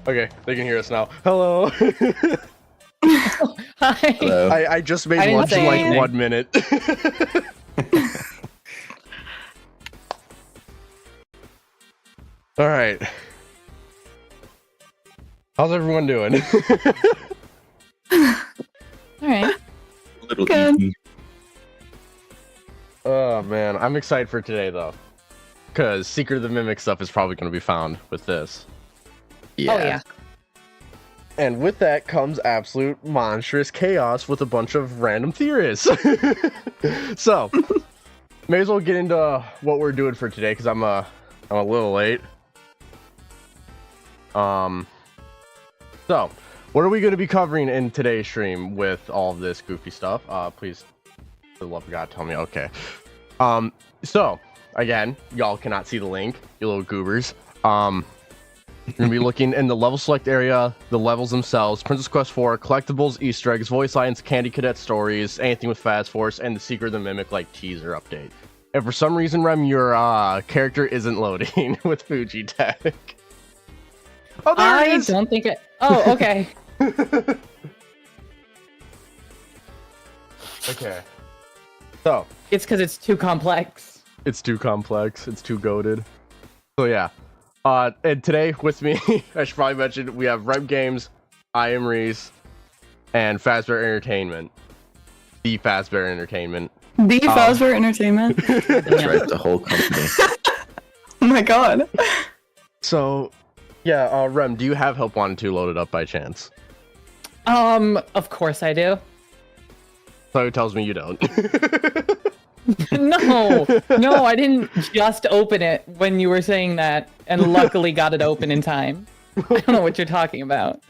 Okay, they can hear us now. Hello. Hi. Hello. I just made didn't lunch in say like anything. 1 minute. All right. How's everyone doing? All right. A little Good. easy. Oh man, I'm excited for today though, because Secret of the Mimic stuff is probably going to be found with this. Yeah. Oh yeah. And with that comes absolute monstrous chaos with a bunch of random theorists. So, may as well get into what we're doing for today because I'm a little late. So, what are we going to be covering in today's stream with all of this goofy stuff? Please, for the love of God, tell me. Okay. So again, y'all cannot see the link, you little goobers. You're gonna be looking in the level select area, the levels themselves, Princess Quest 4, collectibles, Easter eggs, voice lines, Candy Cadet stories, anything with Fast Force, and the Secret of the Mimic like teaser update. And for some reason, Rem, your character isn't loading with Fuji Tech. Oh, there it is. don't think it. Oh, okay. Okay. So It's because it's too complex. it's too complex. It's too goated. So yeah. And today with me, I should probably mention, we have Rem Games, I am Reese, and Fazbear Entertainment. The Fazbear Entertainment. The Fazbear Entertainment. That's right, the whole company. Oh my god. So, yeah, Rem, do you have Help Wanted 2 loaded up by chance? Of course I do. So it tells me you don't. No, I didn't just open it when you were saying that, and luckily got it open in time. I don't know what you're talking about.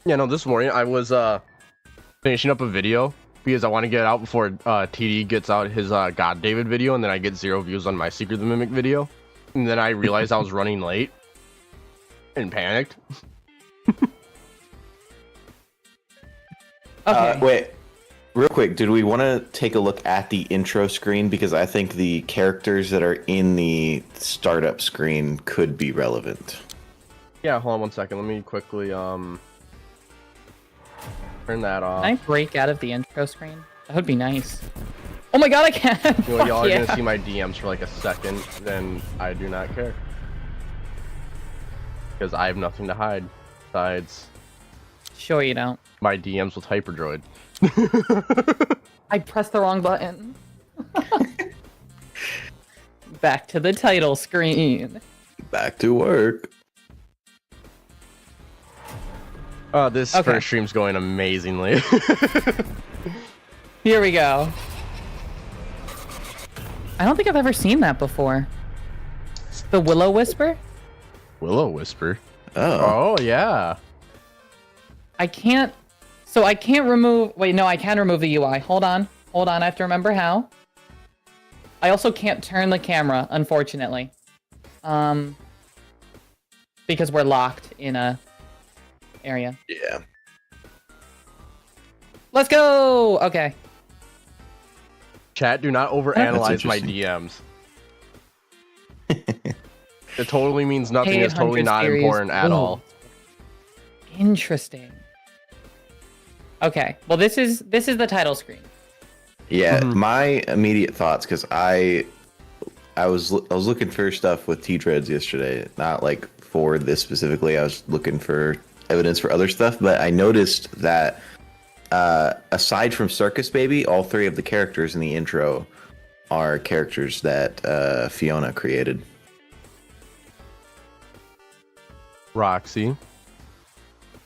Yeah, no, this morning I was finishing up a video because I want to get it out before TD gets out his God David video, and then I get 0 views on my Secret of the Mimic video. And then I realized I was running late and panicked. Okay. Wait, real quick, did we want to take a look at the intro screen? Because I think the characters that are in the startup screen could be relevant. Yeah, hold on 1 second. Let me quickly turn that off. Can I break out of the intro screen? That would be nice. Oh my god, I can! You know, y'all are yeah. gonna see my DMs for like a second, then I do not care. Because I have nothing to hide besides Sure you don't. my DMs with Hyperdroid. I pressed the wrong button. Back to the title screen. Back to work. This Okay. first stream's going amazingly. Here we go. I don't think I've ever seen that before. The Willow Whisper? Willow Whisper. Oh. Oh, yeah. I can't remove, wait, no, I can remove the UI. Hold on, I have to remember how. I also can't turn the camera, unfortunately. Because we're locked in a area. Yeah. Let's go! Okay. Chat, do not overanalyze my interesting. DMs. It totally means nothing. Hey, It's totally 100 not series. important at Ooh. all. Interesting. Okay, well this is the title screen. Yeah, Mhm. my immediate thoughts, because I was looking for stuff with T-Dreads yesterday, not like for this specifically. I was looking for evidence for other stuff, but I noticed that aside from Circus Baby, all 3 of the characters in the intro are characters that Fiona created. Roxy,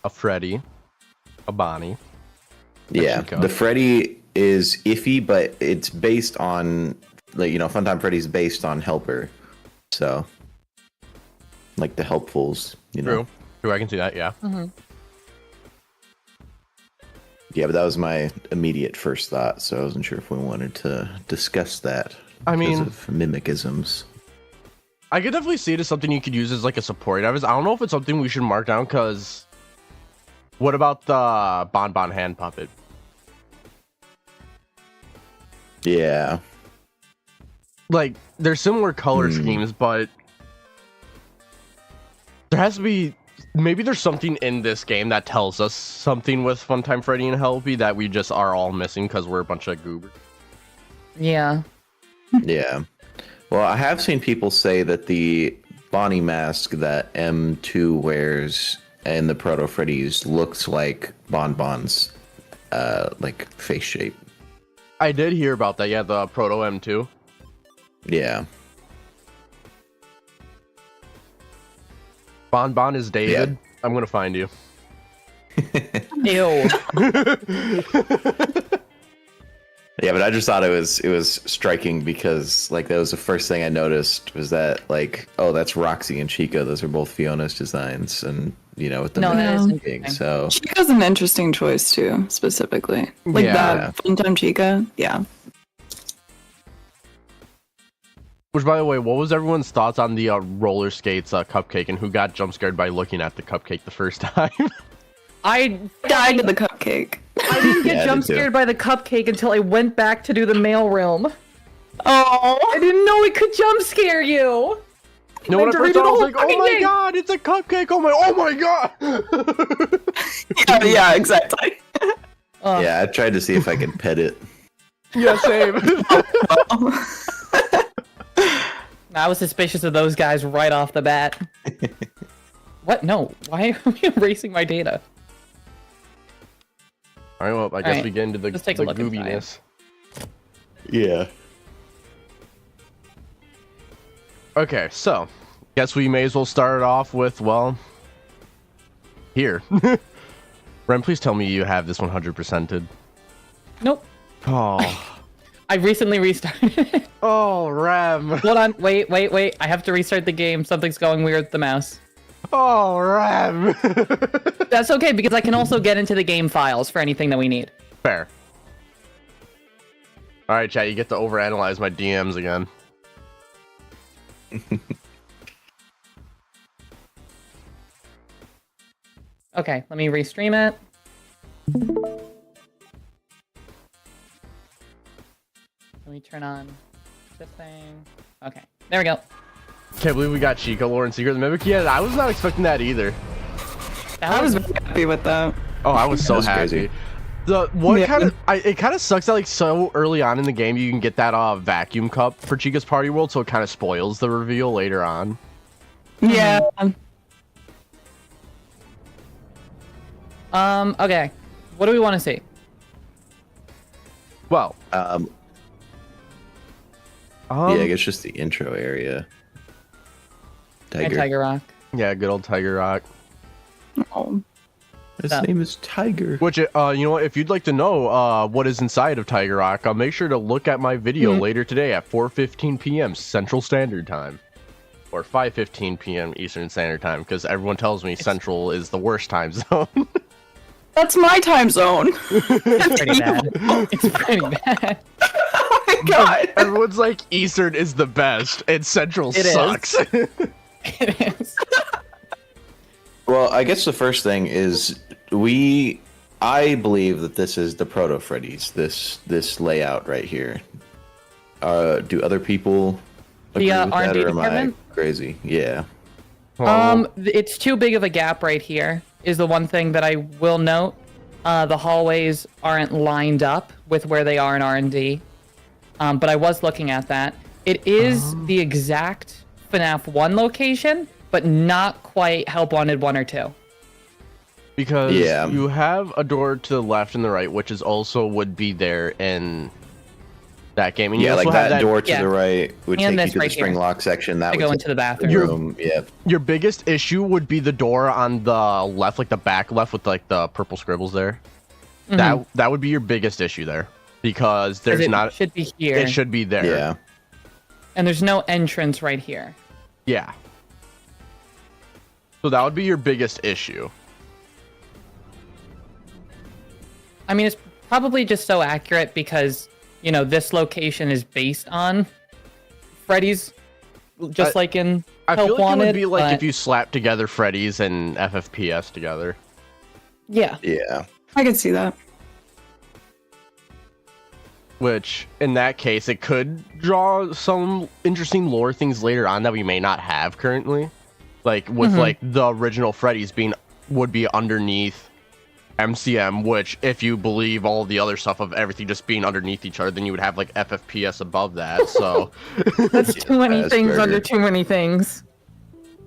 a Freddy, a Bonnie. Yeah, Chico. the Freddy is iffy, but it's based on, like, you know, Funtime Freddy's based on Helper, so like the helpfuls, you know. True, I can see that, yeah. Mm-hmm. Yeah, but that was my immediate first thought, so I wasn't sure if we wanted to discuss that. I because mean- of mimicisms. I could definitely see it as something you could use as like a support device. I don't know if it's something we should mark down, because what about the Bon hand puppet? Yeah. like they're similar color schemes, but there has to be maybe there's something in this game that tells us something with Funtime Freddy and Helpy that we just are all missing because we're a bunch of goobers. Yeah. Yeah. Well, I have seen people say that the Bonnie mask that M2 wears in the Proto Freddy's looks like Bonbon's like face shape. I did hear about that. Yeah, the Proto M2. Yeah. Bonbon is David. Yeah. I'm gonna find you. Ew. Yeah, but I just thought it was striking because like that was the first thing I noticed was that like, oh, that's Roxy and Chica. Those are both Fiona's designs, and you know with the No, that is mask thing. interesting. So Chica's an interesting choice too, specifically. Like Yeah. that Funtime Chica. Yeah. Which, by the way, what was everyone's thoughts on the roller skates cupcake and who got jump scared by looking at the cupcake the first time? I Died to the cupcake. I didn't get Yeah, I jump did too. scared by the cupcake until I went back to do the mail room. Oh. I didn't know it could jump scare you. No, when I to first read saw it, I the was whole like, oh fucking my thing." god, it's a cupcake! Oh my god! Yeah, exactly. yeah, I tried to see if I could pet it. Yeah, same. I was suspicious of those guys right off the bat. What? No. Why are we erasing my data? Alright, well, I guess Alright, we get into the let's take a look goobiness. Yeah. Okay, so, guess we may as well start it off with, well, here. Ren, please tell me you have this 100%ed. Nope. Oh. I recently restarted it. Oh, Rem. Hold on. Wait. I have to restart the game. Something's going weird with the mouse. Oh, Rem. That's okay, because I can also get into the game files for anything that we need. Fair. Alright, chat, you get to overanalyze my DMs again. Okay, let me restream it. Let me turn on this thing. Okay, there we go. Can't believe we got Chica Lore and Secret of the Mimic. Yeah, I was not expecting that either. That I was was very happy with that. Oh, I was so That's happy. crazy. Yeah. It kind of sucks that like so early on in the game you can get that vacuum cup for Chica's Party World, so it kind of spoils the reveal later on. Yeah. Okay. What do we want to see? Well, Yeah, I guess just the intro area. Hi, Tiger. Tiger Rock. yeah, good old Tiger Rock. Oh. His Stop. name is Tiger. Which, you know what? If you'd like to know what is inside of Tiger Rock, make sure to look at my video later today at 4:15 p.m. Central Standard Time, or 5:15 p.m. Eastern Standard Time, because everyone tells me Central is the worst time zone. That's my time zone. It's pretty bad. It's pretty bad. Oh my god. Everyone's like Eastern is the best, and Central It is. sucks. It is. Well, I guess the first thing is I believe that this is the Proto Freddy's. This layout right here. Do other people agree The, with that, R&D or am I department? crazy? Yeah. It's too big of a gap right here, is the one thing that I will note. The hallways aren't lined up with where they are in R&D. But I was looking at that. It is the exact FNAF 1 location, but not quite Help Wanted 1 or 2. Because Yeah. you have a door to the left and the right, which is also would be there in that game. And you Yeah, also like have that door to yeah. the right would And take this you to right the spring here. lock section. That To would go take into the you to bathroom. room. Yeah. Your biggest issue would be the door on the left, like the back left with like the purple scribbles there. That would be your biggest issue there, because 'Cause there's it not. should be here. It should be there. Yeah. And there's no entrance right here. Yeah. So that would be your biggest issue. I mean, it's probably just so accurate because, you know, this location is based on Freddy's, just like in I Help feel like Wanted. it would be like but- if you slap together Freddy's and FFPS together. Yeah. Yeah. I could see that. which in that case, it could draw some interesting lore things later on that we may not have currently. Like with like the original Freddy's would be underneath MCM, which if you believe all the other stuff of everything just being underneath each other, then you would have like FFPS above that. So that's too many things under too many things.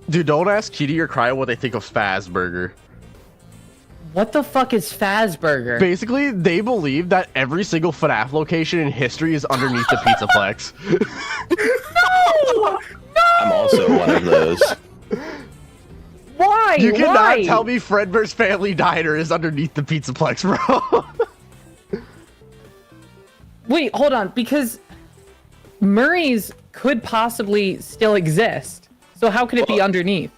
Dude, don't ask Kitty or Cryo what they think of Fazburger. What the fuck is Fazburger? Basically, they believe that every single FNAF location in history is underneath the Pizzaplex. No! I'm also one of those. Why? You cannot Why? tell me Fredbear's Family Diner is underneath the Pizzaplex, bro. Wait, hold on, because Murray's could possibly still exist. So how could it be underneath?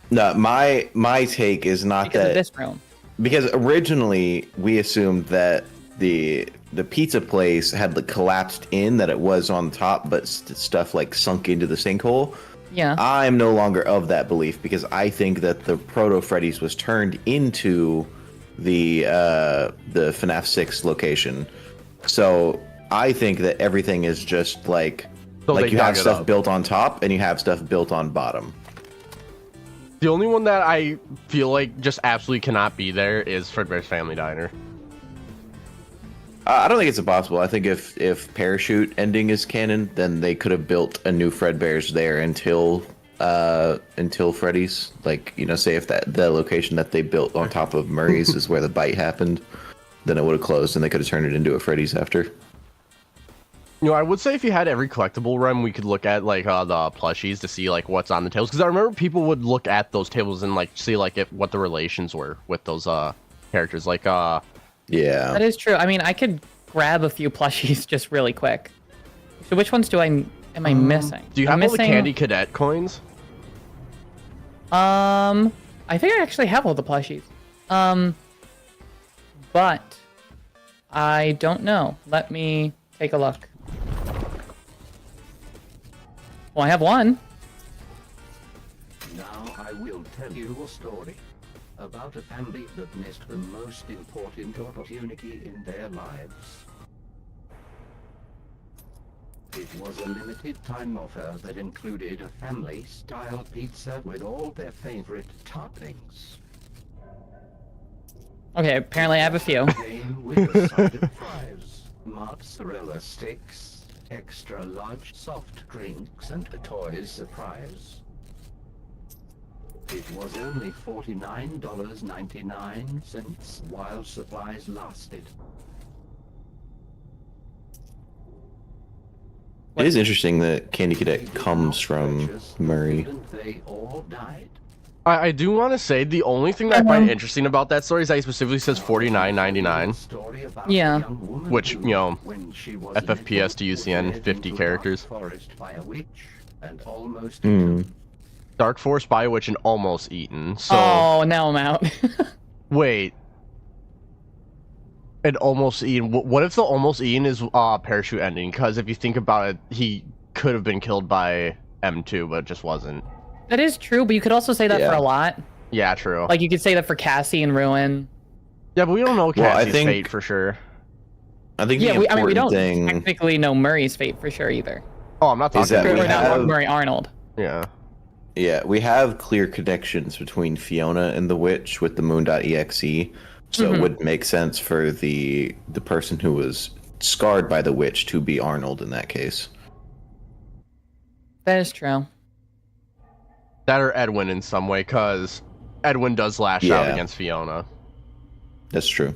No, my take is not Because that of this room. because originally we assumed that the pizza place had like collapsed in, that it was on top, but stuff like sunk into the sinkhole. Yeah. I'm no longer of that belief because I think that the Proto Freddy's was turned into the FNAF 6 location. So I think that everything is just like they you have dug it stuff up. built on top and you have stuff built on bottom. The only one that I feel like just absolutely cannot be there is Fredbear's Family Diner. I don't think it's impossible. I think if Parachute ending is canon, then they could have built a new Fredbear's there until Freddy's. Like, you know, say if the location that they built on top of Murray's is where the bite happened, then it would have closed and they could have turned it into a Freddy's after. You know, I would say if you had every collectible run, we could look at like the plushies to see like what's on the tables. Because I remember people would look at those tables and like see like what the relations were with those characters. Like Yeah. That is true. I mean, I could grab a few plushies just really quick. So which ones am I missing? Do you I'm have all the missing, Candy Cadet coins? I think I actually have all the plushies. But I don't know. Let me take a look. Well, I have one. Now I will tell you a story about a family that missed the most important opportunity in their lives. It was a limited time offer that included a family-style pizza with all their favorite toppings. Okay, apparently I have a few. Came with a side of fries, mozzarella sticks, extra large soft drinks, and a toy surprise. It was only $49.99 while supplies lasted. It is interesting that Candy Cadet comes from Murray. They all died. I do want to say the only thing that I find interesting about that story is that he specifically says $49.99. Story about Yeah. a young woman Which, you know, when she was FFPS to little, UCN, led 50 into a characters. dark forest by a witch and almost Dark Force by Witch and Almost Eaten. So Oh, now I'm out. wait. And Almost Eaten. What if the Almost Eaten is Parachute ending? Because if you think about it, he could have been killed by M2, but it just wasn't. That is true, but you could also say that Yeah. for a lot. Yeah, true. Like, you could say that for Cassie and Ruin. Yeah, but we don't know Well, I Cassie's think- fate for sure. I think Yeah, the we important don't thing technically know Murray's fate for sure either. Oh, I'm not Is talking that about we Or not have- Murray Arnold. Yeah. Yeah, we have clear connections between Fiona and the witch with the moon.exe, so it would make sense for the person who was scarred by the witch to be Arnold in that case. That is true. That or Edwin in some way, because Edwin does lash out Yeah. against Fiona. That's true.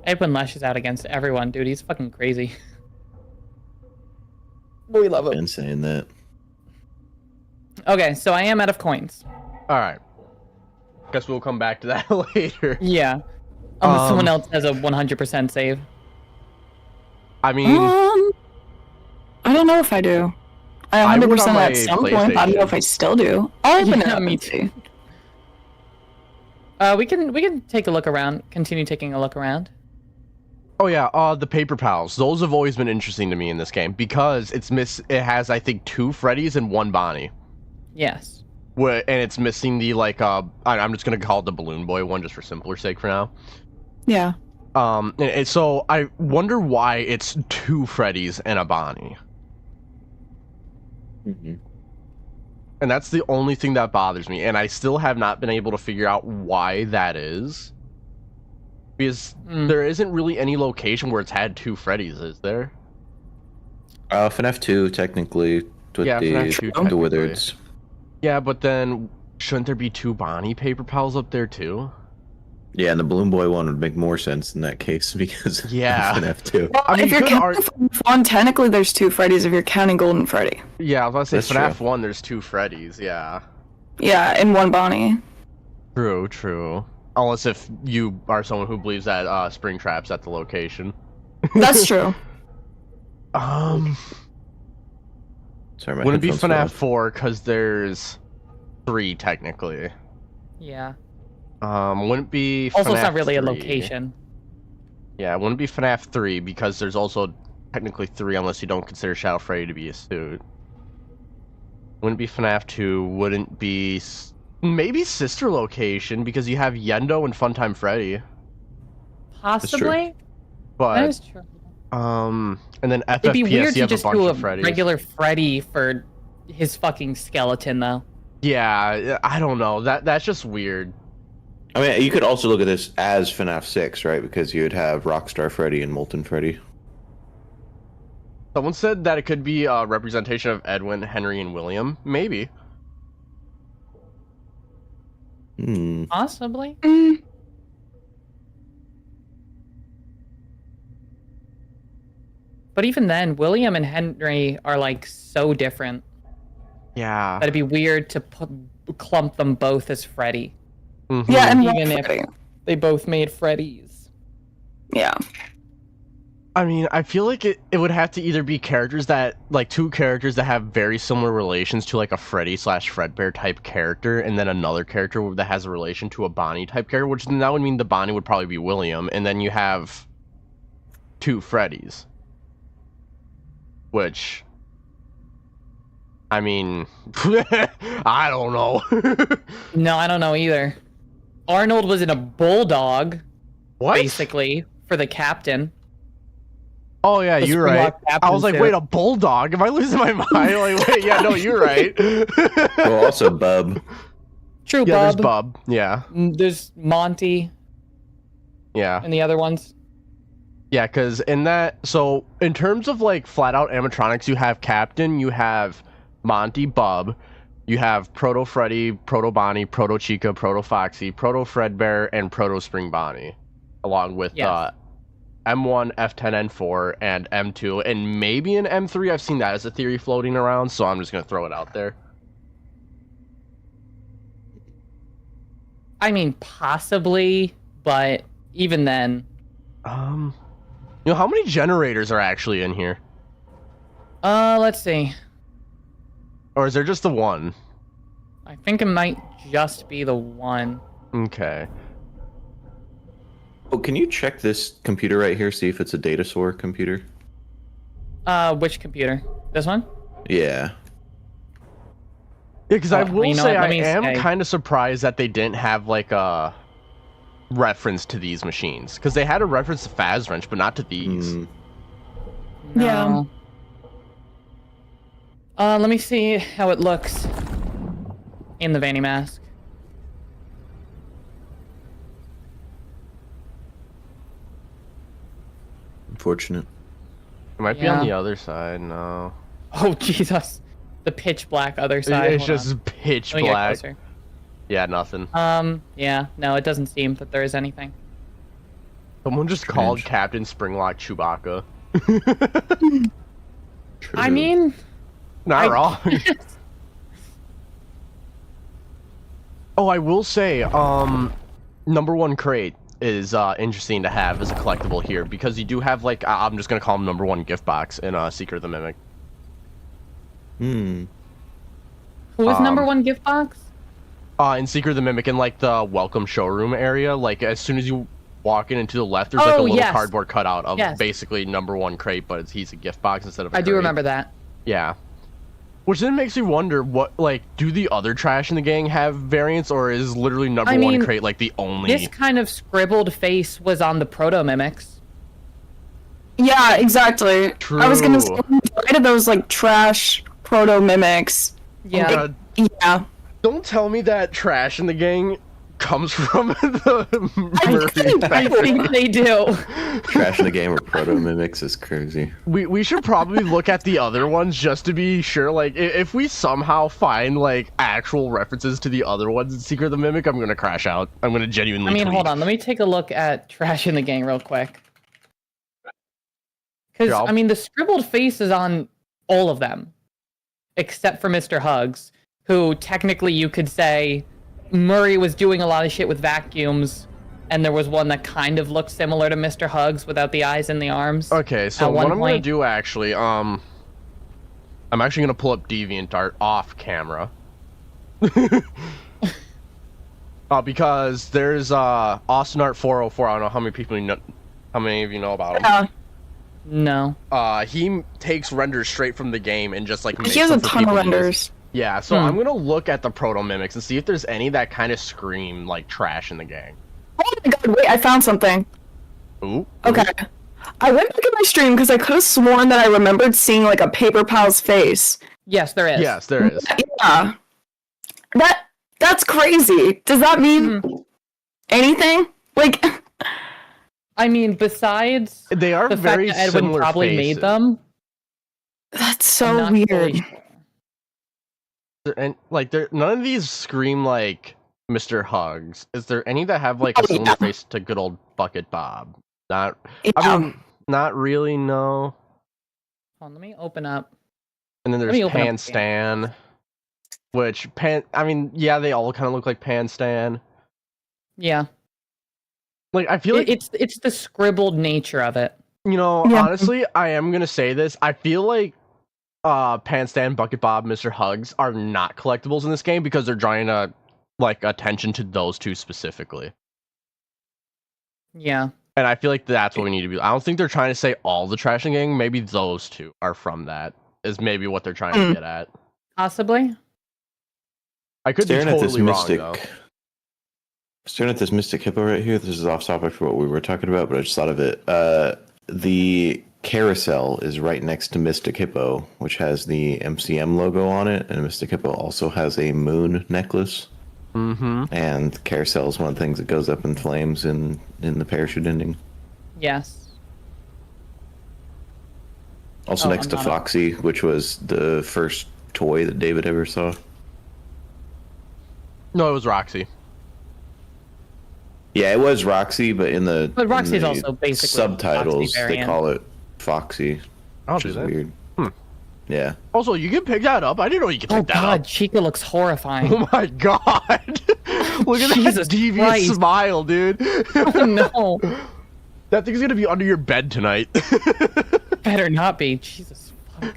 Edwin lashes out against everyone, dude. He's fucking crazy. We love him. Been saying that. Okay, so I am out of coins. All right. Guess we'll come back to that later. Yeah. Unless someone else has a 100% save. I mean, I don't know if I do. I I would 100% on my at some point. I don't know PlayStation. if I still do. I'll open it Yeah, up me and see. We can take a look around. Continue taking a look around. oh yeah, the Paper Pals. Those have always been interesting to me in this game because it has I think 2 Freddys and 1 Bonnie. Yes. And it's missing the like I'm just gonna call it the Balloon Boy one just for simpler sake for now. Yeah. So I wonder why it's 2 Freddys and a Bonnie. Mm-hmm. And that's the only thing that bothers me, and I still have not been able to figure out why that is. Because there isn't really any location where it's had 2 Freddys, is there? FNAF 2, technically, with Yeah, FNAF 2 the technically. Wizards. Yeah, but then shouldn't there be 2 Bonnie paper pals up there too? Yeah, and the Balloon Boy one would make more sense in that case because Yeah. FNAF 2. Well, I mean, if you you're could counting one, technically there's 2 Freddys if you're counting Golden Freddy. Yeah, I was about to That's say FNAF true. 1, there's 2 Freddys, yeah. Yeah, and 1 Bonnie. True. Unless if you are someone who believes that Springtrap's at the location. That's true. Sorry, my Wouldn't be headphones fell FNAF off. 4 because there's 3 technically. Yeah. Wouldn't be Also, FNAF it's not really 3. a location. Yeah, it wouldn't be FNAF 3 because there's also technically 3 unless you don't consider Shadow Freddy to be a suit. Wouldn't be FNAF 2. Wouldn't be maybe sister location because you have Endo and Funtime Freddy. Possibly. That But is true. and then It'd be FFPS weird you to have a just bunch do a of Freddys. regular Freddy for his fucking skeleton, though. Yeah, I don't know. That's just weird. I mean, you could also look at this as FNAF 6, right? Because you would have Rockstar Freddy and Molten Freddy. Someone said that it could be a representation of Edwin, Henry, and William. Maybe. Possibly. Mm, But even then, William and Henry are like so different Yeah. that it'd be weird to clump them both as Freddy. Mhm. yeah, and 1 Even if- Freddy. They both made Freddys. Yeah. I mean, I feel like it would have to either be characters that, like, 2 characters that have very similar relations to, like, a Freddy / Fredbear type character, and then another character that has a relation to a Bonnie type character, which then that would mean the Bonnie would probably be William, and then you have 2 Freddys. Which, I mean, I don't know. No, I don't know either. Arnold was in a bulldog, What? basically, for the captain. Oh yeah, The you're right. Springlock I captain was like, suit. wait, a bulldog? Am I losing my mind? Like, wait, yeah, no, you're right. Well, also Bub. True, Yeah, there's Bub. Bub. Yeah, There's Monty yeah, and the other ones. yeah. Because in that, so in terms of like flat out animatronics, you have Captain, you have Monty, Bub, you have Proto Freddy, Proto Bonnie, Proto Chica, Proto Foxy, Proto Fredbear, and Proto Spring Bonnie, along with Yes. M1, F10, N4, and M2, and maybe an M3. I've seen that as a theory floating around, so I'm just gonna throw it out there. I mean, possibly, but even then, You know, how many generators are actually in here? let's see. Or is there just the one? I think it might just be the one. Okay. Oh, can you check this computer right here, see if it's a data store computer? Which computer? This one? Yeah. Yeah, because I Oh, will you know say what, I let me am say- kind of surprised that they didn't have like a reference to these machines. Because they had a reference to Fazwrench, but not to these. Yeah. No. Let me see how it looks in the Vanny Mask. Unfortunate. It might be on Yeah. the other side. No. Oh, Jesus. The pitch black other side. It's Hold just on. pitch Let me get black. closer. Yeah, nothing. Yeah, no, it doesn't seem that there is anything. Someone just called Strange. Captain Springlock Chewbacca. True. I mean, Not wrong. Oh, I will say, number 1 crate is interesting to have as a collectible here because you do have like I'm just gonna call them number 1 gift box in Secret of the Mimic. Hmm. who was number 1 gift box? In Secret of the Mimic in like the welcome showroom area, like as soon as you walk in and to the left, there's like a Oh, little yes. cardboard cutout of Yes. basically number 1 crate, but he's a gift box instead of a I do crate. remember that. Yeah. Which then makes me wonder, what, like, do the other trash in the gang have variants, or is literally number one crate like the only? This kind of scribbled face was on the proto mimics. Yeah, exactly. True. I was gonna say, right of those like trash proto mimics. Yeah. Yeah. Don't tell me that trash in the gang comes from the Murphy I think they do. Trash in the game or proto mimics is crazy. We should probably look at the other ones just to be sure. Like, if we somehow find like actual references to the other ones in Secret of the Mimic, I'm gonna crash out. I'm gonna genuinely. I mean, tweet. hold on. Let me take a look at trash in the gang real quick. Because I mean, the scribbled face is on all of them, except for Mr. Hugs, who technically you could say Murray was doing a lot of shit with vacuums, and there was one that kind of looked similar to Mr. Hugs without the eyes and the arms. Okay, so what I'm gonna do actually, I'm actually gonna pull up DeviantArt off camera. Because there's Austin Art 404. I don't know how many people how many of you know about him. No. He takes renders straight from the game and just like makes He has a them for ton of people to use. renders. Yeah, so I'm gonna look at the proto mimics and see if there's any that kind of scream like trash in the gang. Oh my god, wait, I found something. Ooh. Okay. I went back in my stream because I could have sworn that I remembered seeing like a Paper Pal's face. Yes, there is. Yes, there is. Yeah. That's crazy. Does that mean anything? Like I mean, besides they are the very fact that Edwin similar probably faces. made them. that's I'm so not weird. fully sure. And like, none of these scream like Mr. Hugs. Is there any that have like a similar face to good old Bucket Bob? Not. I mean, not really. No. Hold on, let me open up. And then there's Pan Stan, which I mean, yeah, they all kind of look like Pan Stan. Yeah. Like, I feel like it's the scribbled nature of it. You know, Yeah. honestly, I am gonna say this. I feel like Pan Stan, Bucket Bob, Mr. Hugs are not collectibles in this game because they're drawing like attention to those two specifically. Yeah. And I feel like that's what we need to be. I don't think they're trying to say all the trash in the gang. Maybe those two are from that. Is maybe what they're trying to get at. Possibly. I could be totally wrong though. Staring at this mystic hippo right here. This is off topic for what we were talking about, but I just thought of it. The Carousel is right next to Mystic Hippo, which has the MCM logo on it, and Mystic Hippo also has a moon necklace. Mm-hmm. And Carousel is one of the things that goes up in flames in the parachute ending. Yes. Also next to Foxy, which was the first toy that David ever saw. No, it was Roxy. Yeah, it was Roxy, but But Roxy's also basically subtitles Foxy they call it Foxy, which is weird. Yeah. Also, you can pick that up. I didn't know you could pick that God, up. Chica looks horrifying. Oh my god! Look at Jesus that devious Christ. smile, dude. Oh no. That thing's gonna be under your bed tonight. Better not be. Jesus fuck.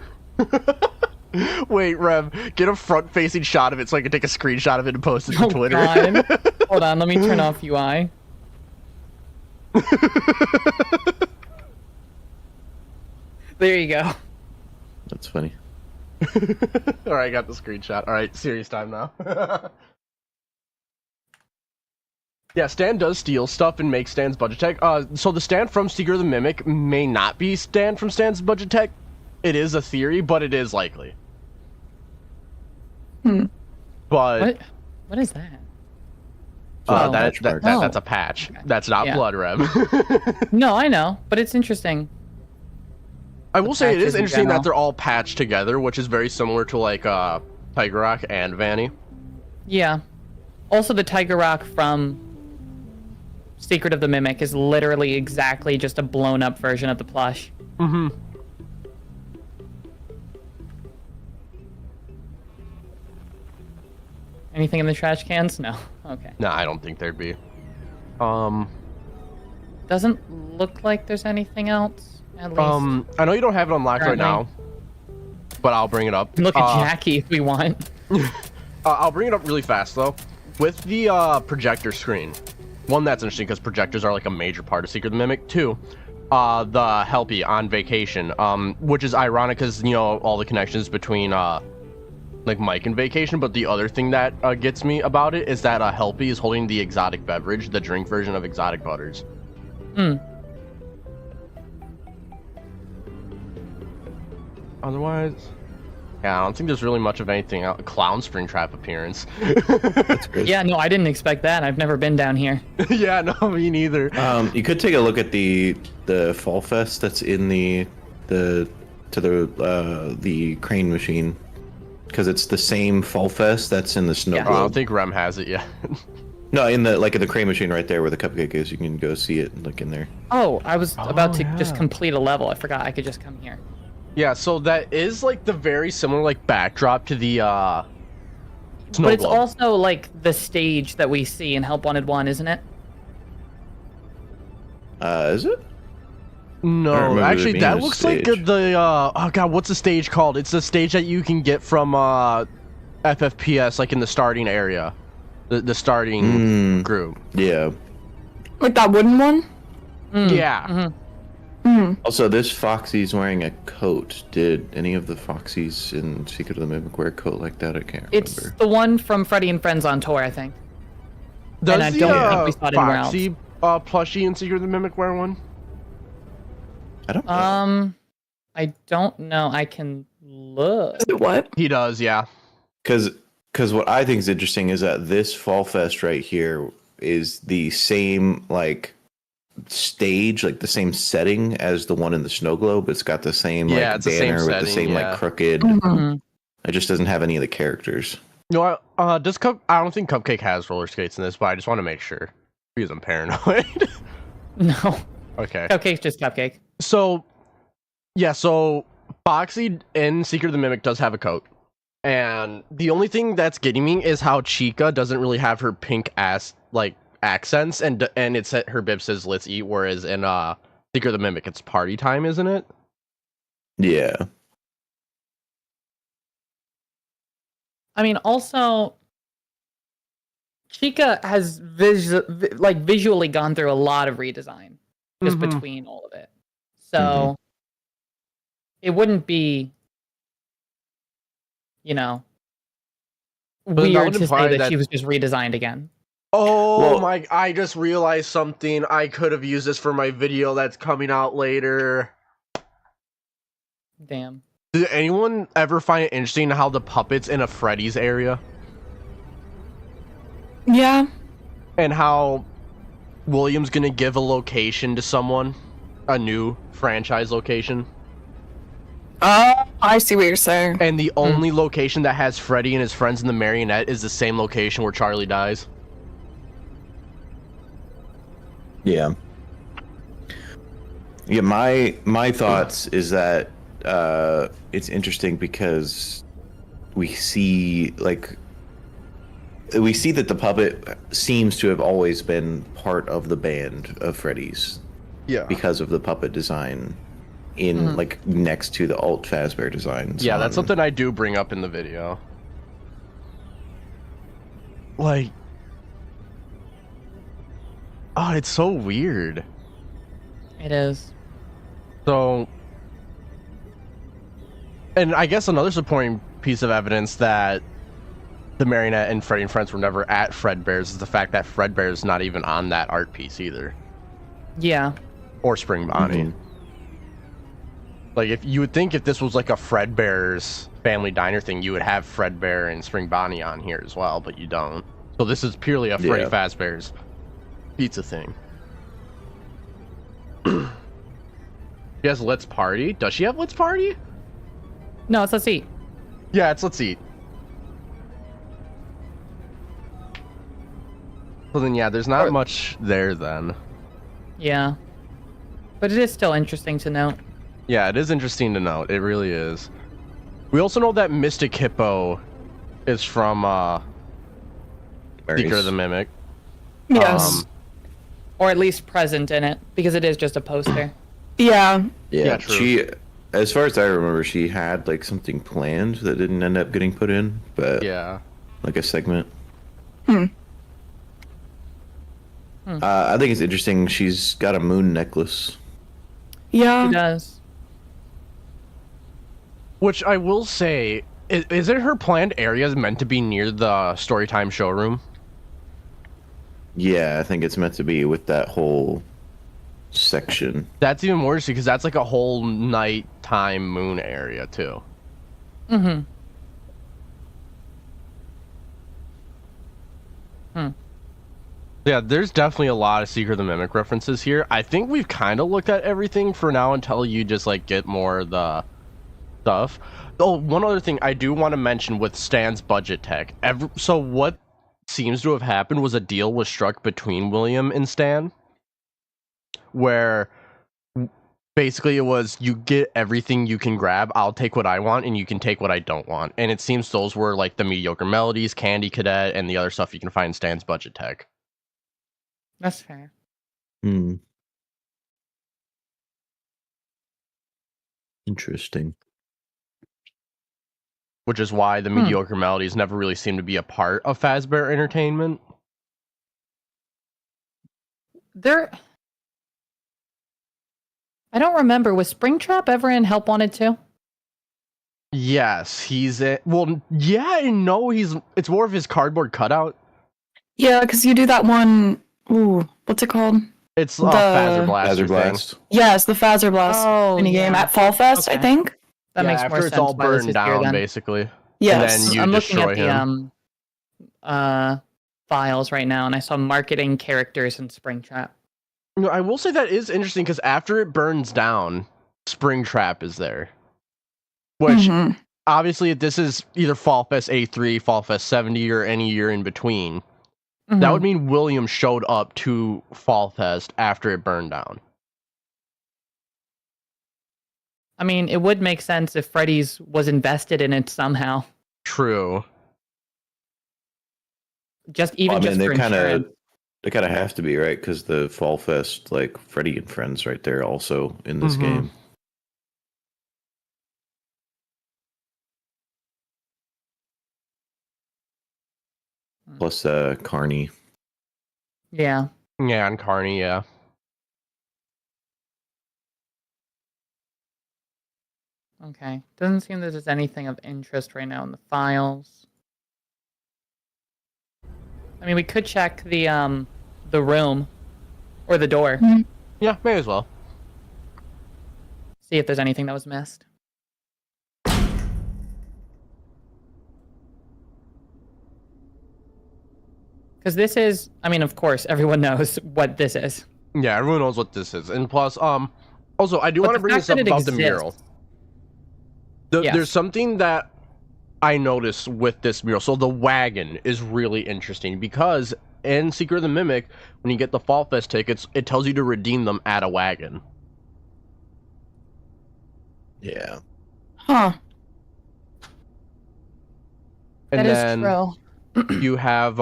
Wait, Rev, get a front-facing shot of it so I can take a screenshot of it and post it to Twitter. God. Hold on, let me turn off UI. There you go. That's funny. Alright, I got the screenshot. Alright, serious time now. Yeah, Stan does steal stuff and make Stan's budget tech. So the Stan from Secret of the Mimic may not be Stan from Stan's budget tech. It is a theory, but it is likely. But what is that? That's a patch. Okay. That's not blood, Rev. No, I know, but it's interesting. I will say it is interesting that they're all patched together, which is very similar to like Tiger Rock and Vanny. Yeah. Also, the Tiger Rock from Secret of the Mimic is literally exactly just a blown up version of the plush. Mm-hmm. Anything in the trash cans? No. Okay. No, I don't think there'd be. Doesn't look like there's anything else. At least. I know you don't have it unlocked right now, but I'll bring it up. Look at Jackie if we want. I'll bring it up really fast though. With the projector screen, one, that's interesting because projectors are like a major part of Secret of the Mimic. Two, the Helpy on vacation, which is ironic because, you know, all the connections between like Mike in Vacation, but the other thing that gets me about it is that Helpy is holding the exotic beverage, the drink version of exotic butters. Otherwise, yeah, I don't think there's really much of anything. A clown Springtrap appearance. That's great. Yeah, no, I didn't expect that. I've never been down here. Yeah, no, me neither. You could take a look at the Fall Fest that's in the crane machine, because it's the same Fall Fest that's in the snow Yeah. Oh, I don't globe. think Rem has it yet. No, in the crane machine right there where the cupcake is. You can go see it and look in there. Oh, I was about to just yeah. complete a level. I forgot I could just come here. Yeah, so that is like the very similar like backdrop to the snow But it's globe. also like the stage that we see in Help Wanted 1, isn't it? Is it? I don't No, remember there actually, being that a looks like stage. the oh god, what's the stage called? It's the stage that you can get from FFPS, like in the starting area, the starting group. Yeah. Like that wooden one? Yeah, Also, this Foxy's wearing a coat. Did any of the Foxies in Secret of the Mimic wear a coat like that? I can't It's remember. the one from Freddy and Friends on tour, I think. does I the don't think we saw it anywhere else. Foxy plushie in Secret of the Mimic wear one? I don't know. I don't know. I can look. Is it what? He does, yeah. Because what I think is interesting is that this Fall Fest right here is the same like stage, like the same setting as the one in the snow globe. It's got the same like Yeah, it's the same banner with the setting, same yeah. like crooked. Mhm. It just doesn't have any of the characters. No, I don't think Cupcake has roller skates in this, but I just want to make sure because I'm paranoid. No. Okay. Cupcake's just Cupcake. So, yeah, so Foxy in Secret of the Mimic does have a coat. And the only thing that's getting me is how Chica doesn't really have her pink ass, like, accents, and it's her bib says, let's eat, whereas in Secret of the Mimic, it's party time, isn't it? Yeah. I mean, also, Chica has visually gone through a lot of redesign just Mhm. between all of it. So it wouldn't be, But that weird would to imply say that that- she was just redesigned again. Oh Well- my, I just realized something. I could have used this for my video that's coming out later. Damn. Did anyone ever find it interesting how the puppets in a Freddy's area? Yeah. And how William's gonna give a location to someone, a new franchise location, Oh, I see what you're saying. and the only location that has Freddy and his friends in the marionette is the same location where Charlie dies. Yeah. Yeah, my thoughts is that it's interesting because we see that the puppet seems to have always been part of the band of Freddy's Yeah. because of the puppet design in like next to the Alt Fazbear designs. Yeah, that's on- something I do bring up in the video. Like, oh, it's so weird. It is. So, and I guess another supporting piece of evidence that the marionette and Freddy and Friends were never at Fredbear's is the fact that Fredbear's not even on that art piece either, Yeah. or Spring Bonnie. Mhm. Like, if you would think if this was like a Fredbear's Family Diner thing, you would have Fredbear and Spring Bonnie on here as well, but you don't. So this is purely a Freddy Yeah. Fazbear's pizza thing. She has Let's Party. Does she have Let's Party? No, it's Let's Eat. Yeah, it's Let's Eat. So then, yeah, there's not much there then. Yeah. But it is still interesting to note. Yeah, it is interesting to note. It really is. We also know that Mystic Hippo is from Secret of the Mimic. Yes. Or at least present in it, because it is just a poster. Yeah. Yeah, true. She, as far as I remember, she had like something planned that didn't end up getting put in, but Yeah. like a segment. I think it's interesting. She's got a moon necklace. Yeah. It does. Which I will say, isn't her planned areas meant to be near the Storytime showroom? Yeah, I think it's meant to be with that whole section. That's even more interesting because that's like a whole nighttime moon area too. Mm-hmm. Yeah, there's definitely a lot of Secret of the Mimic references here. I think we've kind of looked at everything for now until you just like get more of the stuff. Oh, one other thing I do want to mention with Stan's budget tech. So what seems to have happened was a deal was struck between William and Stan, where basically it was you get everything you can grab. I'll take what I want, and you can take what I don't want. And it seems those were like the mediocre melodies, Candy Cadet, and the other stuff you can find in Stan's budget tech. That's fair. Hmm. Interesting. Which is why the mediocre melodies never really seem to be a part of Fazbear Entertainment. I don't remember. Was Springtrap ever in Help Wanted too? Yes, he's it. Well, yeah and no. It's more of his cardboard cutout. Yeah, because you do that one. Ooh, what's it called? It's Phaser Blaster Phaser Blast. thing. Yes, the Phaser Blast minigame yeah. at Fall Fest, I Okay. think. That makes after more it's sense. all why this burned is here down, then. basically. Yes. And then you I'm looking destroy at him. the files right now, and I saw marketing characters in Springtrap. No, I will say that is interesting because after it burns down, Springtrap is there. Which Mhm. obviously, if this is either Fall Fest 83, Fall Fest 70, or any year in between, Mm-hmm. that would mean William showed up to Fall Fest after it burned down. I mean, it would make sense if Freddy's was invested in it somehow. True. Just even Well, I mean, just they for kind insurance. of have to be, right? Because the Fall Fest, like Freddy and Friends, right there, also in this Mhm. game. Plus, Carney. Yeah. Yeah, and Carney, yeah. Okay. Doesn't seem that there's anything of interest right now in the files. I mean, we could check the room or the door. Yeah, may as well. See if there's anything that was missed. Because this is, I mean, of course, everyone knows what this is. Yeah, everyone knows what this is. And plus, also, I do But want to the bring fact this up that it about the exists- mural. Yes. There's something that I noticed with this mural. So the wagon is really interesting because in Secret of the Mimic, when you get the Fall Fest tickets, it tells you to redeem them at a wagon. Yeah. Huh. And That is then true. you have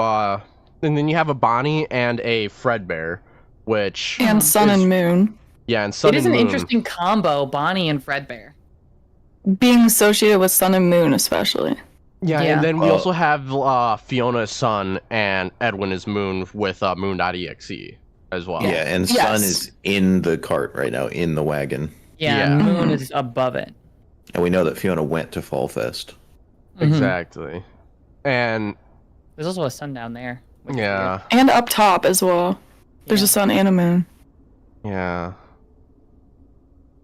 and then you have a Bonnie and a Fredbear, which And Sun and Moon. yeah, and Sun It is and an Moon. interesting combo, Bonnie and Fredbear. Being associated with Sun and Moon, especially. Yeah, Yeah. and then we Well- also have Fiona as Sun and Edwin as Moon with Moon.exe as well. Yeah, and Yes. Sun is in the cart right now, in the wagon. Yeah, Yeah. Moon is above it. And we know that Fiona went to Fall Fest. Mhm. Exactly. And There's also a sun down there. which is yeah, And up top as well. There's Yeah. a Sun and a Moon. yeah.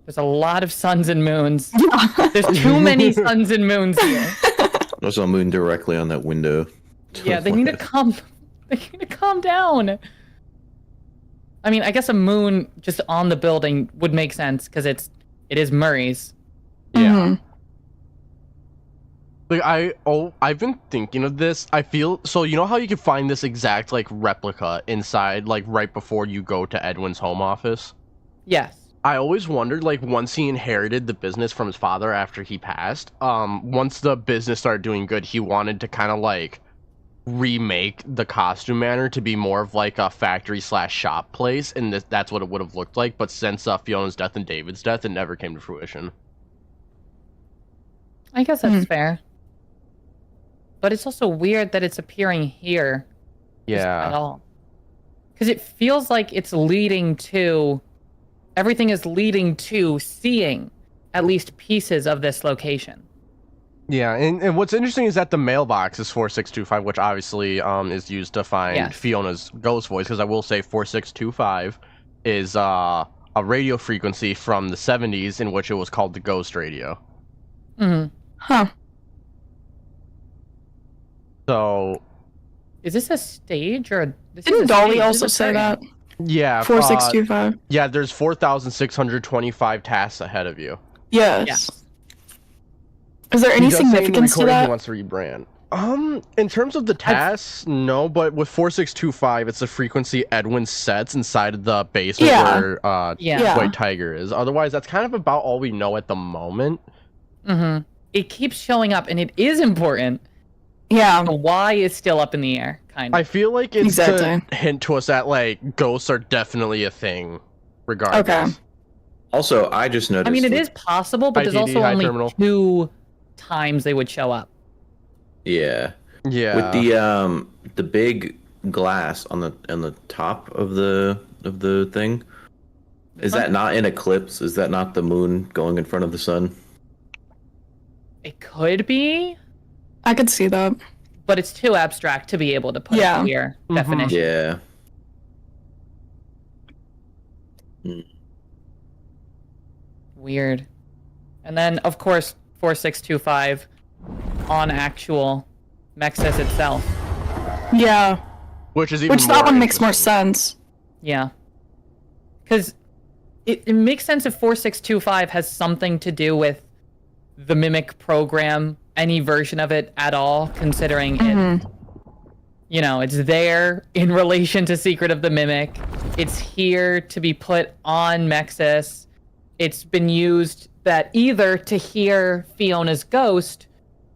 There's a lot of suns and moons. Yeah. There's too many suns and moons here. There's a moon directly on that window. Yeah, they need to calm. They need to calm down. I mean, I guess a moon just on the building would make sense because it is Murray's. Yeah. Like I've been thinking of this. I feel so. You know how you can find this exact like replica inside, like right before you go to Edwin's home office. Yes. I always wondered, like, once he inherited the business from his father after he passed, once the business started doing good, he wanted to kind of like remake the costume manor to be more of like a factory / shop place, and that's what it would have looked like. But since Fiona's death and David's death, it never came to fruition. I guess that's fair. But it's also weird that it's appearing here. At Yeah. all. Because it feels like it's leading to. Everything is leading to seeing at least pieces of this location. Yeah, and what's interesting is that the mailbox is 4625, which obviously is used to find Fiona's ghost voice. Because I will say 4625 is a radio frequency from the 70s in which it was called the ghost radio. Mm-hmm. Huh. So, is this a stage or? Didn't Dolly also say that? Yeah. 4625. Yeah, there's 4,625 tasks ahead of you. Yes. Is there any significance to that? He wants to rebrand. In terms of the tasks, no, but with 4625, it's the frequency Edwin sets inside of the base of where White Tiger is. Otherwise, that's kind of about all we know at the moment. Mm-hmm. It keeps showing up, and it is important. Yeah. The why is still up in the air, kind of. I feel like it's a hint to us that, like, ghosts are definitely a thing, regardless. Okay. Also, I just noticed... I mean, it is possible, but there's also only 2 times they would show up. Yeah. Yeah. With the big glass on the top of the thing, is that not an eclipse? Is that not the moon going in front of the sun? It could be. I could see that. But it's too abstract to be able to put a clear definition. Yeah. Weird. And then, of course, 4625 on actual Mexis itself. Yeah. Which is even that one makes more sense. Yeah. Because it makes sense if 4625 has something to do with the Mimic program, any version of it at all, considering it, you know, it's there in relation to Secret of the Mimic. It's here to be put on Mexis. It's been used that either to hear Fiona's ghost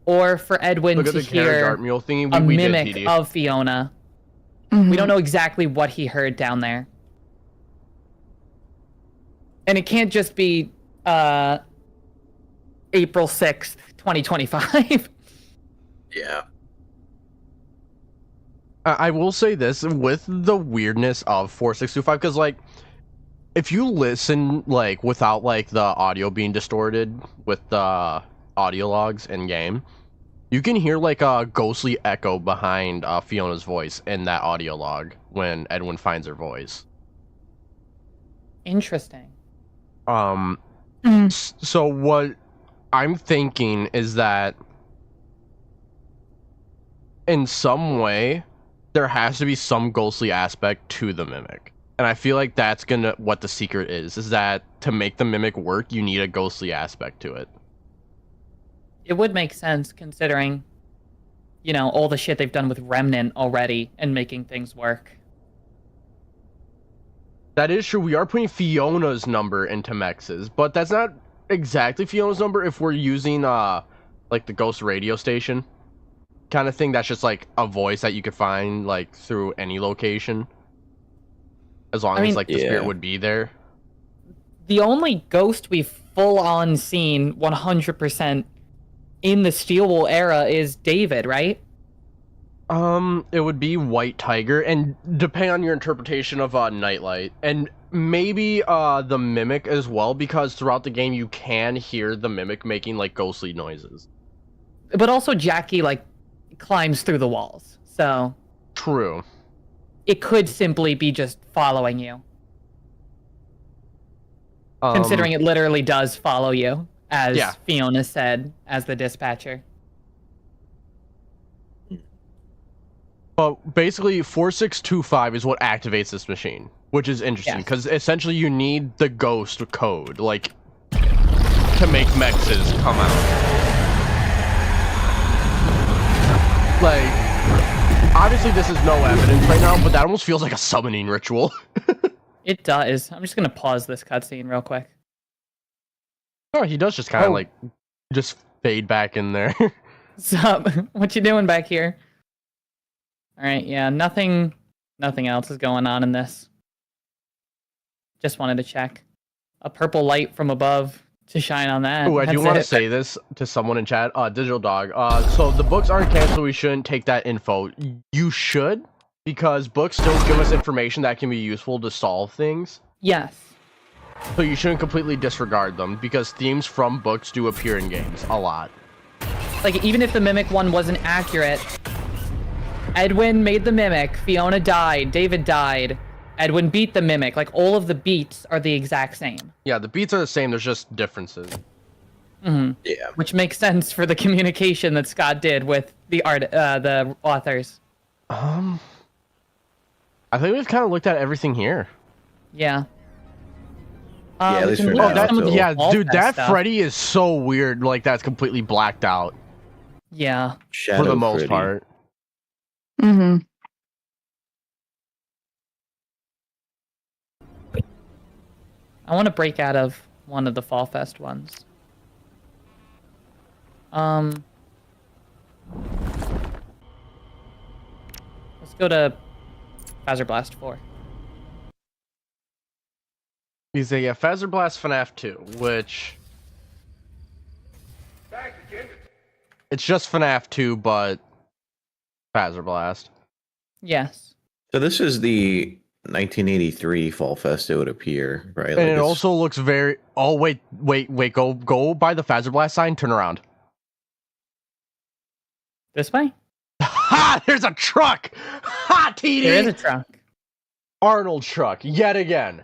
or for Edwin to hear a mimic of Fiona. We don't know exactly what he heard down there. And it can't just be April 6th, 2025. Yeah. I will say this, with the weirdness of 4625, because, like, if you listen, like, without, like, the audio being distorted with the audio logs in-game, you can hear, like, a ghostly echo behind Fiona's voice in that audio log when Edwin finds her voice. Interesting. So what I'm thinking is that in some way, there has to be some ghostly aspect to the Mimic. And I feel like that's what the secret is that to make the Mimic work, you need a ghostly aspect to it. It would make sense considering, you know, all the shit they've done with Remnant already and making things work. That is true. We are putting Fiona's number into Mex's, but that's not exactly Fiona's number if we're using, like, the ghost radio station kind of thing. That's just, like, a voice that you could find, like, through any location. As long as, like, the spirit would be there. The only ghost we've full-on seen 100% in the Steel Wool era is David, right? It would be White Tiger, and depending on your interpretation of Nightlight, and maybe the Mimic as well, because throughout the game you can hear the Mimic making, like, ghostly noises. But also Jackie, like, climbs through the walls, so... True. It could simply be just following you. Considering it literally does follow you, as Fiona said, as the dispatcher. But basically, 4625 is what activates this machine, which is interesting, because essentially you need the ghost code, like, to make Mexes come out. Like, obviously this is no evidence right now, but that almost feels like a summoning ritual. It does. I'm just gonna pause this cutscene real quick. Oh, he does just kind of, like, just fade back in there. Sup? What you doing back here? Alright, yeah, nothing else is going on in this. Just wanted to check. A purple light from above to shine on that. Oh, I do want to say this to someone in chat. Digital Dog. So the books aren't canceled, we shouldn't take that info. You should, because books still give us information that can be useful to solve things. Yes. So you shouldn't completely disregard them, because themes from books do appear in games a lot. like, even if the Mimic one wasn't accurate, Edwin made the Mimic, Fiona died, David died, Edwin beat the Mimic. Like, all of the beats are the exact same. Yeah, the beats are the same. There's just differences. Mm-hmm. Yeah. Which makes sense for the communication that Scott did with the the authors. I think we've kind of looked at everything here. Yeah. At we least can for look now, at some of the Yeah, Fall dude, Fest that stuff. Freddy is so weird. Like, that's completely blacked out Yeah. Shadow for the most Freddy. part. Mm-hmm. I want to break out of one of the Fall Fest ones. Let's go to Phaser Blast 4. You say, yeah, Phaser Blast FNAF 2, which... It's just FNAF 2, but Phaser Blast. Yes. So this is the 1983 Fall Fest, it would appear, right? And it it's- also looks very... Oh, wait, go by the Phaser Blast sign, turn around. This way? Ha! There's a truck! Ha, TD! There is a truck. Arnold truck, yet again.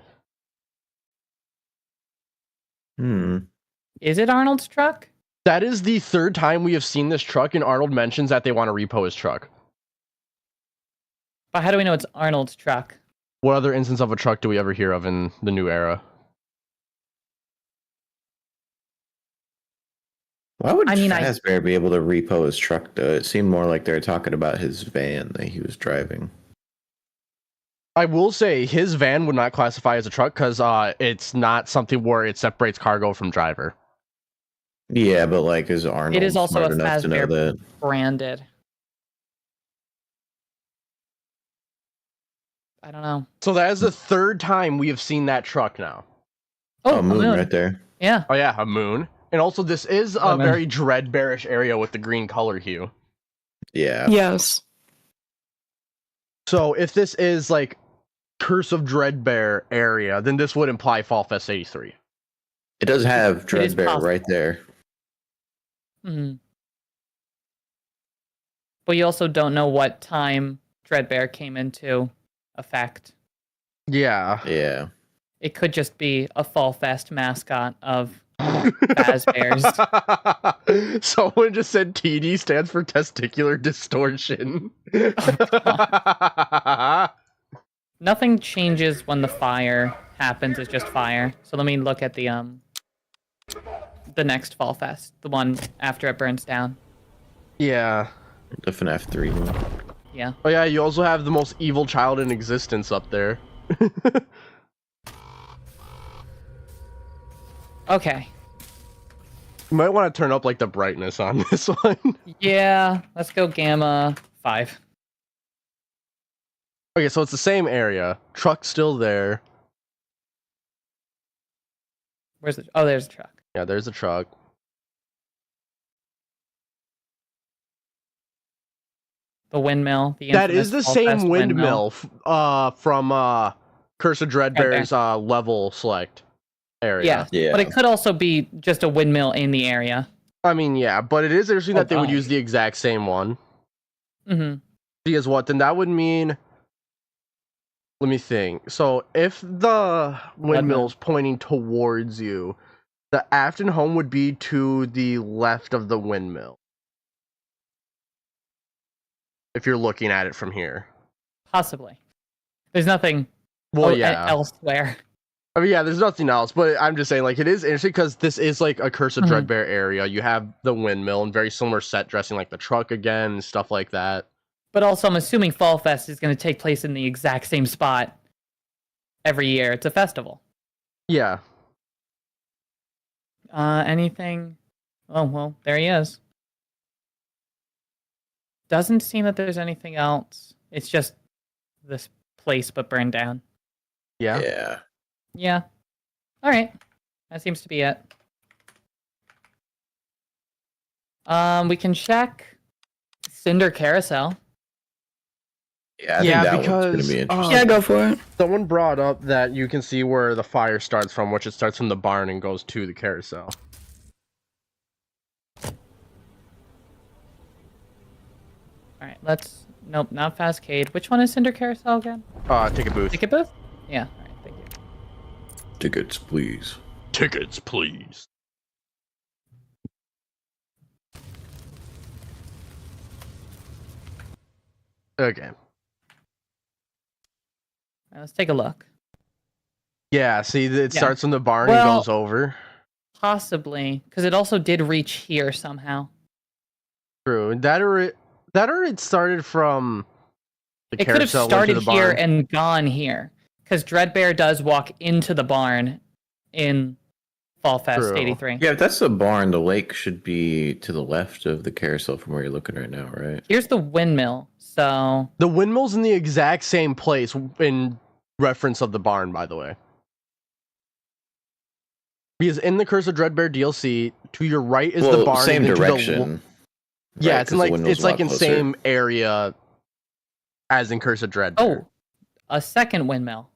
Is it Arnold's truck? That is the third time we have seen this truck, and Arnold mentions that they want to repo his truck. But how do we know it's Arnold's truck? What other instance of a truck do we ever hear of in the new era? Why would I mean, Fazbear be able to repo his truck, though? It seemed more like they were talking about his van that he was driving. I will say his van would not classify as a truck because it's not something where it separates cargo from driver. Yeah, but like, is Arnold It is also smart a enough to know Fazbear that? branded. I don't know. So that is the third time we have seen that truck now. Oh, Oh, a moon right there. Yeah. Oh yeah, a moon. And also this is a Oh, man. very Dreadbearish area with the green color hue. Yeah. Yes. So if this is like Curse of Dreadbear area, then this would imply Fall Fest 83. It does have It is Dreadbear possible. right there. Hmm. But you also don't know what time Dreadbear came into effect. Yeah. Yeah. It could just be a Fall Fest mascot of Fazbears. Someone just said TD stands for testicular distortion. Nothing changes when the fire happens. It's just fire. So let me look at the next Fall Fest, the one after it burns down. Yeah. The FNAF 3 one. Yeah. Oh yeah, you also have the most evil child in existence up there. Okay. You might want to turn up like the brightness on this one. Yeah. Let's go Gamma 5. Okay, so it's the same area. Truck's still there. Where's the? Oh, there's the truck. Yeah, there's a truck. The windmill. The That is the infamous Fall Fest same windmill from Curse of Dreadbear's level select area. Yeah. Yeah. But it could also be just a windmill in the area. I mean, yeah, but it is interesting Oh, that they would God. use the exact same one. Mm-hmm. Because what? Then that would mean... Let me think. So, if the windmill's pointing towards you, the Afton home would be to the left of the windmill. If you're looking at it from here. Possibly. There's nothing Well, yeah. elsewhere. I mean, yeah, there's nothing else, but I'm just saying, like, it is interesting because this is, like, a Curse of Mhm. Dreadbear area. You have the windmill and very similar set dressing, like the truck again, and stuff like that. But also, I'm assuming Fall Fest is going to take place in the exact same spot every year. It's a festival. Yeah. Anything? Oh, well, there he is. Doesn't seem that there's anything else. It's just this place but burned down. Yeah. Yeah. Yeah. All right. That seems to be it. We can check Cinder Carousel. Yeah, I Yeah, think that one's because, gonna be interesting. Yeah, go for it. Someone brought up that you can see where the fire starts from, which it starts from the barn and goes to the carousel. All right, let's. Nope, not Fastcade. Which one is Cinder Carousel again? Ticket booth. Ticket booth? Yeah. All right, thank you. Tickets, please. Tickets, please. Okay. All right, let's take a look. Yeah, see, it Yeah. starts in the barn Well- and goes over. Possibly, because it also did reach here somehow. True. That or it started from the It could have carousel went to started the here barn. and gone here, because Dreadbear does walk into the barn in Fall Fest True. 83. Yeah, if that's the barn, the lake should be to the left of the carousel from where you're looking right now, right? Here's the windmill, so The windmill's in the exact same place in reference of the barn, by the way. Because in the Curse of Dreadbear DLC, to your right is the barn. Same and then direction. Yeah, right, it's 'cause the like windmill's it's a like lot in closer. same area as in Curse of Dreadbear. oh, a second windmill.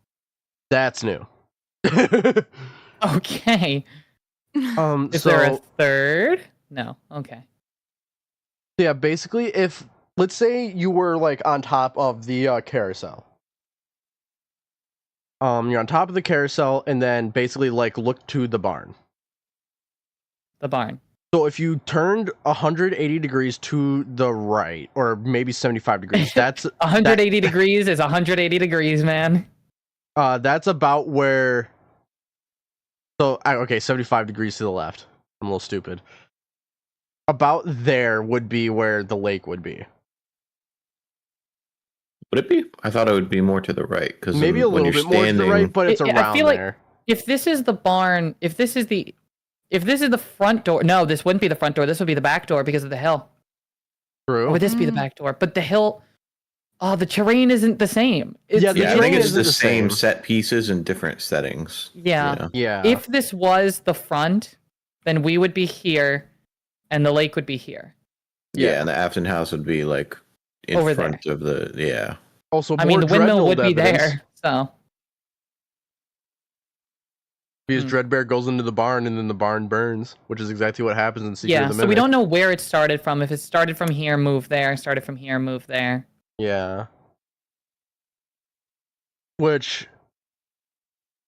That's new. Okay, is so there a third? No. Okay. yeah, basically, if let's say you were like on top of the carousel. You're on top of the carousel, and then basically like look to the barn. The barn. So if you turned 180 degrees to the right, or maybe 75 degrees, that's 180 degrees is 180 degrees, man. that's about where. So okay, 75 degrees to the left. I'm a little stupid. About there would be where the lake would be. Would it be? I thought it would be more to the right because Maybe a little bit more to the right, but it's I around feel like- there. If this is the barn, if this is the front door, no, this wouldn't be the front door. This would be the back door because of the hill. Or True. would this be the back door? But the hill, oh, the terrain isn't the same. It's, Yeah, the Yeah, I terrain think it's isn't the the same same. set pieces in different settings. Yeah. Yeah. If this was the front, then we would be here, and the lake would be here. Yeah, and the Afton house would be like in Over front of the Also, I mean, more the windmill would Dreadnought be evidence, there. So because Hmm. Dreadbear goes into the barn and then the barn burns, which is exactly what happens in Secret yeah, of the so we Mimic. don't know where it started from. If it started from here, move there. Started from here, move there. Yeah. Which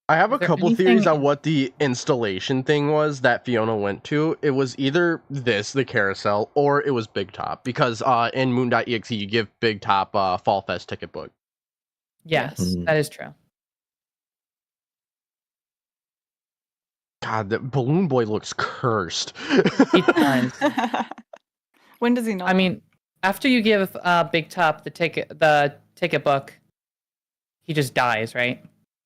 I have Is a there couple theories anything- on what the installation thing was that Fiona went to. It was either this, the carousel, or it was Big Top. Because in Moon.exe you give Big Top Fall Fest ticket book. Yes, Mhm. that is true. God, that Balloon Boy looks cursed. He does. When does he not? I mean, after you give Big Top the ticket book, he just dies, right?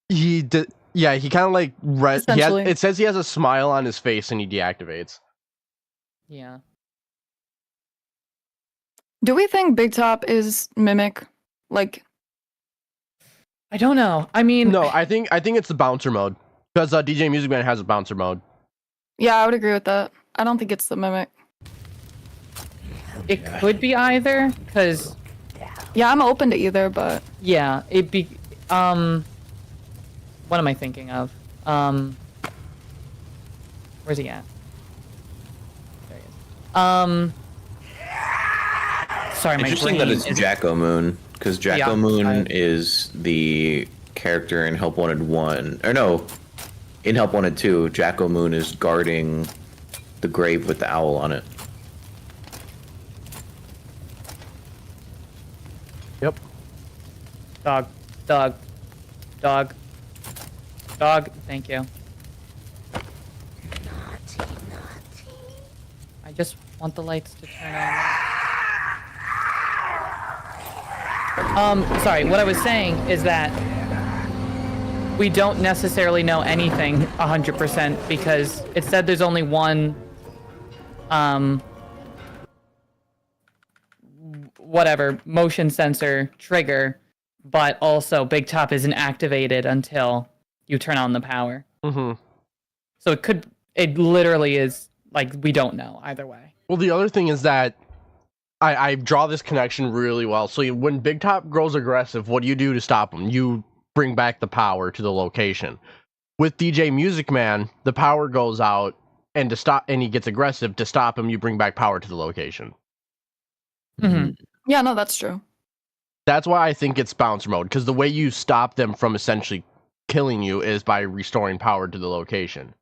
He did. Yeah, he kind of like Essentially. it says he has a smile on his face and he deactivates. Yeah. do we think Big Top is Mimic? Like, I don't know. I mean, No, I think it's the bouncer mode because DJ Music Man has a bouncer mode. yeah, I would agree with that. I don't think it's the Mimic. it could be either, because Yeah, I'm open to either, but yeah, it'd be what am I thinking of? Where's he at? There he is. Sorry, my Interesting brain that it's is- Jacko Moon because Jacko Yeah, Moon I- is the character in Help Wanted 1. Or no, in Help Wanted 2, Jacko Moon is guarding the grave with the owl on it. Yep. Dog. Thank you. I just want the lights to turn on. Sorry, what I was saying is that we don't necessarily know anything 100% because it said there's only one, whatever, motion sensor trigger, but also Big Top isn't activated until you turn on the power. Mm-hmm. So it literally is, like, we don't know either way. Well, the other thing is that I draw this connection really well. So when Big Top grows aggressive, what do you do to stop him? You bring back the power to the location. With DJ Music Man, the power goes out, and he gets aggressive. To stop him, you bring back power to the location. Mm-hmm. Yeah, no, that's true. That's why I think it's bouncer mode, because the way you stop them from essentially killing you is by restoring power to the location.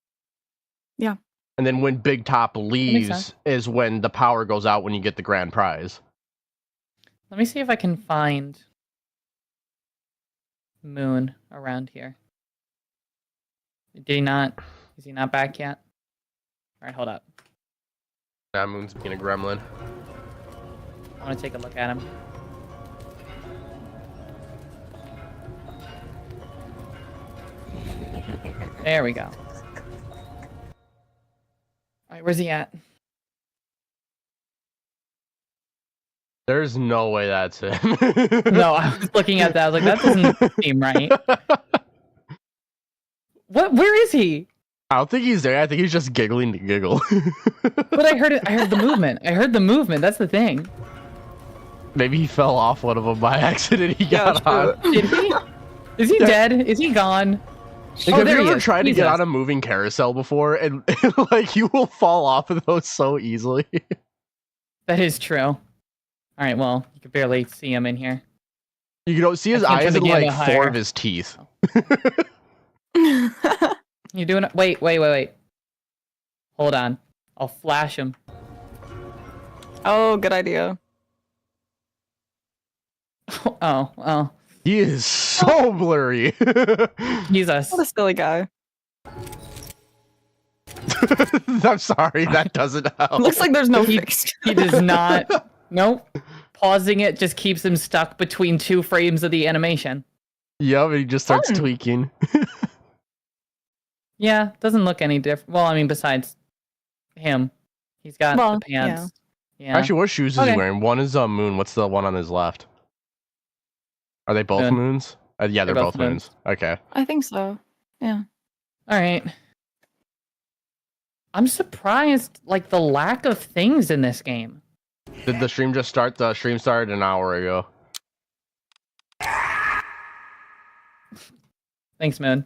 Yeah. And then when Big Top makes leaves sense. is when the power goes out when you get the grand prize. Let me see if I can find Moon around here. Did he not? Is he not back yet? All right, hold up. That Moon's being a gremlin. I want to take a look at him. There we go. All right, where's he at? There's no way that's him. No, I was looking at that. I was like, that doesn't seem right. What? Where is he? I don't think he's there. I think he's just giggling to giggle. But I heard it. I heard the movement. I heard the movement. That's the thing. Maybe he fell off one of them by accident. He got on. Did he? Is he dead? Is he gone? Like, have there you he ever is. tried to get Jesus. on a moving carousel before, and like you will fall off of those so easily? That is true. All right. Well, you can barely see him in here. You don't see his I can't turn eyes the and like gamma 4 higher. of his teeth. You doing it? Wait. Hold on. I'll flash him. Oh, good idea. Oh. He is so blurry. Jesus. What a silly guy. I'm sorry, that doesn't help. Looks like there's no He- fix. He does not. Nope. Pausing it just keeps him stuck between 2 frames of the animation. Yep, and he just starts Fun. tweaking. Yeah, doesn't look any different. Well, I mean, besides him, he's got Well, the pants. Yeah. Actually, what shoes is Okay. he wearing? One is Moon. What's the one on his left? Are they both Moon. moons? Yeah, they're both moons. Okay. I think so. Yeah. All right. I'm surprised, like, the lack of things in this game. Did the stream just start? The stream started an hour ago. Thanks, Moon.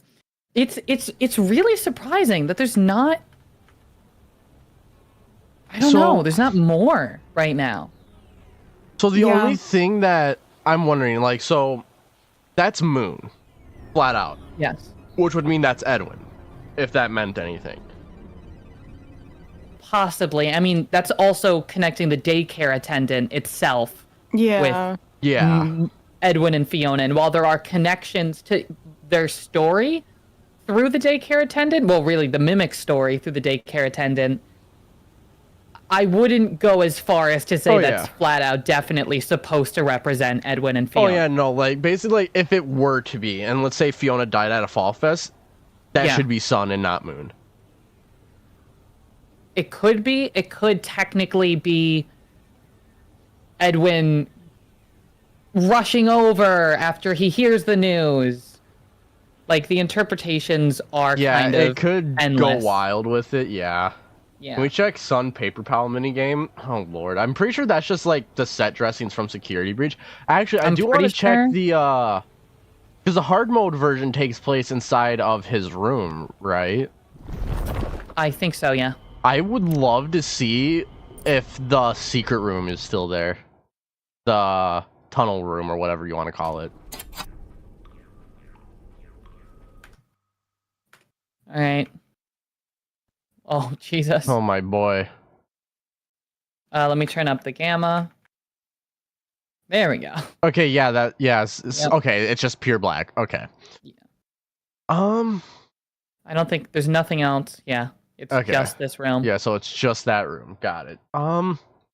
It's really surprising that there's not. I don't know. There's not more right now. So the Yeah. only thing that I'm wondering, like, so that's Moon, flat out, Yes. which would mean that's Edwin, if that meant anything. Possibly. I mean, that's also connecting the daycare attendant itself, Yeah. Yeah. Edwin and Fiona. And while there are connections to their story through the daycare attendant, well, really the mimic story through the daycare attendant, I wouldn't go as far as to say Oh, that's yeah. flat out definitely supposed to represent Edwin and Oh Fiona. yeah, no, like basically, if it were to be, and let's say Fiona died at a fall fest, that Yeah. should be Sun and not Moon. It could be. It could technically be Edwin rushing over after he hears the news. Like, the interpretations are Yeah, kind of it could endless. go wild with it. Yeah. Yeah. Can we check Sun Paper Pal minigame? Oh lord, I'm pretty sure that's just like the set dressings from Security Breach. Actually, I I'm do want to pretty check sure. the because the hard mode version takes place inside of his room, right? I think so, yeah. I would love to see if the secret room is still there. The tunnel room or whatever you want to call it. All right. Oh, Jesus. Oh my boy. Let me turn up the gamma. There we go. Okay, yeah, Yep. okay, it's just pure black. Okay. Yeah. I don't think there's nothing else. Yeah. It's Okay. just this room. Yeah, so it's just that room. Got it.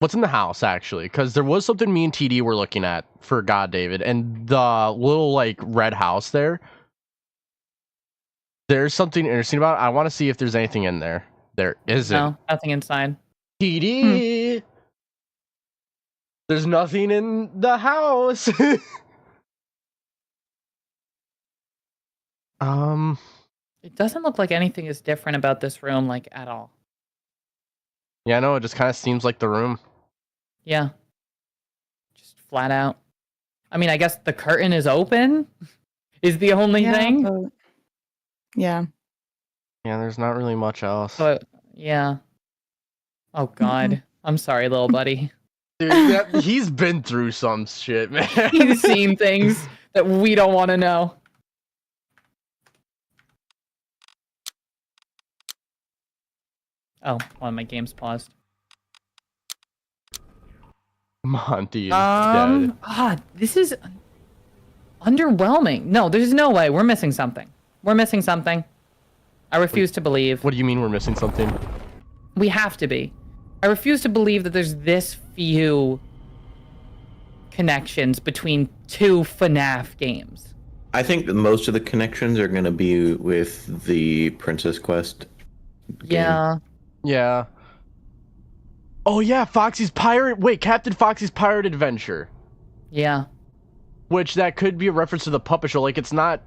What's in the house actually? Because there was something me and TD were looking at for God David, and the little like red house there. There's something interesting about it. I want to see if there's anything in there. There isn't. No, nothing inside. TD. There's nothing in the house. It doesn't look like anything is different about this room, like, at all. Yeah, no, it just kind of seems like the room. Yeah. Just flat out. I mean, I guess the curtain is open is the only thing. but- Yeah. Yeah, there's not really much else. So, yeah. Oh, God. I'm sorry, little buddy. Dude, he's been through some shit, man. He's seen things that we don't want to know. Oh, well, my game's paused. Monty is dead. This is underwhelming. No, there's no way. We're missing something. We're missing something. I refuse to believe. What do you mean we're missing something? We have to be. I refuse to believe that there's this few connections between two FNAF games. I think that most of the connections are going to be with the Princess Quest. Yeah. Yeah. Oh yeah, Foxy's Pirate. Wait, Captain Foxy's Pirate Adventure. Yeah. Which that could be a reference to the puppet show. Like it's not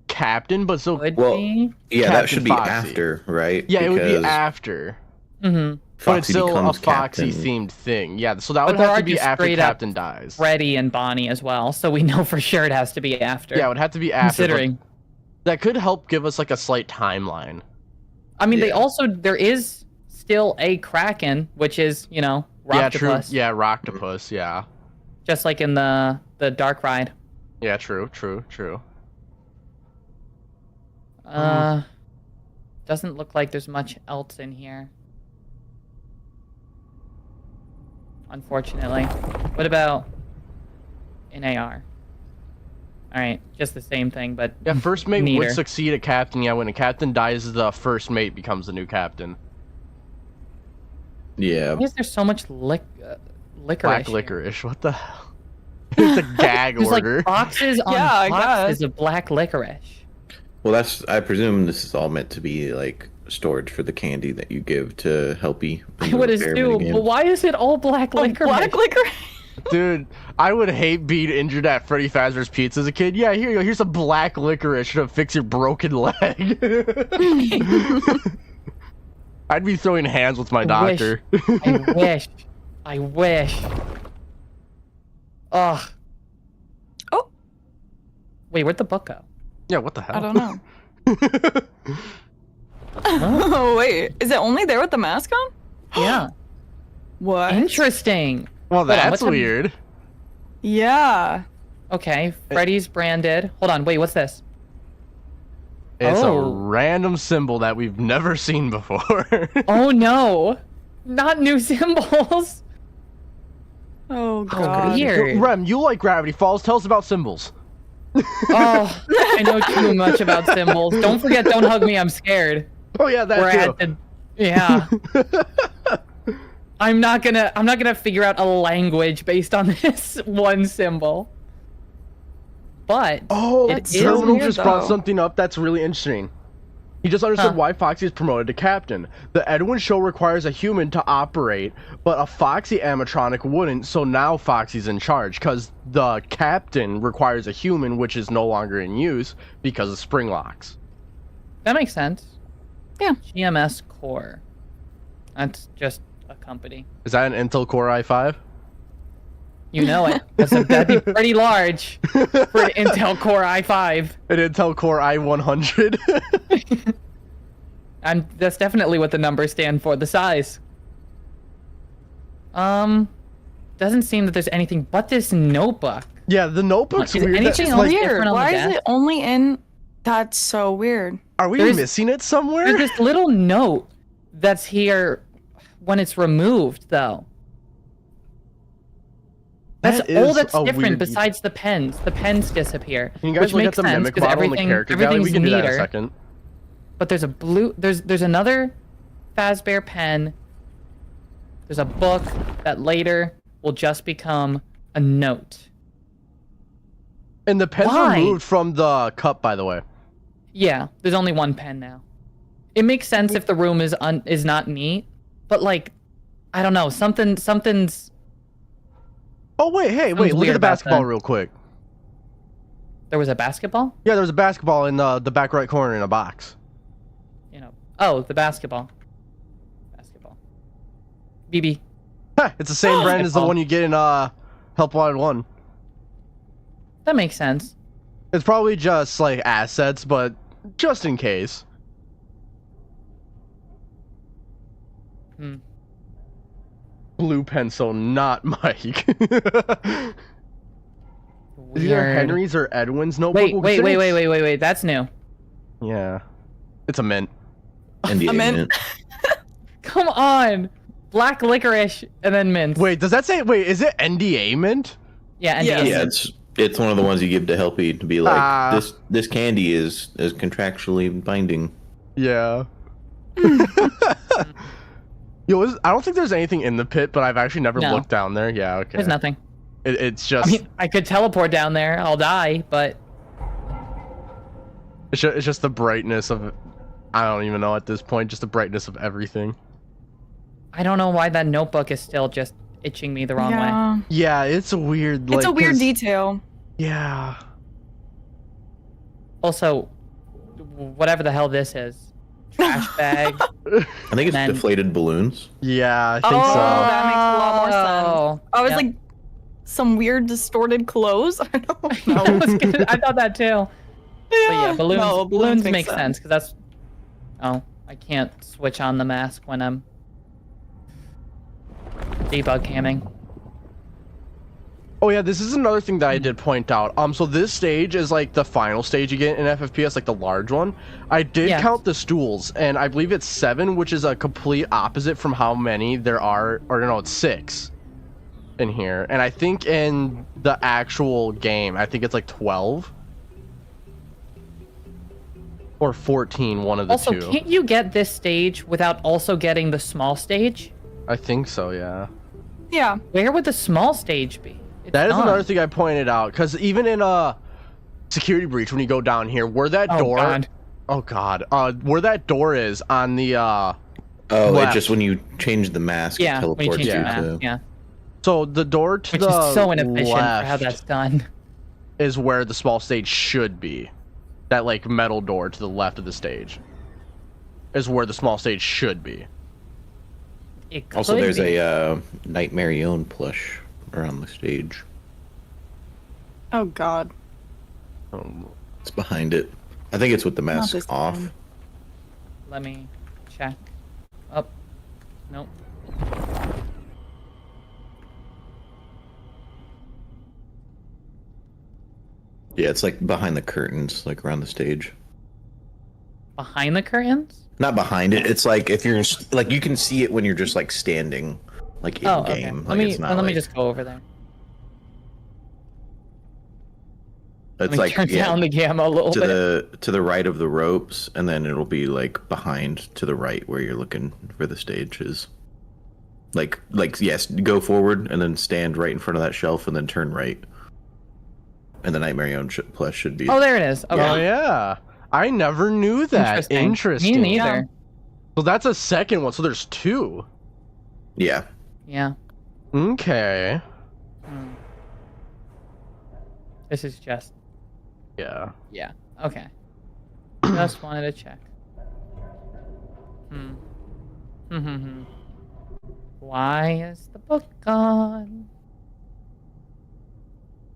Captain, but so Could Well, be. Yeah, Captain that should be Foxy. after, right? yeah, it would be Because after. Mm-hmm. But it's Foxy still a becomes Foxy Captain. themed thing. Yeah, so that But would there have are to be just after straight up Captain dies. Freddy and Bonnie as well, so we know for sure it has to be after. Yeah, it would have to be after. but Considering. that could help give us like a slight timeline. I mean, Yeah. there is still a Kraken, which is, Yeah, true. Rocktopus. Yeah, Rocktopus. Yeah. Just like in the Dark Ride. Yeah, true. Doesn't look like there's much else in here. Unfortunately. What about in AR? Alright, just the same thing, but Yeah, first mate neater. would succeed at captain. Yeah, when a captain dies, the first mate becomes the new captain. Yeah. Why is there so much licorice? Black here? licorice. What the hell? It's a gag There's order. like boxes on Yeah, I boxes guess. of black licorice. Well, I presume this is all meant to be like storage for the candy that you give to Helpy. I would assume, but why is it all black Oh, licorice? black licorice. Dude, I would hate being injured at Freddy Fazbear's Pizza as a kid. Yeah, here you go. Here's some black licorice to fix your broken leg. I'd be throwing hands with my doctor. I wish. Ugh. Oh. Wait, where'd the book go? Yeah, what the hell? I don't know. Oh wait, is it only there with the mask on? Yeah. What? Interesting. Well, Hold on, that's what's a- weird. Yeah. Okay, Freddy's branded. Hold on, wait, what's this? It's a Oh. random symbol that we've never seen before. Oh no. Not new symbols. Oh god. Weird. Rem, you like Gravity Falls. Tell us about symbols. Oh, I know too much about symbols. Don't forget, don't hug me, I'm scared. Oh yeah, that Where I too. had to, yeah. I'm not gonna figure out a language based on this one symbol. But Oh, it is Terminal weird, just brought though. something up that's really interesting. He just understood why Foxy is promoted to captain. The Edwin show requires a human to operate, but a Foxy animatronic wouldn't, so now Foxy's in charge, because the captain requires a human, which is no longer in use because of spring locks. that makes sense. Yeah. GMS Core. That's just a company. Is that an Intel Core i5? You know it. That'd be pretty large for an Intel Core i5. An Intel Core i100? That's definitely what the numbers stand for, the size. Doesn't seem that there's anything but this notebook. Yeah, the notebook's Is weird. anything That's else like, different Weird. on the Why is desk? it only in? That's so weird. are we There's- missing it somewhere? There's this little note that's here when it's removed, though. That's That all is that's a different weird besides the pens. The pens disappear. Can you guys which look at makes the sense mimic because model and the character gallery? We everything's can do that in a neater. second. But there's a blue. There's another Fazbear pen. There's a book that later will just become a note. And the pens Why? removed from the cup, by the way. Yeah, there's only one pen now. It makes sense if the room is not neat, but like, I don't know, something's. Oh wait, hey, Sounds wait, look at weird the about basketball that. real quick. There was a basketball. Yeah, there's a basketball in the back right corner in a box. Oh, the basketball. BB. Ha, it's the same brand as the Basketball. one you get in Help Wanted 1. That makes sense. It's probably just like assets, but just in case. blue pencil, not Mike. It's either Weird. Henry's or Edwin's notebook. Wait. That's new. Yeah. It's a mint. NDA mint. mint. Come on. Black licorice and then mint. Wait, does that say, is it NDA mint? Yeah, NDA. Yeah. Yeah, it's one of the ones you give to Helpy to be like, Ah. this candy is contractually binding. Yeah. Yo, I don't think there's anything in the pit, but I've actually never No. looked down there. Yeah, okay. There's nothing. It's just, I mean, I could teleport down there. I'll die, but it's just the brightness of, I don't even know at this point, just the brightness of everything. I don't know why that notebook is still just itching me the wrong way. Yeah. Yeah, it's a weird. It's a weird 'cause- detail. Yeah. Also, whatever the hell this is. Trash bag. I think it's Then- deflated balloons. Yeah, I think Oh, so. that makes a lot more sense. I was Yep. like, some weird distorted clothes. I don't know. I thought that too. But yeah, balloons. No, balloons make make sense because that's. Oh, I can't switch on the mask when I'm debug camming. Oh yeah, this is another thing that I did point out. So this stage is like the final stage you get in FFPS, like the large one. I did Yeah. count the stools, and I believe it's 7, which is a complete opposite from how many there are, or no, it's 6 in here. And I think in the actual game, I think it's like 12 or 14, one of the Also, two. can't you get this stage without also getting the small stage? I think so, yeah. Yeah. Where would the small stage be? It's That is not. another thing I pointed out, because even in a security breach, when you go down here, where that Oh, door, God. oh god, where that door is on the Oh, left. it's just when you change the mask, Yeah, it when you teleports change you the Yeah. map. to. Yeah, So the door to which the is so inefficient for how left that's done. is where the small stage should be. That like metal door to the left of the stage is where the small stage should be. It Also, could there's be. a Nightmare Own plush around the stage. Oh God. It's behind it. I think it's with the mask this off. time. Let me check. Oh, nope. Yeah, it's like behind the curtains, like around the stage. Behind the curtains? Not behind it. It's like if you're like you can see it when you're just like standing, like in Oh, okay. game. Let Like, me it's not let me like- just go over there. It's Let me like turn down the gamma a little to bit. the right of the ropes, and then it'll be like behind to the right where you're looking for the stage is. Like yes, go forward and then stand right in front of that shelf, and then turn right. And the Nightmare Own plush should be. Oh, there it is. Okay. Oh yeah, I never knew that. Interesting. Me neither. So that's a second one. So there's 2. Yeah. Yeah. Okay. Hmm. This is just. Yeah. Yeah. Okay. Just wanted to check. Hmm. Why is the book gone?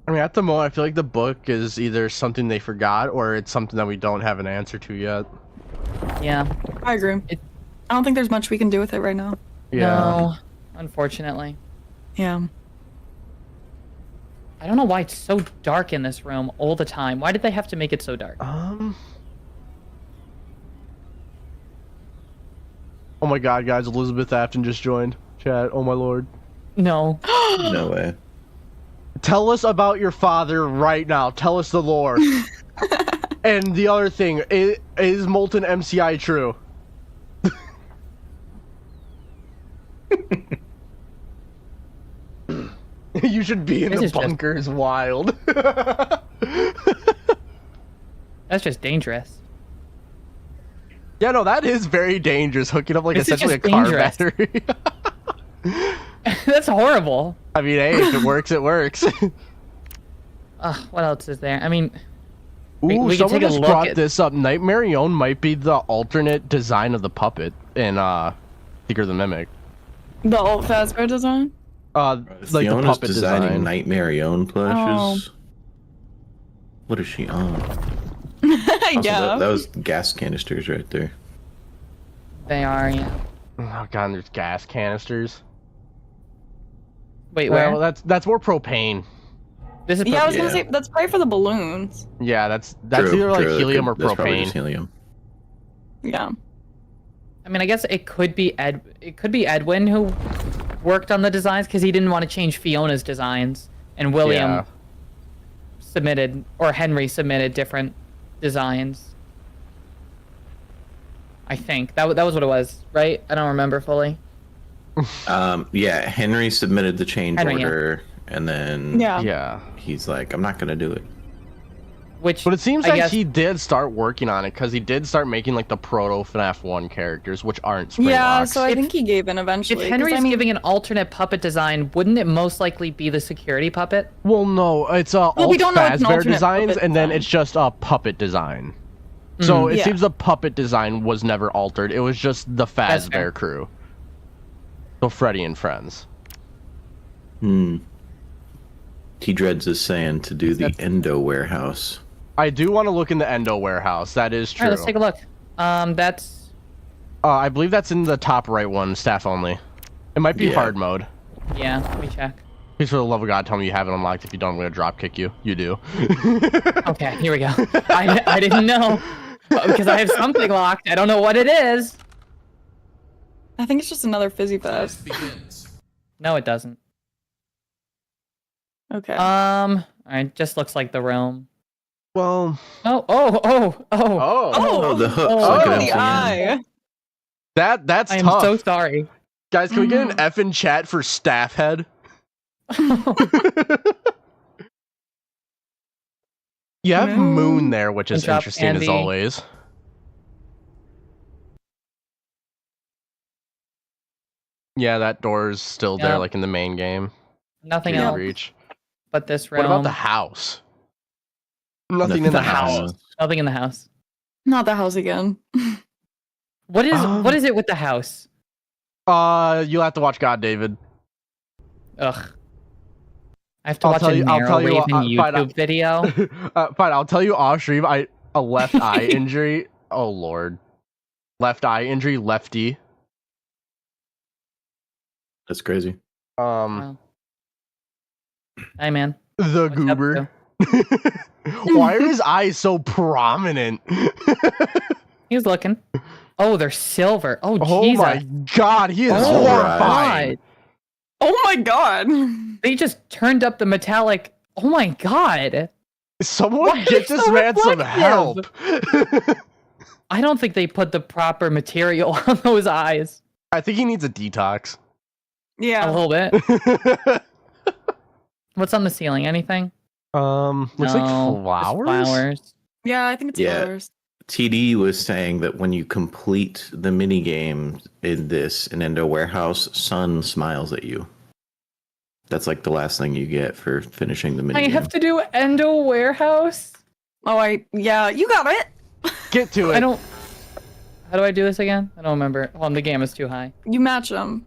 I mean, at the moment, I feel like the book is either something they forgot or it's something that we don't have an answer to yet. Yeah. I agree. It- I don't think there's much we can do with it right now. Yeah. No. Unfortunately. Yeah. I don't know why it's so dark in this room all the time. Why did they have to make it so dark? Oh my god, guys, Elizabeth Afton just joined. Chat, oh my lord. No. No way. Tell us about your father right now. Tell us the lore. And the other thing, is Molten MCI true? You should be in This the is just- bunkers wild. That's just dangerous. Yeah, no, that is very dangerous. Hooking up like This is essentially a just car dangerous. battery. That's horrible. I mean, hey, if it works, it works. What else is there? I mean, Ooh, we can someone take a just look brought at- this up. Nightmare Own might be the alternate design of the puppet in Secret of the Mimic. The old Fazbear design? Like the Fiona's puppet designing design. Nightmare Own plushes. What is she on? Also, Yeah. that was gas canisters right there. they are, yeah. Oh god, and there's gas canisters. Wait, where? Well, that's more propane. This is Yeah, I was propane. gonna say that's probably for the balloons. Yeah, that's True, either like true, helium or that's probably just propane. helium. Yeah. I mean, I guess it could be Edwin who worked on the designs because he didn't want to change Fiona's designs, and William Yeah. submitted, or Henry submitted different designs. I think that was what it was, right? I don't remember fully. Yeah, Henry submitted the change Henry, yeah. order, and then Yeah. he's like, I'm not gonna do it. Which, But it seems I like guess, he did start working on it because he did start making like the proto FNAF 1 characters, which aren't spring Yeah, locks. so I think he gave in eventually. if 'cause, Henry's I mean, giving an alternate puppet design, wouldn't it most likely be the security puppet? Well, no, it's Well, we alt don't know it's an Fazbear alternate designs, puppet and then design. it's just a puppet design. So it Yeah. seems the puppet design was never altered. It was just the That's fair. Fazbear crew. So Freddy and friends. T-Dreads is saying to do the Endo warehouse. I do want to look in the Endo warehouse. That is All true. right, let's take a look. That's I believe that's in the top right one, staff only. It might be Yeah. hard mode. yeah. Let me check. Please, for the love of God, tell me you have it unlocked. If you don't, I'm gonna drop kick you. You do. Okay, here we go. I didn't know because I have something locked. I don't know what it is. I think it's just another fizzy fest. No, it doesn't. Okay. All right, just looks like the room. Well, Oh. Oh, the hook's Oh, like an the MCM. eye. that's I am tough. so sorry. Guys, can we get an F in chat for staff head? You have Moon there, which is Good job, interesting as Andy. always. Yeah, that door's still there, Yep. like in the main game. Nothing Can't else reach. but this room. What about the house? Nothing in the house. Nothing in the house. Not the house again. What is it with the house? You'll have to watch God, David. Ugh. I have to I'll watch tell a you- I'll tell you, narrow-waving fine, YouTube video. Fine, I'll tell you off stream. A left eye injury. Oh lord, left eye injury, lefty. That's crazy. Wow. Hey, man. The What's up, goober. Why are his eyes so prominent? He's looking. Oh, they're silver. Oh, Oh Jesus. my god, he is Oh, horrifying. God. Oh my god. They just turned up the metallic. Oh my God. Someone Why get are they this so man some reflective? help. I don't think they put the proper material on those eyes. I think he needs a detox. A Yeah. little bit. What's on the ceiling? Anything? Looks No, like just flowers. Flowers. Yeah, I think it's Yeah. flowers. TD was saying that when you complete the mini game in this in Endo Warehouse, Sun smiles at you. That's like the last thing you get for finishing the mini I game. have to do Endo Warehouse. Oh, yeah, you got it. Get to it. I don't. How do I do this again? I don't remember. Hold on, the game is too high. You match them.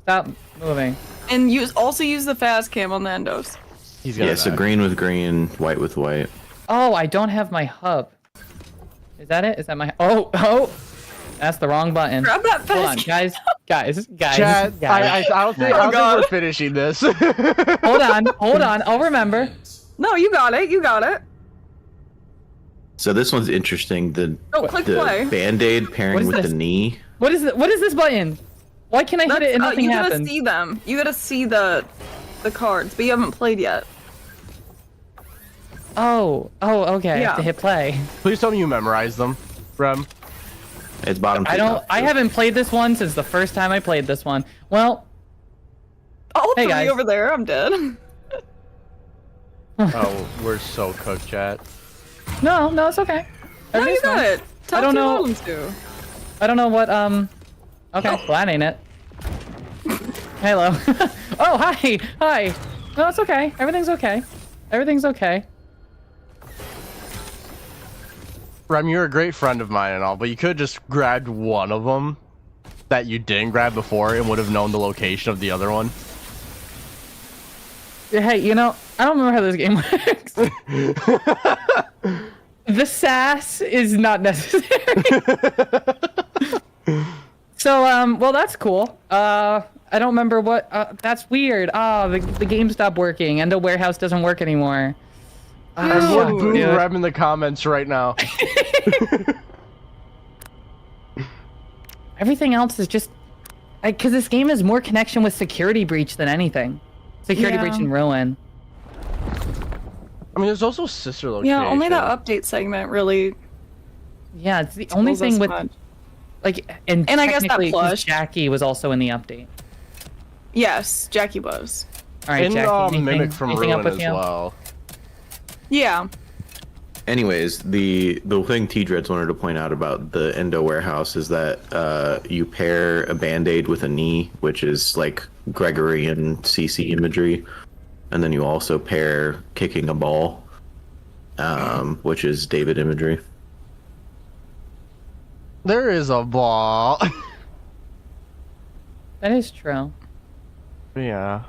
Stop moving. And also use the fast cam on the endos. He's gonna Yeah, so die. green with green, white with white. Oh, I don't have my hub. Is that it? Is that my? Oh, that's the wrong button. Grab that Hold on, fast guys. Chat, I don't think, Oh, God. we're finishing this. Hold on. I'll remember. No, you got it. You got it. So this one's interesting. The Click play. Band-Aid pairing What is with this? the knee. What is this button? Why can't I hit it and nothing you happens? gotta see them. You gotta see the cards, but you haven't played yet. Oh, okay. I have Yeah. to hit play. Please tell me you memorized them, Rem. It's bottom. I to don't. top, I so- haven't played this one since the first time I played this one. Well, Oh, Hey, three guys. over there. I'm dead. Oh, we're so cooked, chat. no, it's okay. No, you Everything's got fine. it. Top don't two know- bottom two. I don't know what. Okay, well, that ain't it. Hello. Oh, hi. No, it's okay. Everything's okay. Rem, you're a great friend of mine and all, but you could have just grabbed one of them that you didn't grab before and would have known the location of the other one. Hey, I don't remember how this game works. The sass is not necessary. So, well, that's cool. I don't remember what, that's weird. The game stopped working. Endo Warehouse doesn't work anymore. Everyone boo dude. Rem in the comments right now. Everything else is just, because this game has more connection with Security Breach than anything. Security Breach and Ruin. I mean, there's also sister location. Yeah, only that update segment really. Yeah, it's the only thing with, like, and I guess that technically, 'cause plush. Jackie was also in the update. Yes, Jackie was. All right, And Jackie, Mimic from anything up Ruin with as you? well. Yeah. Anyways, the thing T-Dreads wanted to point out about the Endo Warehouse is that you pair a Band-Aid with a knee, which is like Gregorian CC imagery, and then you also pair kicking a ball, which is David imagery. There is a ball. That is true. Yeah.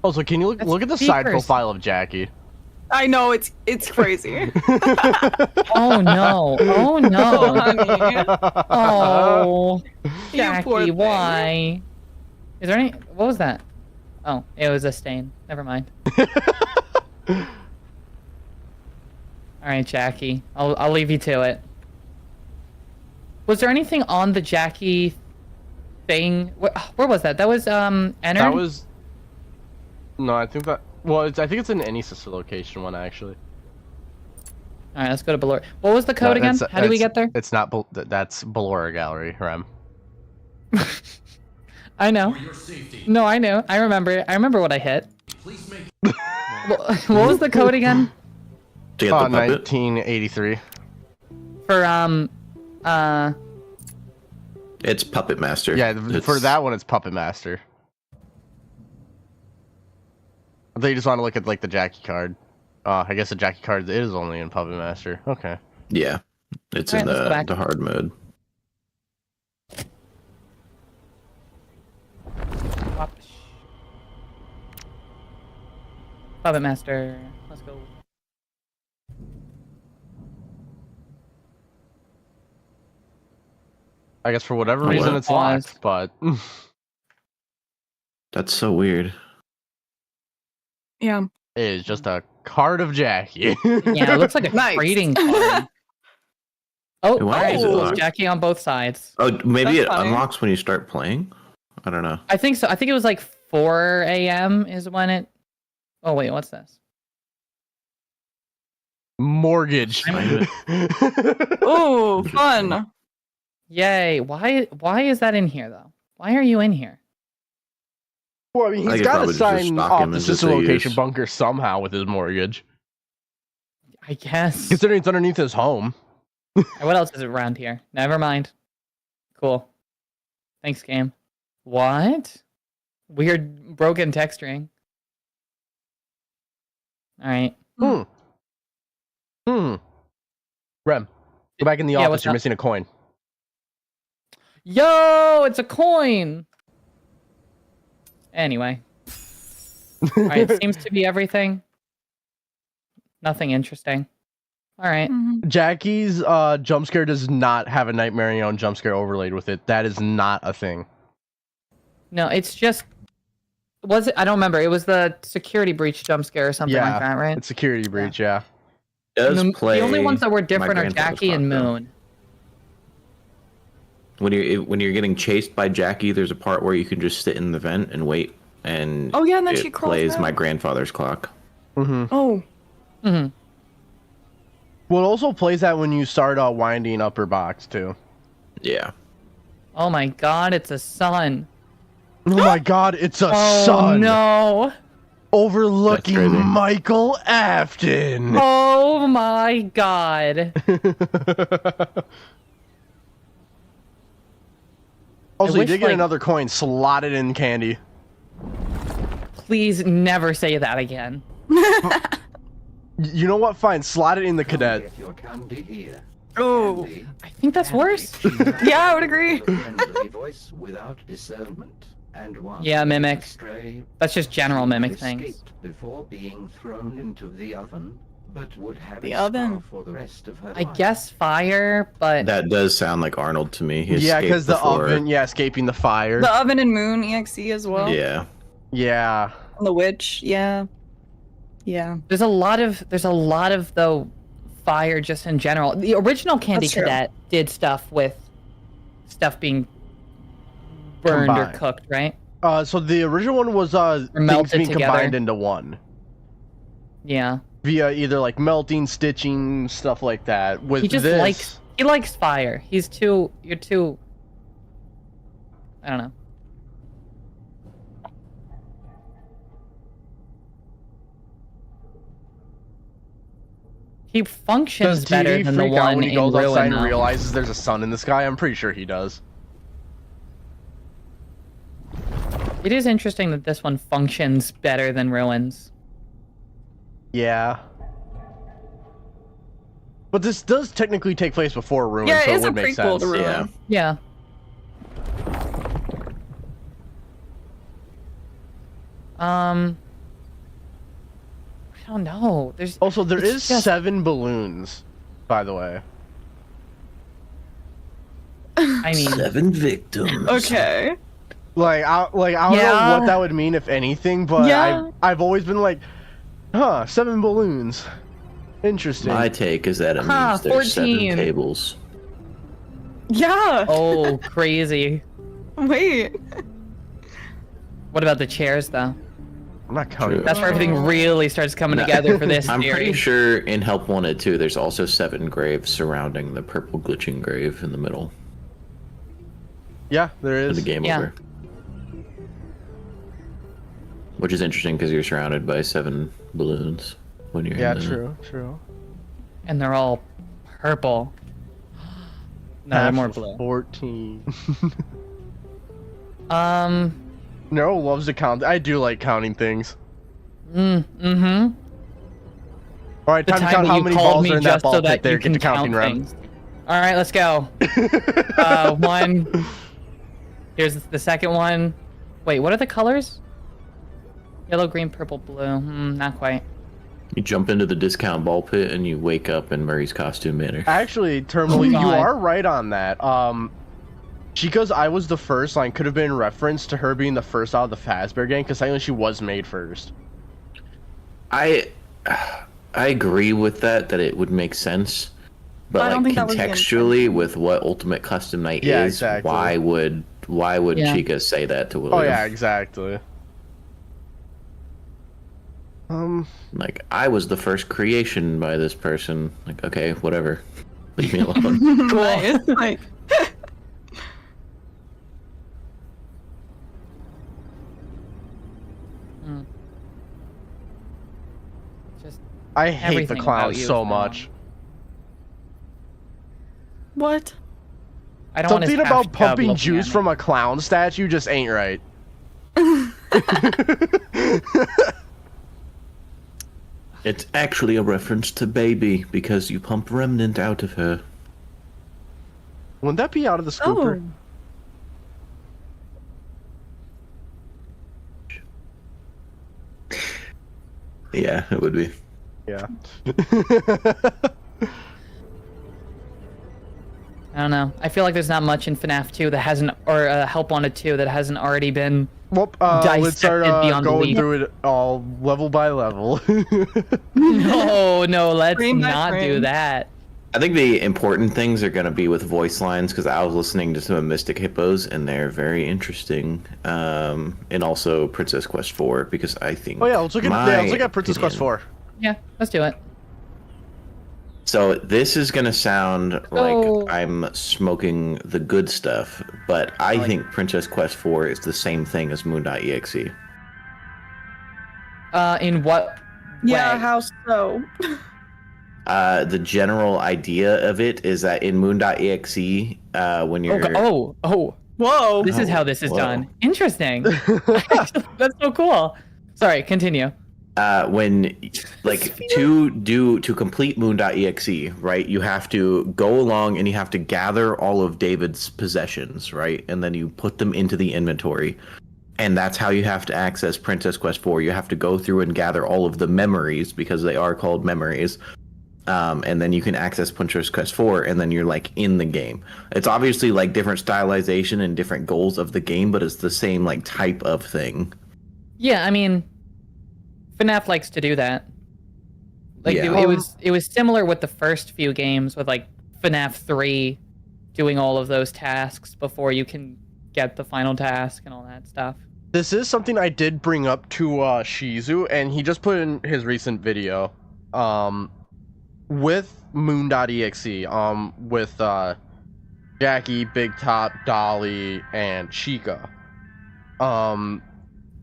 Also, can you look at the side Beakers. profile of Jackie? I know, it's crazy. Oh no! Oh no! Honey. Oh, You poor Jackie, thing. why? Is there any? What was that? Oh, it was a stain. Never mind. All right, Jackie. I'll leave you to it. Was there anything on the Jackie thing? Where was that? That was entered. That was. No, I think that. Well, I think it's in any sister location one actually. All right, let's go to Belor. What was the code again? How do we get there? It's not. That's Ballora Gallery, Rem. I know. No, I know. I remember. I remember what I hit. What was the code again? To get the puppet? 1983. For It's Puppet Master. Yeah, It's- for that one, it's Puppet Master. I thought you just want to look at like the Jackie card. I guess the Jackie card is only in Puppet Master. Okay. Yeah, it's All in right, let's go back. the hard mode. Puppet Master. Let's go. I guess for whatever Oh, reason wow. it's locked, but That's so weird. Yeah. it is just a card of Jackie. Yeah, it looks like a Nice. trading card. Oh, Why alright, is it so it's locked? Jackie on both sides. Oh, maybe That's it funny. unlocks when you start playing? I don't know. I think so. I think it was like 4 a.m. is when it. Oh wait, what's this? Mortgage. Ooh, fun. Yay! Why is that in here though? Why are you in here? Well, I mean, I he's think it's got to probably just a sign stock off the image sister that they location use. bunker somehow with his mortgage. I guess. Considering it's underneath his home. What else is around here? Never mind. Cool. Thanks, game. What? Weird broken texturing. All right. Hmm. Rem, go back in the Yeah, office. what's You're up? missing a coin. Yo, it's a coin. Anyway. All right, seems to be everything. Nothing interesting. All right. Mhm. Jackie's jump scare does not have a Nightmare on jump scare overlaid with it. That is not a thing. No, it's just. Was it? I don't remember. It was the security breach jump scare or something Yeah, like that, right? It's security breach, yeah. Does The play only ones that were different my are grandfather's Jackie and clock, though. Moon. When you're getting chased by Jackie, there's a part where you can just sit in the vent and wait, and Oh, yeah, and then it she crawls plays out. my grandfather's clock. Mm-hmm. Oh, Mm-hmm. Well, it also plays that when you start winding up her box, too. Yeah. Oh my God! It's a sun. Oh my god, it's a Oh sun! no! Overlooking That's crazy. Michael Afton! Oh my God! Also, you wish, did get like- another coin slotted in candy. Please never say that again. You know what? Fine, slot it in the Come cadet. get your candy here. oh, Candy. I think that's worse. yeah, I would agree. Friendly voice without discernment, and one Yeah, mimic. astray That's just general mimic escaped things. before being thrown into the oven. but would have The a scar oven. for the rest of her I life. guess fire, but That does sound like Arnold to me. He Yeah, escaped because the before. oven, yeah, escaping the fire. The oven and moon EXE as well. Yeah. Yeah. And the witch, yeah. Yeah. there's a lot of though fire just in general. The original Candy That's true. Cadet did stuff with stuff being burned Combined. or cooked, right? So the original one was things melted being together. combined into one Yeah. via either like melting, stitching, stuff like that. With He just this, likes fire. You're too I don't know. He functions does better TD than the freak out one when he in goes outside Ruin, and though. realizes there's a sun in the sky? I'm pretty sure he does. It is interesting that this one functions better than Ruins. Yeah. But this does technically take place before Ruin, Yeah, so it it is a would make prequel sense. to Ruin. Yeah. Yeah. I don't know. There's Also, there It's is just- 7 balloons, by the way. I mean 7 victims. Okay. Like I don't know Yeah. what that would mean if anything, but Yeah. I've always been like, huh, 7 balloons. Interesting. My take is that it Huh, means there's 14. 7 tables. Yeah. oh crazy. Wait. What about the chairs though? I'm not counting. True. That's where everything really starts coming together for this I'm theory. pretty sure in Help Wanted too, there's also 7 graves surrounding the purple glitching grave in the middle Yeah, there of the is. game Yeah. over. Which is interesting because you're surrounded by 7 balloons when you're Yeah, in the... true. And they're all purple. No, they're Half more of blue. 14. No. Loves to count. I do like counting things. Mm-hmm. All right, The time to time count that how you many called balls me are in that just ball so pit that there. you Get can the counting count round. things. All right, let's go. 1. Here's the second one. Wait, what are the colors? Yellow, green, purple, blue. Not quite. You jump into the discount ball pit and you wake up in Murray's costume manner. Actually, Terminal, you God. are right on that. Chica's "I was the first" line could have been reference to her being the first out of the Fazbear gang, because technically she was made first. I agree with that it would make sense. But I don't like think that was the contextually with what Ultimate Custom Night Yeah, is, exactly. why would Yeah. Chica say that to William? Oh yeah, exactly. Like, I was the first creation by this person. Like, okay, whatever. Leave me alone. Nice. Like, Just I hate Everything the about clowns you is so wrong. much. what? I don't want his Something half about cub pumping looking juice at me. from a clown statue just ain't right. It's actually a reference to Baby because you pump remnant out of her. Wouldn't that be out of the scooper? Oh. Yeah, it would be. Yeah. I don't know. I feel like there's not much in FNAF 2 that hasn't, or Help Wanted 2 that hasn't already been. Well, let's start Dissected beyond going belief. through it all level by level. No, let's Frame by not do frame. that. I think the important things are going to be with voice lines because I was listening to some of Mystic Hippos and they're very interesting. And also Princess Quest 4 because I think. Oh yeah, let's look at Princess Quest 4. Yeah, let's do it. So this is going to sound Oh. like I'm smoking the good stuff, but I think Princess Quest 4 is the same thing as Moon.exe. In what Yeah, way? how so? The general idea of it is that in Moon.exe, when you're Whoa. This is Oh, how this is whoa. done. Interesting. That's so cool. Sorry, continue. when like to complete Moon.exe, right, you have to go along and you have to gather all of David's possessions, right, and then you put them into the inventory, And that's how you have to access Princess Quest 4. You have to go through and gather all of the memories, because they are called memories. And then you can access Princess Quest 4, and then you're like in the game. It's obviously like different stylization and different goals of the game, but it's the same like type of thing. Yeah, I mean, FNAF likes to do that. Like Yeah. it was similar with the first few games, with like FNAF 3 doing all of those tasks before you can get the final task and all that stuff. This is something I did bring up to Shizu, and he just put in his recent video. With Moon.exe, with Jackie, Big Top, Dolly, and Chica.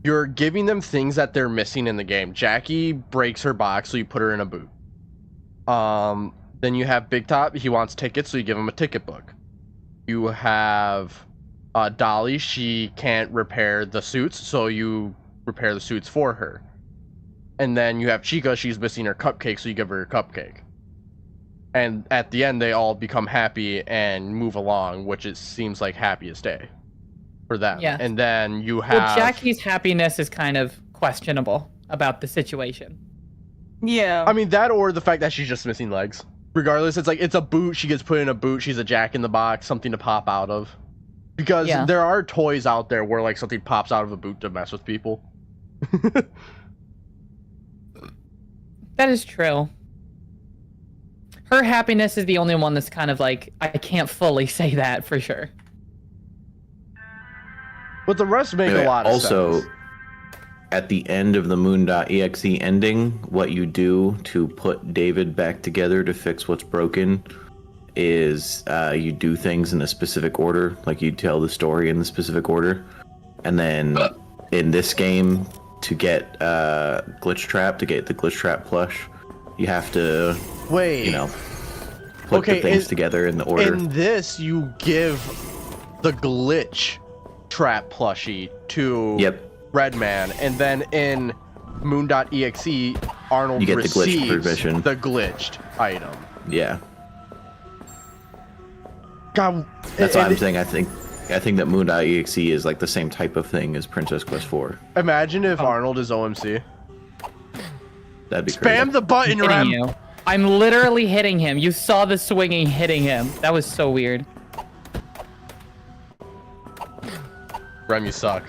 You're giving them things that they're missing in the game. Jackie breaks her box, so you put her in a boot. Then you have Big Top, he wants tickets, so you give him a ticket book. You have Dolly, she can't repair the suits, so you repair the suits for her. And then you have Chica, she's missing her cupcake, so you give her a cupcake. And at the end, they all become happy and move along, which it seems like happiest day for them. Yeah. And then you have... Well, Jackie's happiness is kind of questionable about the situation. Yeah. I mean, that or the fact that she's just missing legs. Regardless, it's like, it's a boot, she gets put in a boot, she's a Jack in the Box, something to pop out of. Because there are toys out there where like something pops out of a boot to mess with people. That is true. Her happiness is the only one that's kind of like, I can't fully say that for sure. But the rest make a lot of sense. Also, at the end of the Moon.exe ending, what you do to put David back together to fix what's broken is you do things in a specific order, like you tell the story in the specific order. And then in this game, to get Glitch Trap, to get the Glitch Trap plush, you have to, Wait. you know, put the things together in the order. In this, you give the Glitch Trap plushie to Redman, and then in Moon.exe, Arnold you get the glitched receives provision. the glitched item. Yeah. God, That's why I'm saying I think that Moon.exe is like the same type of thing as Princess Quest 4. Imagine if Arnold is OMC. That'd be crazy. Spam the button, Rem. You. I'm literally hitting him. You saw the swinging hitting him. That was so weird. Rem, you suck.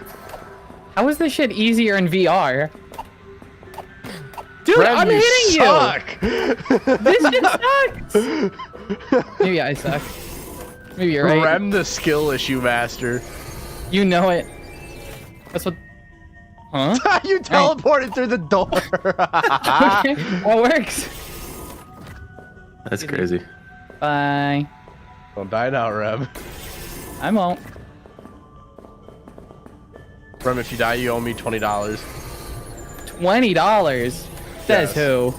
How is this shit easier in VR? Dude, Rem, I'm you hitting suck. you! This shit sucks! Maybe I suck. Maybe you're right. Rem, the skill issue master. You know it. That's what... Huh? You teleported through the door. Okay, that works. That's crazy. Bye. Don't die now, Rem. I won't. Rem, if you die, you owe me $20. $20? Says Yes. who?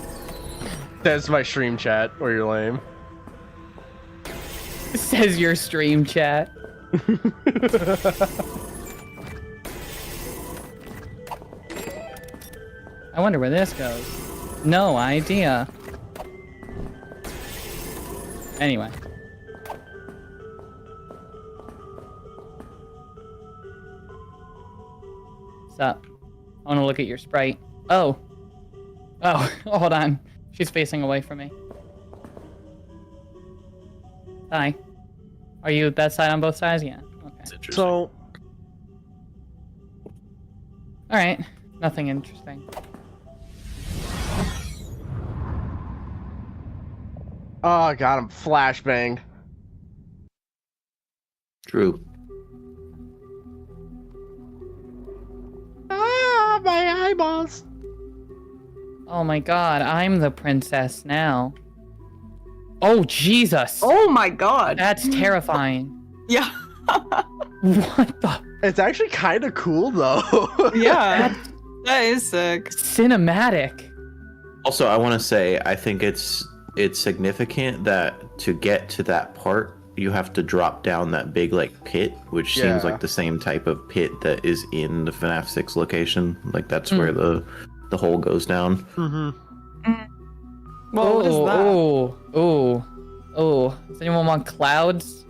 That's my stream chat, or you're lame. Says your stream chat. I wonder where this goes. No idea. Anyway. What's up? I want to look at your sprite. Oh. Oh, hold on. She's facing away from me. Hi. Are you that side on both sides? Yeah. Okay. So, Alright. Nothing interesting. oh god, I'm flashbanged. True. Ah, my eyeballs. Oh my god, I'm the princess now. Oh, Jesus! Oh my god. That's terrifying. Yeah. What the? It's actually kind of cool though. Yeah. That is sick. Cinematic. Also, I want to say I think it's significant that to get to that part, you have to drop down that big like pit, which seems Yeah. like the same type of pit that is in the FNAF 6 location. Like that's where the hole goes down. Mm-hmm. Well, what is that? Oh. Does anyone want clouds?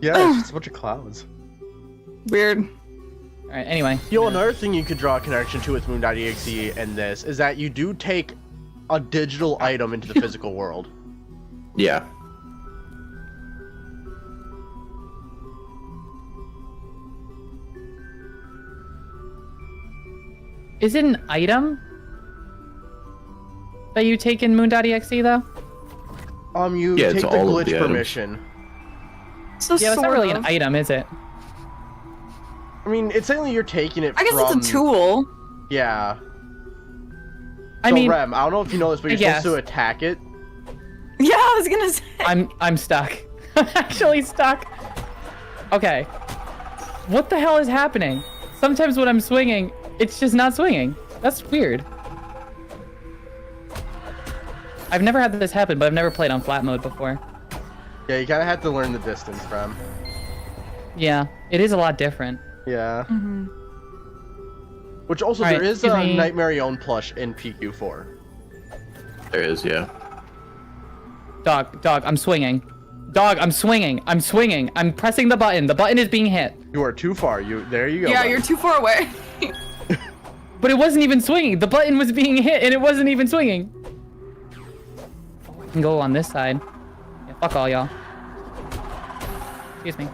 Yeah, it's just a bunch of clouds. Weird. Alright, anyway. Yo, another thing you could draw a connection to with Moon.exe and this is that you do take a digital item into the physical world. Yeah. Is it an item that you take in Moon.exe though? You Yeah, take it's the all of glitch the items. permission. So Yeah, it's not sort really of. an item, is it? I mean, it's saying that you're taking it I guess from... it's a tool. Yeah. I So, mean, Rem, I don't know if you know this, but you're I supposed to attack it. Yeah, I was gonna say. I'm stuck. I'm actually stuck. Okay. What the hell is happening? Sometimes when I'm swinging, it's just not swinging. That's weird. I've never had this happen, but I've never played on flat mode before. Yeah, you kind of have to learn the distance, Rem. Yeah, it is a lot different. Yeah. Mhm. Which also, Alright, there is excuse a me. Nightmare Own plush in PQ4. There is, yeah. Dog, I'm swinging. Dog, I'm swinging. I'm swinging. I'm pressing the button. The button is being hit. You are too far. There you go. Yeah, buddy. you're too far away. But it wasn't even swinging. The button was being hit and it wasn't even swinging. I can go on this side. Yeah, fuck all y'all. Excuse me.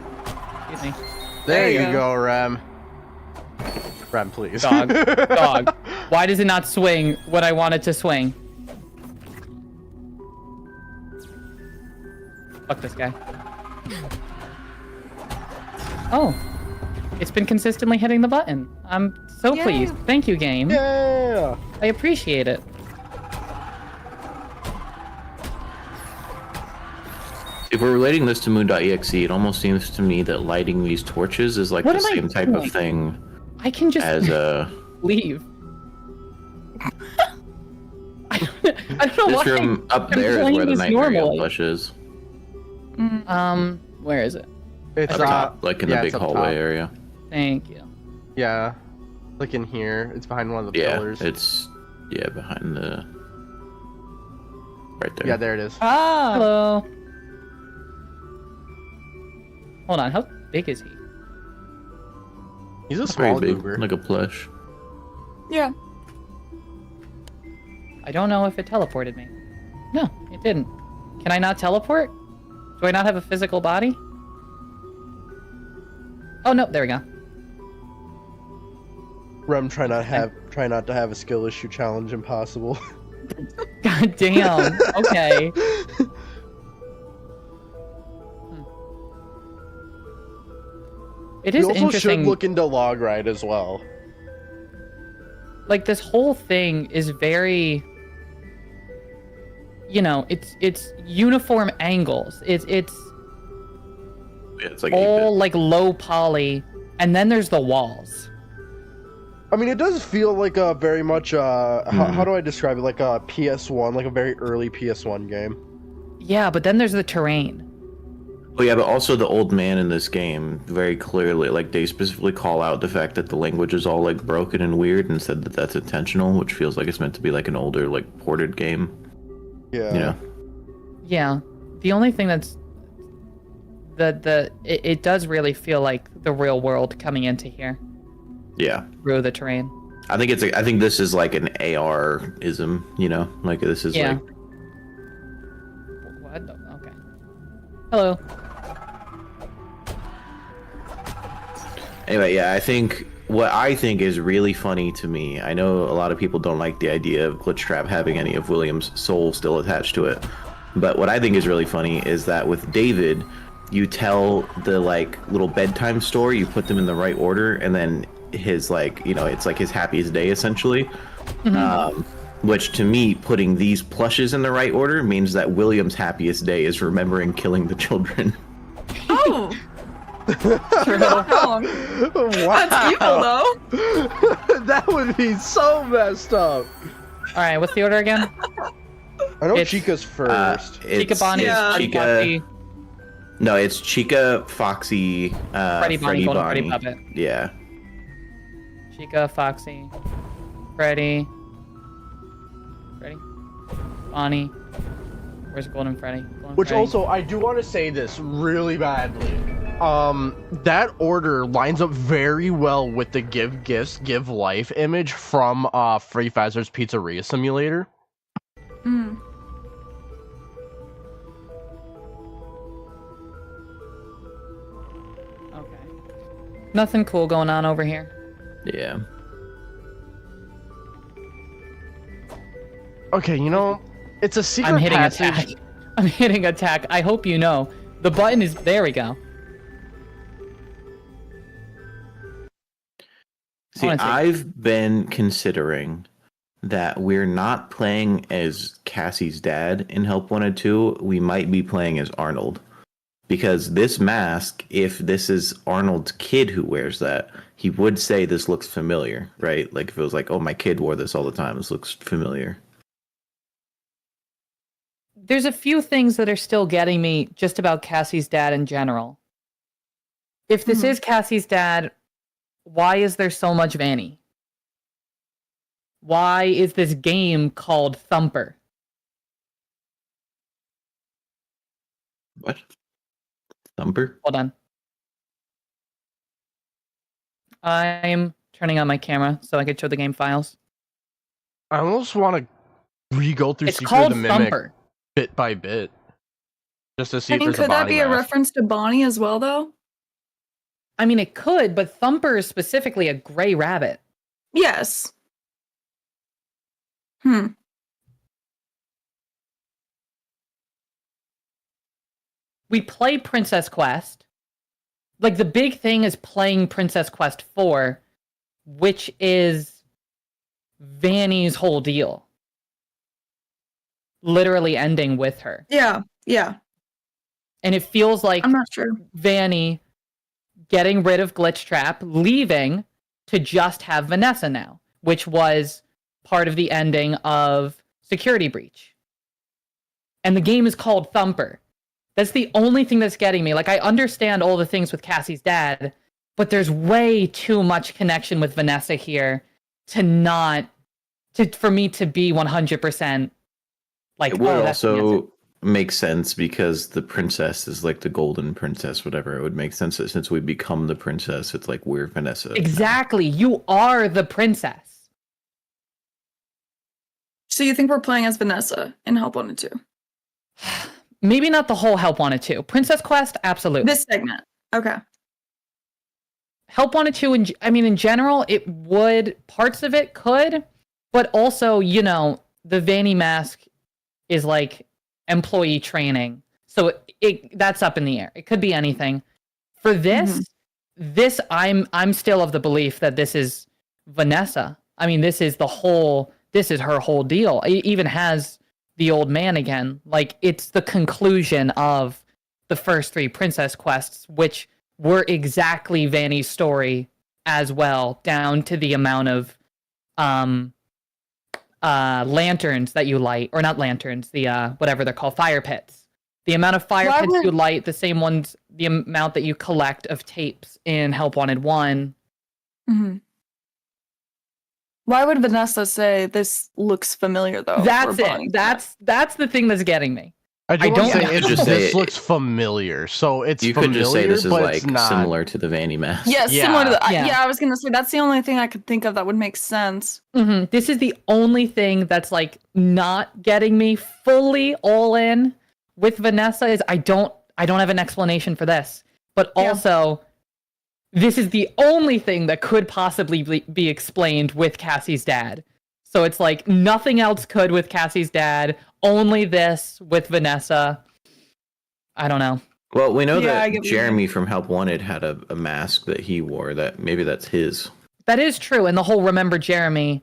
Excuse me. There you you go, Rem. Rem, please. Dog. Dog. Why does it not swing when I want it to swing? Fuck this guy. Oh. It's been consistently hitting the button. I'm so Yay. pleased. Thank you, game. Yeah. I appreciate it. If we're relating this to Moon.exe, it almost seems to me that lighting these torches is like What the am I same type doing? of thing I can just as a. leave. I don't know This why. room up I'm there is playing where the this Nightmare normally. plush is. Where is it? It's Up top, like in the yeah, big it's up hallway top. area. Thank you. Yeah. Like in here. It's behind one of the Yeah, pillars. it's behind the. Right there. Yeah, there it is. Ah. Hello. Hold on, how big is he? He's a It's very small big, goober. like a plush. Yeah. I don't know if it teleported me. No, it didn't. Can I not teleport? Do I not have a physical body? Oh no, there we go. Rem, try not to have a skill issue challenge impossible. God damn. Okay. It is You also interesting. should look into log ride as well. Like this whole thing is very, you know, it's uniform angles. It's Yeah, it's like all 8-bit. like low poly, and then there's the walls. I mean, it does feel like a very much, how do I describe it? Like a PS1, like a very early PS1 game. Yeah, but then there's the terrain. Oh yeah, but also the old man in this game very clearly, like they specifically call out the fact that the language is all like broken and weird, and said that that's intentional, which feels like it's meant to be like an older, like ported game. Yeah. You know? Yeah, the only thing that's it does really feel like the real world coming into here Yeah. through the terrain. I think I think this is like an AR-ism, you know? Like this is Yeah. like What? Okay. Hello. Anyway, yeah, what I think is really funny to me, I know a lot of people don't like the idea of Glitch Trap having any of William's soul still attached to it, but what I think is really funny is that with David, you tell the like little bedtime story, you put them in the right order, and then his like, you know, it's like his happiest day essentially. Which to me, putting these plushes in the right order means that William's happiest day is remembering killing the children. Oh. You're not wrong. Wow. That's evil though. That would be so messed up. All right, what's the order again? I know It's- Chica's first. Chica, Bonnie, Yeah. Freddy, Chica. Foxy, No, it's Chica, Foxy, Freddy, Bonnie, Golden Freddy Bonnie. Puppet. Yeah. Chica, Foxy, Freddy, Bonnie. Where's Golden Freddy? Golden Which Freddy. also, I do want to say this really badly. that order lines up very well with the give gifts, give life image from Free Fezzer's Pizzeria Simulator. Mm. Okay. Nothing cool going on over here. Yeah. Okay, you know, it's a secret I'm hitting passage. attack. I'm hitting attack. I hope you know. The button is... There we go. See, Honestly. I've been considering that we're not playing as Cassie's dad in Help Wanted 2. We might be playing as Arnold. Because this mask, if this is Arnold's kid who wears that, he would say this looks familiar, right? Like if it was like, oh, my kid wore this all the time, this looks familiar. There's a few things that are still getting me just about Cassie's dad in general. If this is Cassie's dad, why is there so much Vanny? Why is this game called Thumper? What? Thumper? Hold on. I'm turning on my camera so I can show the game files. I almost want to re-go through It's Secret called of the Mimic Thumper. bit by bit, just to see I if mean, there's a could that body be a mask. reference to Bonnie as well, though? I mean, it could, but Thumper is specifically a gray rabbit. Yes. We play Princess Quest. Like, the big thing is playing Princess Quest 4, which is Vanny's whole deal. Literally ending with her. Yeah. Yeah. And it feels like I'm not sure. Vanny getting rid of Glitch Trap, leaving to just have Vanessa now, which was part of the ending of Security Breach. And the game is called Thumper. That's the only thing that's getting me. Like, I understand all the things with Cassie's dad, but there's way too much connection with Vanessa here for me to be 100% like, It would oh, that's the answer. also make sense because the princess is like the golden princess, whatever. It would make sense that since we become the princess, it's like we're Vanessa. Exactly. You are the princess. So you think we're playing as Vanessa in Help Wanted 2? Maybe not the whole Help Wanted 2. Princess Quest, absolutely. This segment. Okay. Help Wanted 2, in general, it would, parts of it could, but also, you know, the Vanny mask is like employee training. So that's up in the air. It could be anything. For this, I'm still of the belief that this is Vanessa. I mean, this is her whole deal. It even has the old man again. Like, it's the conclusion of the first 3 Princess Quests, which were exactly Vanny's story as well, down to the amount of lanterns that you light, or not lanterns, the whatever they're called, fire pits. The amount of fire pits you light, the same ones, the amount that you collect of tapes in Help Wanted 1. Mm-hmm. Why would Vanessa say this looks familiar though? That's it. That's the thing that's getting me. I don't say You could just say this looks familiar. So it's You familiar, could just say this is but like it's not. similar to the Vanny mask. Yeah, Yeah. similar to the. Yeah. Yeah, I was gonna say that's the only thing I could think of that would make sense. Mm-hmm. This is the only thing that's like not getting me fully all in with Vanessa. Is I don't have an explanation for this, but also this is the only thing that could possibly be explained with Cassie's dad. So it's like nothing else could with Cassie's dad. Only this with Vanessa. I don't know. Well, we know Yeah, I that get what you Jeremy from Help Wanted had a mask that he wore. That maybe that's his. That is true, and the whole Remember Jeremy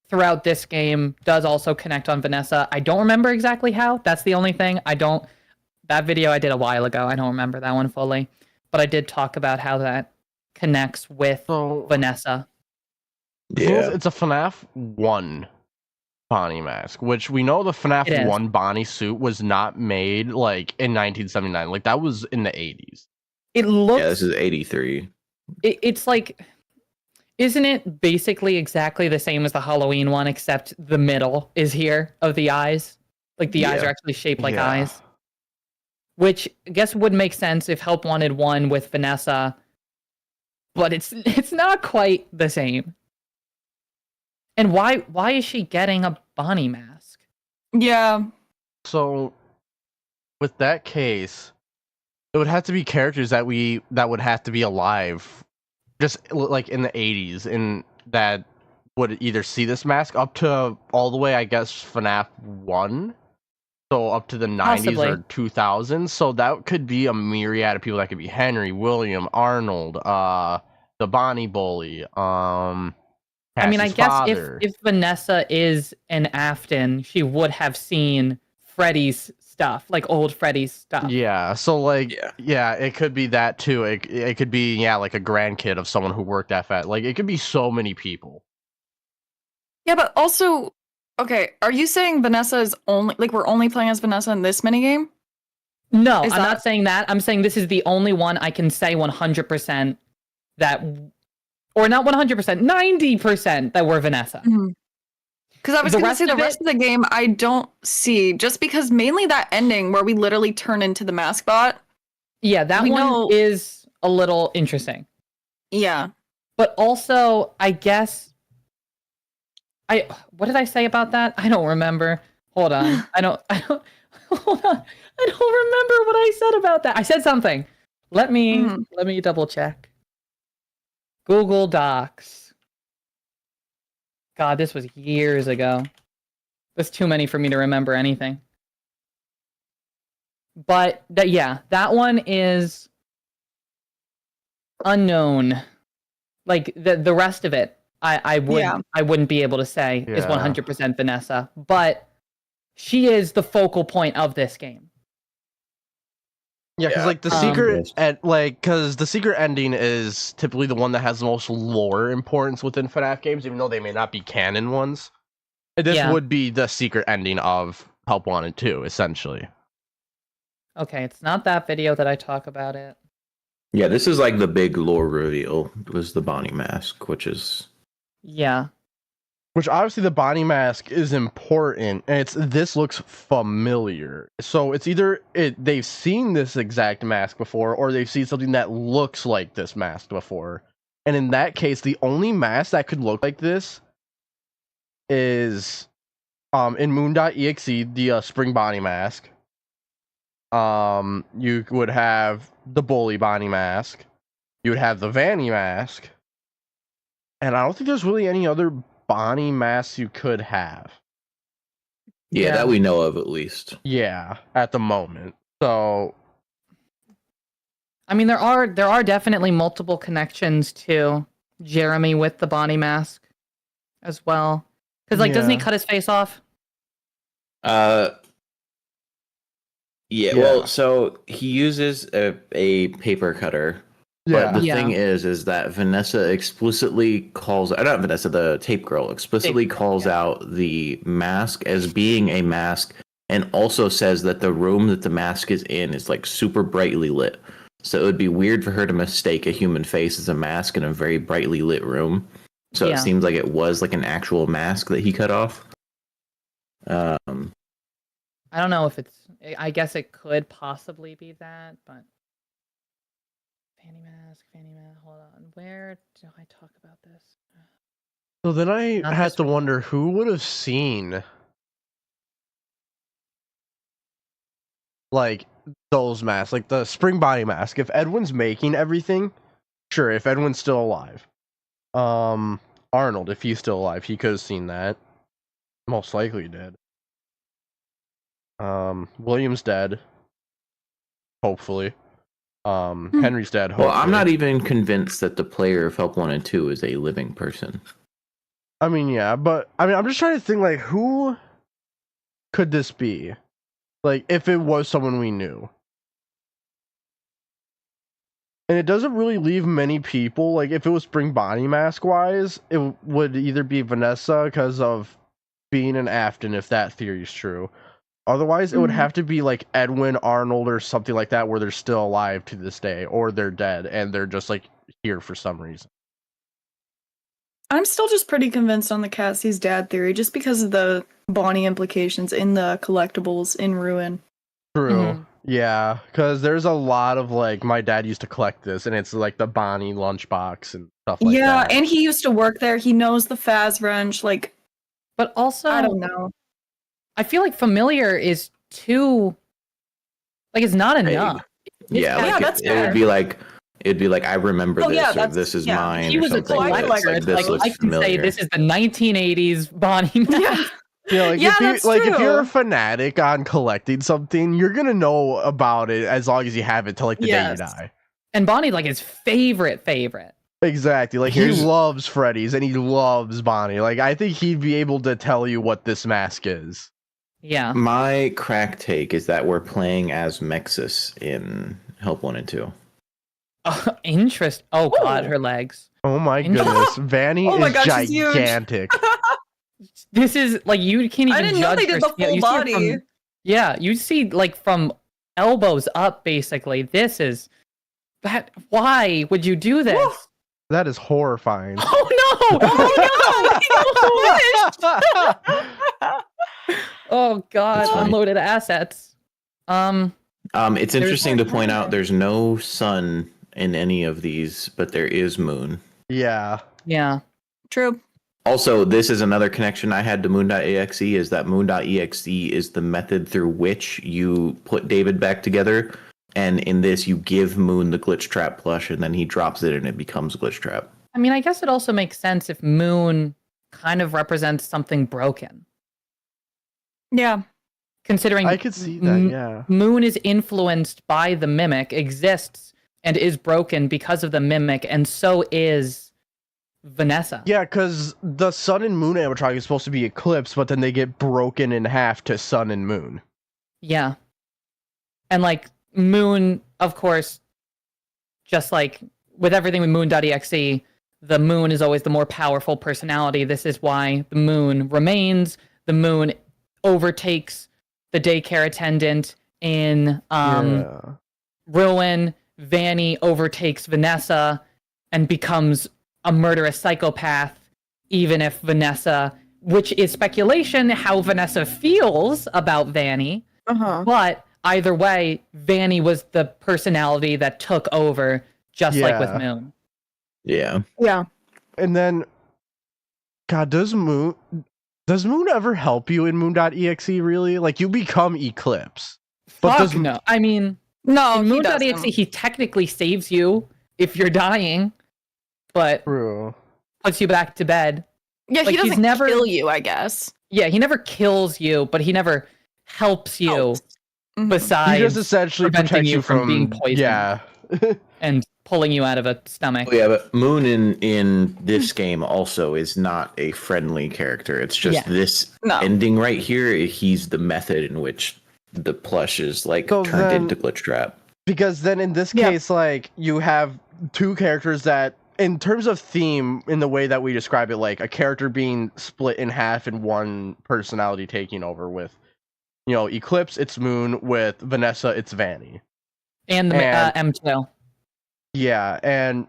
throughout this game does also connect on Vanessa. I don't remember exactly how. That's the only thing. That video I did a while ago. I don't remember that one fully. But I did talk about how that connects with Vanessa. Yeah. It's a FNAF 1 Bonnie mask, which we know the It FNAF is. 1 Bonnie suit was not made like in 1979. Like that was in the 80s. It looks... Yeah, this is 83. It's like... Isn't it basically exactly the same as the Halloween one, except the middle is here of the eyes? Like the eyes Yeah. are actually shaped like Yeah. eyes. which I guess would make sense if Help Wanted won with Vanessa, but it's not quite the same. And why is she getting a Bonnie mask? Yeah. So, with that case, it would have to be characters that would have to be alive, just like in the 80s, and that would either see this mask up to all the way, I guess, FNAF 1, so up to the 90s Possibly. or 2000s. So that could be a myriad of people. That could be Henry, William, Arnold, the Bonnie Bully, I mean, I Cassie's guess father. if Vanessa is an Afton, she would have seen Freddy's stuff, like old Freddy's stuff. Yeah, so like, yeah, it could be that too. It could be, yeah, like a grandkid of someone who worked at FNAF. Like, it could be so many people. Yeah, but also, okay, are you saying Vanessa is only, like, we're only playing as Vanessa in this minigame? No, Is I'm that- not saying that. I'm saying this is the only one I can say 100% that, or not 100%, 90% that we're Vanessa. Because I was The going to rest say the of rest of the game I don't see, just because mainly that ending where we literally turn into the mask bot. Yeah, that We one know- is a little interesting. Yeah. But also, I guess what did I say about that? I don't remember. Hold on. I don't hold on. I don't remember what I said about that. I said something. Let me double check. Google Docs. God, this was years ago. There's too many for me to remember anything. But that one is unknown. Like the rest of it, I wouldn't be able to say is 100% Vanessa, but she is the focal point of this game. Yeah, because like the secret, because the secret ending is typically the one that has the most lore importance within FNAF games, even though they may not be canon ones. And this would be the secret ending of Help Wanted 2, essentially. Okay, it's not that video that I talk about it. Yeah, this is like the big lore reveal was the Bonnie mask, which is Which obviously the Bonnie mask is important, and this looks familiar. So it's either they've seen this exact mask before, or they've seen something that looks like this mask before. And in that case, the only mask that could look like this is in Moon.exe, the Spring Bonnie mask. You would have the Bully Bonnie mask. You would have the Vanny mask. And I don't think there's really any other Bonnie masks you could have. Yeah, that we know of at least. Yeah, at the moment. So I mean, there are definitely multiple connections to Jeremy with the Bonnie mask as well. Because like, doesn't he cut his face off? Yeah, well, so he uses a paper cutter. But the thing is that Vanessa explicitly calls, not Vanessa, the tape girl explicitly calls out the mask as being a mask, and also says that the room that the mask is in is like super brightly lit. So it would be weird for her to mistake a human face as a mask in a very brightly lit room. So it seems like it was like an actual mask that he cut off. I don't know if it's. I guess it could possibly be that, but. Fanny mask. Hold on. Where do I talk about this? So then I had to wonder who would have seen like those masks, like the Spring Bonnie mask. If Edwin's making everything, sure. If Edwin's still alive, Arnold, if he's still alive, he could have seen that. Most likely he did. William's dead. Hopefully. Henry's dead. Hopefully. Well, I'm not even convinced that the player of Help Wanted 2 is a living person. I mean, yeah, but I mean, I'm just trying to think, like, who could this be? Like, if it was someone we knew. And it doesn't really leave many people. Like, if it was Spring Bonnie mask-wise, it would either be Vanessa because of being an Afton, if that theory is true. Otherwise, it would have to be like Edwin, Arnold, or something like that, where they're still alive to this day, or they're dead and they're just like here for some reason. I'm still just pretty convinced on the Cassie's dad theory, just because of the Bonnie implications in the collectibles in Ruin. True. Yeah, because there's a lot of like my dad used to collect this, and it's like the Bonnie lunchbox and stuff like yeah, that. and he used to work there. He knows the Faz wrench. Like, But also, I don't know. I feel like familiar is too, like, it's not Vague. enough. Yeah, like that's it would be like I remember Oh, this, yeah, or that's- this is yeah. mine. He or was a something. But it's collector. like, It's this like, looks I can familiar. say this is the 1980s Bonnie. Yeah. Yeah, like Yeah, if you that's like if you're a true. fanatic on collecting something, you're gonna know about it as long as you have it till like the day you Yes. die. And Bonnie, like, his favorite. Exactly. Like he Here's- loves Freddy's and he loves Bonnie. Like I think he'd be able to tell you what this mask is. Yeah. My crack take is that we're playing as Mexus in Help Wanted 2. Interest. Oh, God, Ooh. her legs. Oh my Inter- goodness, Vanny Oh my is gosh, she's huge. gigantic. This is, like, you can't even I didn't know judge they her did the scale. full You see her body. from- yeah, you see, like, from elbows up, basically. This is... that. Why would you do this? Woo. That is horrifying. Oh, no! Oh, God. That's funny. Unloaded assets. It's interesting to point out there's no sun in any of these, but there is moon. Yeah. Yeah. True. Also, this is another connection I had to moon.exe, is that moon.exe is the method through which you put David back together. And in this, you give Moon the glitch trap plush, and then he drops it and it becomes glitch trap. I mean, I guess it also makes sense if Moon kind of represents something broken. Yeah. Considering I could see that, yeah. Moon is influenced by the Mimic, exists, and is broken because of the Mimic, and so is Vanessa. Yeah, because the sun and moon animatronic is supposed to be eclipsed, but then they get broken in half to sun and moon. Yeah. And, like, Moon, of course, just like with everything with Moon.exe, the Moon is always the more powerful personality. This is why the Moon remains. The Moon overtakes the daycare attendant in Yeah. Ruin. Vanny overtakes Vanessa and becomes a murderous psychopath, even if Vanessa, which is speculation how Vanessa feels about Vanny. Uh-huh. But either way, Vanny was the personality that took over, just like with Yeah. Moon. Yeah. Yeah. And then, God, does Moon ever help you in Moon.exe, really? Like, you become Eclipse. But Fuck does no. I mean, No, in he Moon.exe, doesn't. he technically saves you if you're dying, but True. puts you back to bed. Yeah, like, he he's doesn't never- kill you, I guess. Yeah, he never kills you, but he never helps you Helps. Mhm. besides He just essentially preventing protects you you from from being poisoned. Yeah. and pulling you out of a stomach. Oh, yeah, but Moon in this game also is not a friendly character. It's just Yeah. this No. ending right here. He's the method in which the plush is like So turned then- into glitch trap. Because then in this Yeah. case, like, you have two characters that, in terms of theme, in the way that we describe it, like a character being split in half and one personality taking over with, Eclipse, it's Moon, with Vanessa, it's Vanny. And the M2. Yeah, and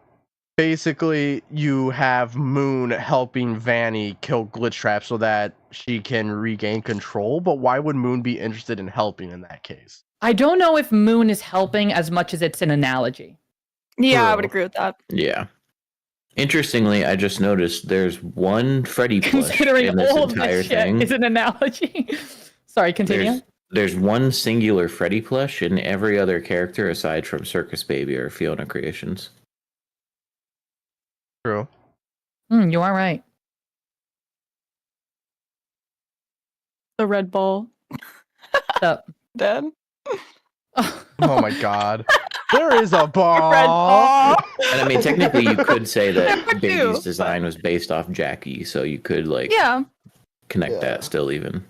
basically you have Moon helping Vanny kill Glitch Trap so that she can regain control, but why would Moon be interested in helping in that case? I don't know if Moon is helping as much as it's an analogy. Yeah, I would True. agree with that. Yeah. Interestingly, I just noticed there's one Freddy plush Considering in this all of entire this shit thing. is an analogy. Sorry, continue. There's one singular Freddy plush, and every other character aside from Circus Baby are Fiona creations. True. You are right. The Red Bull. So, Dead. Oh my god. There is a ball. Red Bull. And I mean, technically, you could say that Fuck Baby's you. design was based off Jackie, so you could like Yeah. connect Yeah. that still even.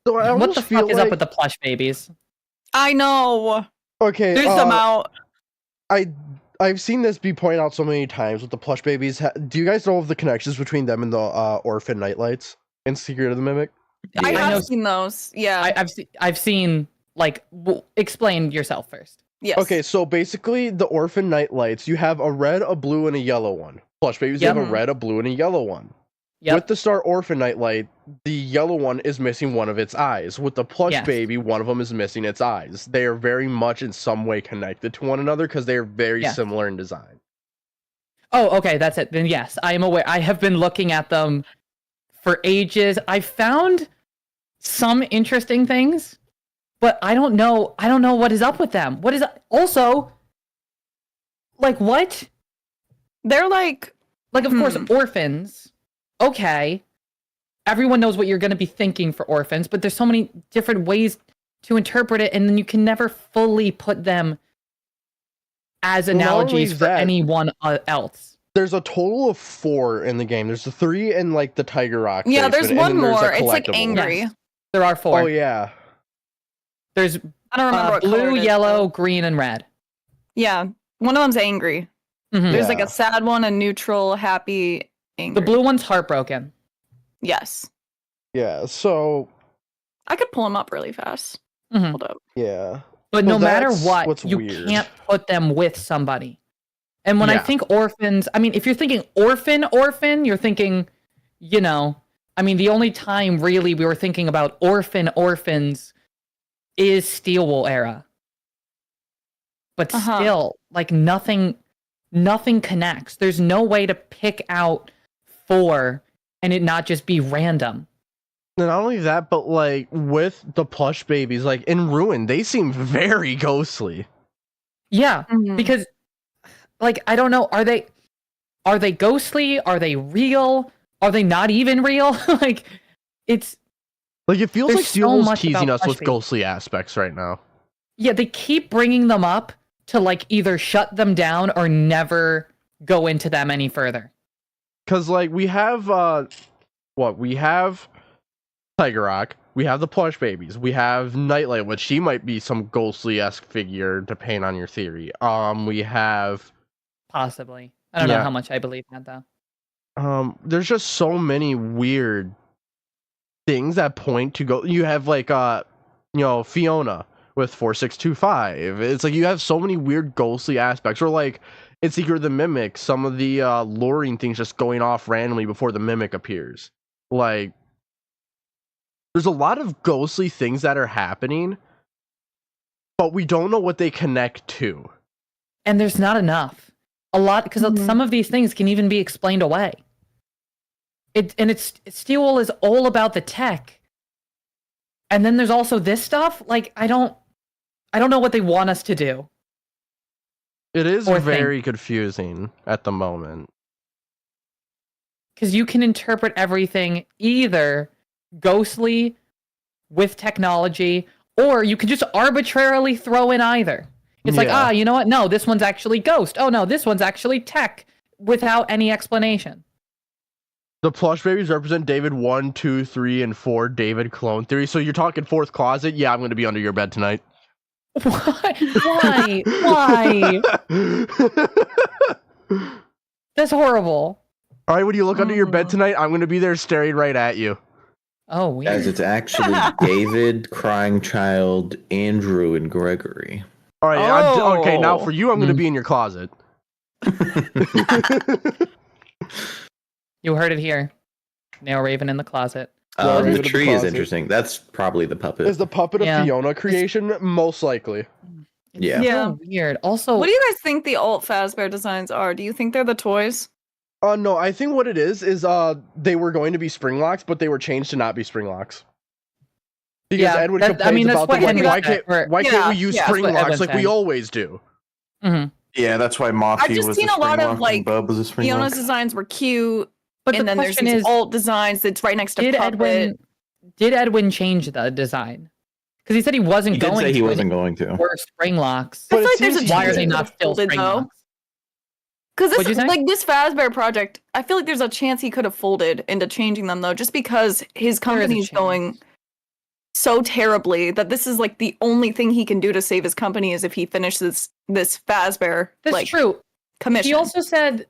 So I what almost the feel fuck is like, up with the plush babies? I know. okay, There's them out. I've seen this be pointed out so many times with the plush babies. Do you guys know of the connections between them and the orphan nightlights in Secret of the Mimic? I Yeah. know- have seen those. Yeah. I've seen, like, explain yourself first. Yes. Okay, so basically the orphan nightlights, you have a red, a blue, and a yellow one. Plush babies, you have a Yep. red, a blue, and a yellow one. Yep. With the Star Orphan Nightlight, the yellow one is missing one of its eyes. With the Plush Yes. Baby, one of them is missing its eyes. They are very much in some way connected to one another because they are very Yes. similar in design. Oh, okay, that's it. Then yes, I am aware. I have been looking at them for ages. I found some interesting things, but I don't know what is up with them. What is also like what? They're like Like of course orphans. Okay. Everyone knows what you're going to be thinking for orphans, but there's so many different ways to interpret it, and then you can never fully put them as Well, not only analogies for that, anyone else. There's a total of 4 in the game. There's the 3 in like the Tiger Rock. yeah. basement, There's and one then there's a more. It's like collectible. angry. Yes. There are 4. Oh yeah. There's I don't remember what color blue, it is, yellow, though. green, and red. Yeah, one of them's angry. Mhm. There's like Yeah. a sad one, a neutral, happy, angry. The blue one's heartbroken. Yes, Yeah. So I could pull them up really fast. Mhm. Hold up. yeah. But Well, no matter that's what, what's you weird. can't put them with somebody. And when I Yeah. think orphans, I mean, if you're thinking orphan, you're thinking, I mean, the only time really we were thinking about orphans is Steel Wool era. But Uh-huh. still, like nothing connects. There's no way to pick out 4 and it not just be random. And not only that, but like with the Plush Babies, like in Ruin, they seem very ghostly. Yeah, Mhm. because like I don't know, are they ghostly? Are they real? Are they not even real? Like it's Like it feels There's like Steel so Wool's much teasing about us Plush with Babies. ghostly aspects right now. yeah, they keep bringing them up to like either shut them down or never go into them any further. Cause like we have we have Tiger Rock, we have the Plush Babies, we have Nightlight, which she might be some ghostly-esque figure depending on your theory. We have Possibly. I don't know Yeah. how much I believe that though. there's just so many weird things that point to go. You have like Fiona with 4625. It's like you have so many weird ghostly aspects, or like in Secret of the Mimic, some of the luring things just going off randomly before the mimic appears. Like there's a lot of ghostly things that are happening, but we don't know what they connect to. And there's not enough. A lot because Mhm. some of these things can even be explained away. It's Steel Wool is all about the tech. And then there's also this stuff. Like I don't know what they want us to do. It is Or think. very confusing at the moment. Because you can interpret everything either ghostly with technology, or you can just arbitrarily throw in either. It's like, Yeah. you know what? No, this one's actually ghost. Oh no, this one's actually tech without any explanation. The Plush Babies represent David 1, 2, 3, and 4 David clone theory. So you're talking 4th closet? Yeah, I'm going to be under your bed tonight. Why? Why? That's horrible. All right, when you look under your bed tonight, I'm going to be there staring right at you. Oh, weird. Guys, it's actually David, Crying Child, Andrew, and Gregory. All right, okay, now for you, I'm going to Mm. be in your closet. You heard it here. Nail Raven in the closet. Well, The David in the tree is closet. interesting. That's probably the puppet. Is the puppet of Yeah. Fiona creation? Most likely. It's Yeah. Yeah. so weird. Also, What do you guys think the alt Fazbear designs are? Do you think they're the toys? No, I think what it is they were going to be spring locks, but they were changed to not be spring locks. Because Yeah, Edwin that- complains I mean, that's about what them. Henry Why said, can't we Yeah, use yeah, spring that's what locks Edwin like we said. always do? mhm. Yeah, that's why Mothie I've just was seen a a lot spring of, lock like, and Bub was a spring Fiona's lock. designs were cute, But and the then there's question these is, alt designs that's right next to Puppet. Did Edwin change the design? Because he said he wasn't He did going say he to. wasn't going to. Or spring locks. I But feel it like there's a seems Why are chance they it not could've still folded, spring though. locks? Because What'd you this, say? like this Fazbear project, I feel like there's a chance he could have folded into changing them though, just because his company's going so terribly that this is like the only thing he can do to save his company is if he finishes this Fazbear That's like true. commission. He also said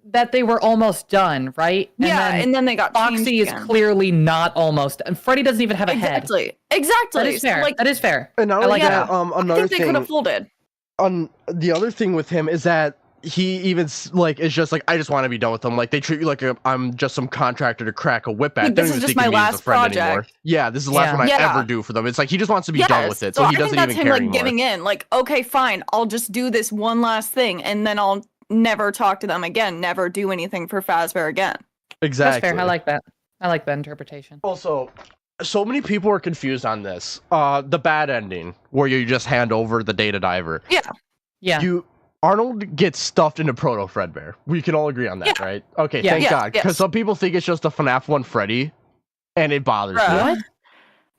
that they were almost done, right? and then they got Foxy changed is again. clearly not almost, and Freddy doesn't even have a head. Exactly. That is fair. So, like, that is fair. And not I only like that, that. I another think they could thing have folded. on the other thing with him is that he even like is just like, I just want to be done with them. Like they treat me like I'm just some contractor to crack a whip at. Like, They this don't is even just think of my me as a last friend anymore. project. Yeah, this is the last Yeah. one I Yeah. ever do for them. It's like he just wants to be done with it, so he I doesn't think that's even him care like anymore. giving in. Like, okay, fine, I'll just do this one last thing, and then I'll never talk to them again. Never do anything for Fazbear again. Exactly. That's fair. I like that. I like that interpretation. Also, so many people are confused on this. The bad ending, where you just hand over the data diver. Yeah. Arnold gets stuffed into Proto Fredbear. We can all agree on that, right? Okay, Yeah. thank Yes, God. Because yes. some people think it's just a FNAF 1 Freddy, and it bothers me. Bruh. What?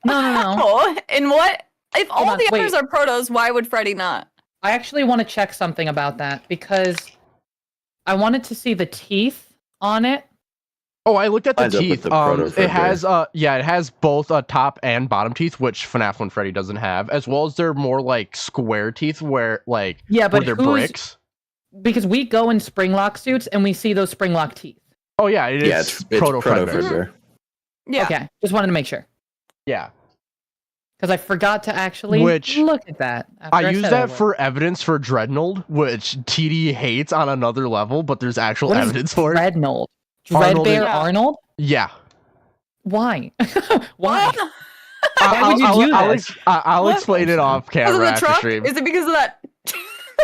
No. Oh, and what? If Hold all on, the others wait. are protos, why would Freddy not? I actually want to check something about that because I wanted to see the teeth on it. Oh, I looked at the Lines up with teeth. the Proto It has Fredbear. it has both top and bottom teeth, which FNAF 1 Freddy doesn't have, as well as they're more like square teeth where like Yeah, where but they're who's bricks. because we go in Springlock suits and we see those Springlock teeth. Oh yeah, it is Yeah, it's Proto Proto Fredbear. Fredbear. Yeah. Okay, just wanted to make sure Yeah. because I forgot to actually Which- look at that. After I use said that would. for evidence for Dreadnought, which TD hates on another level, but there's actual What is evidence for it. Dreadnought. Arnold Dreadbear is- Arnold? Yeah. Why? Why? What? Why would you do this? I'll What? explain it off Because of camera the after truck? stream. Is it because of that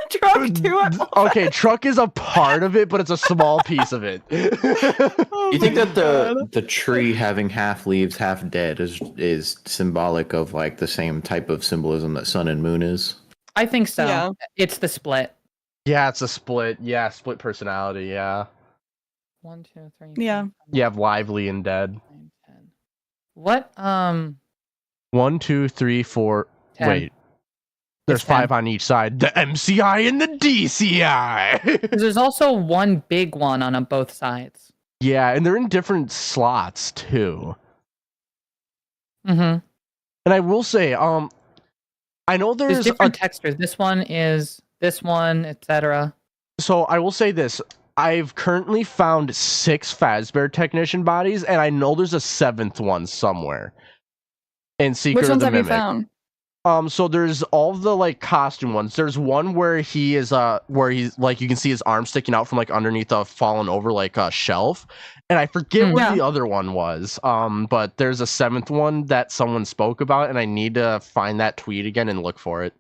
truck too? Okay, truck is a part of it, but it's a small piece of it. You think that the tree having half leaves, half dead is symbolic of like the same type of symbolism that sun and moon is? I think so. Yeah. It's the split. Yeah, it's a split. Yeah, split personality. Yeah, 1, 2, 3. Yeah. 4, you have lively and dead. 9, 10. What? 1, 2, 3, 4. 10. Wait, there's It's 10. 5 on each side. The MCI and the DCI. 'Cause there's also one big one on both sides. Yeah, and they're in different slots too. Mm-hmm. And I will say, I know There's there's different textures. This one is this one, etc. So I will say this. I've currently found 6 Fazbear technician bodies, and I know there's a 7th one somewhere. In Secret Which of ones the have you Mimic. found? So there's all the like costume ones. There's one where he's like you can see his arm sticking out from like underneath a fallen over like a shelf. And I forget what Yeah. the other one was. But there's a 7th one that someone spoke about, and I need to find that tweet again and look for it.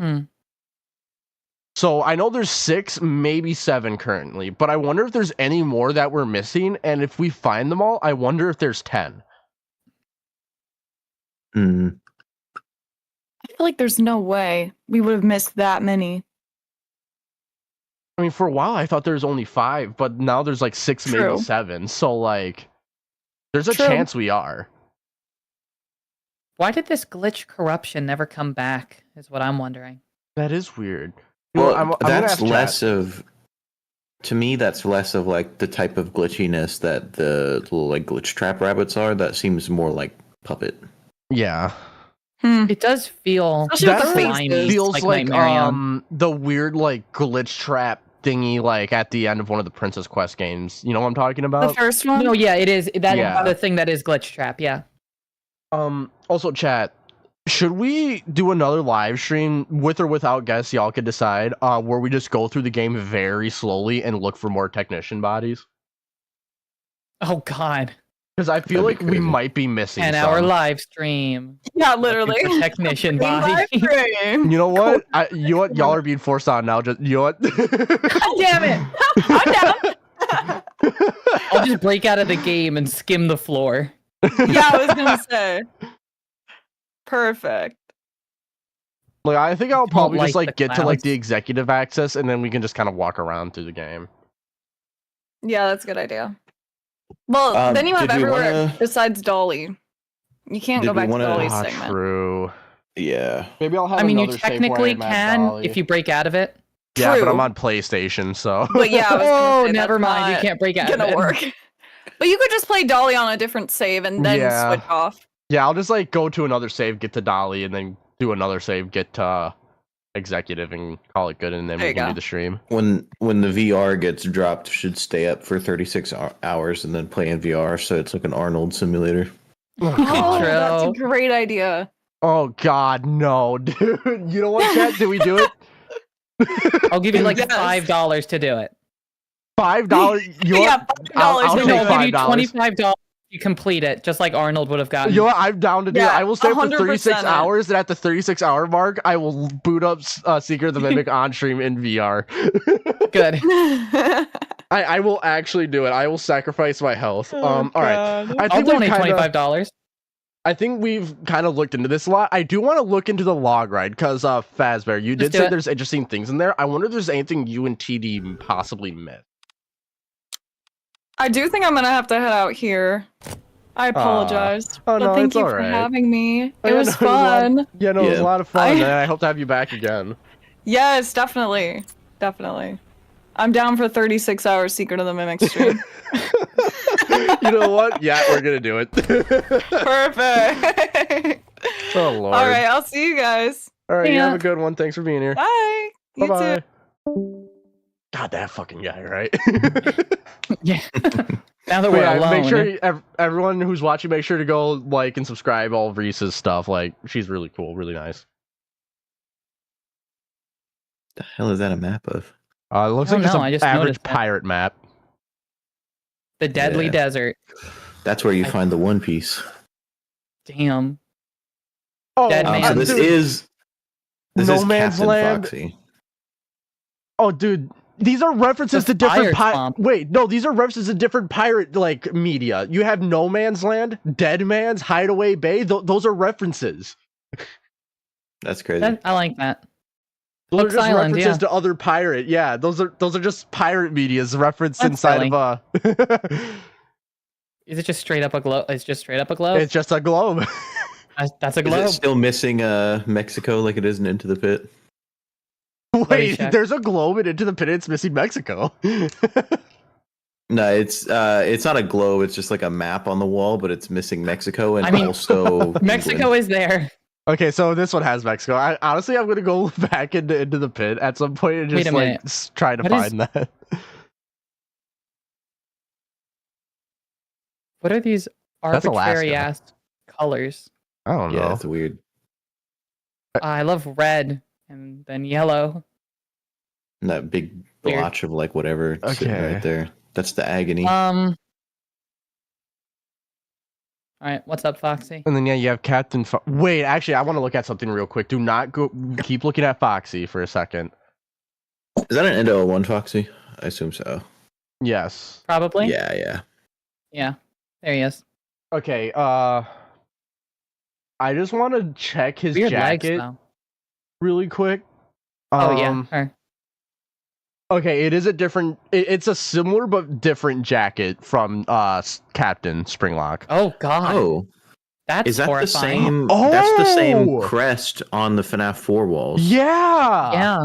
Hmm. So I know there's 6, maybe 7 currently, but I wonder if there's any more that we're missing, and if we find them all, I wonder if there's 10. Mm. I feel like there's no way we would have missed that many. I mean, for a while I thought there was only 5, but now there's like 6, True. maybe 7. So like, there's a True. chance we are. Why did this glitch corruption never come back? Is what I'm wondering. That is weird. You know Well, what, I'm gonna that's ask chat. less of. To me, that's less of like the type of glitchiness that the little like glitch trap rabbits are. That seems more like puppet. Yeah, It does feel Especially with that the almost faces. feels like Nightmarium. the weird like glitch trap thingy like at the end of one of the Princess Quest games. You know what I'm talking The about? first one? No, yeah, it is. That Yeah. the thing that is glitch trap. Yeah. Also, chat. Should we do another live stream with or without guests? Y'all could decide. Where we just go through the game very slowly and look for more technician bodies. Oh God. Because I feel That'd be like we crazy. might be missing 10-hour some. live stream. Yeah, literally. Looking for technician Live body. stream. You know what? You know what? Y'all are being forced on now. Just you know what? God damn it! I'm down. I'll just break out of the game and skim the floor. Yeah, I was gonna say. Perfect. Like I think I'll probably like just like the get to like clouds. the executive access, and then we can just kind of walk around through the game. Yeah, that's a good idea. Well, then you have did we everywhere wanna- besides Dolly. You can't Did go we back to wanna- Dolly's Ah, segment. true. Yeah. Maybe I'll have. I mean, you another save where I technically had Mad can Dolly. if you break out of it. Yeah, but True. I'm on PlayStation, so. But yeah, I was gonna Oh, say, never that's mind. You not can't break out of gonna it. work. But you could just play Dolly on a different save and then Yeah. switch off. Yeah, I'll just like go to another save, get to Dolly, and then do another save, get to executive, and call it good, and then There we you can do go. the stream. When the VR gets dropped, should stay up for 36 hours and then play in VR, so it's like an Arnold simulator. Oh, True. that's a great idea. Oh God, no, dude! You know what, chat? Did we do it? I'll give you like Yes. $5 to do it. $5? Yeah, I'll $5 take to No, do I'll it. give you $5. $25 to complete it, just like Arnold would have gotten. You know what? I'm down to do it. Yeah, I will stay for 100% 36 hours, and at the 36-hour mark, I will boot up Secret of the Mimic on stream in VR. Good. I will actually do it. I will sacrifice my health. All right. I I'll think we've donate kinda- $25. I think we've kind of looked into this a lot. I do want to look into the log ride because Fazbear, you did do say it. there's interesting things in there. I wonder if there's anything you and TD possibly missed. I do think I'm gonna have to head out here. I apologize. Oh, but no, thank it's you all for right. having me. Oh, It yeah, was no, it was a lot- fun. Yeah, no, it was a Yeah. lot of fun, and I hope to have you back again. Yes, definitely. Definitely. I'm down for 36 hours Secret of the Mimic stream. You know what? Yeah, we're gonna do it. Perfect. Oh lord. All right, I'll see you guys. All right. You Yeah. have a good one. Thanks for being here. Bye. You Bye too. bye. God, that fucking guy, right? Yeah. Now that But we're yeah, alone. make sure everyone who's watching, make sure to go like and subscribe all of Reese's stuff. Like, she's really cool, really nice. The hell is that a map of? It looks I like don't just know, an I just average noticed that. pirate map. The Deadly Yeah. Desert. That's where you I- find the One Piece. Damn. Oh, Dead So Man. this dude. is No is Man's Captain Land. Foxy. Oh, dude, these are references The to different fire swamp. Wait, no, these are references to different pirate like media. You have No Man's Land, Dead Man's, Hideaway Bay. Those are references. That's crazy. I like that. Those Hook's are just Island, references yeah. to other pirate. Yeah, those are just pirate media's referenced That's inside silly. of Is it just straight up a globe? It's just straight up a globe? It's just a globe. That's a Is it globe. still missing Mexico like it is in Into the Pit? Wait, check. there's a globe and Into the Pit. It's missing Mexico. No, it's not a globe. It's just like a map on the wall, but it's missing Mexico and I mean, also Mexico is there. Okay, so this one has Mexico. Honestly, I'm gonna go back into the pit at some point and Wait just a like minute. try to What is- find that. What are these That's arbitrary Alaska. ass colors? I don't Yeah, know. it's weird. I love red and then yellow. And that big Weird. blotch of like whatever sitting Okay. right there. That's the agony. All right, what's up, Foxy? And then yeah, you have Captain. Wait, actually, I want to look at something real quick. Do not go. Keep looking at Foxy for a second. Is that an Endo 1 Foxy? I assume so. Yes. Probably. Yeah. Yeah. There he is. Okay. I just want to check his Weird legs, jacket though. really quick. Oh yeah. Her. Okay, it is a different. It's a similar but different jacket from Captain Springlock. Oh god. Oh, That's is that horrifying. the same? That's the Oh! same crest on the FNAF 4 walls. Yeah. Yeah.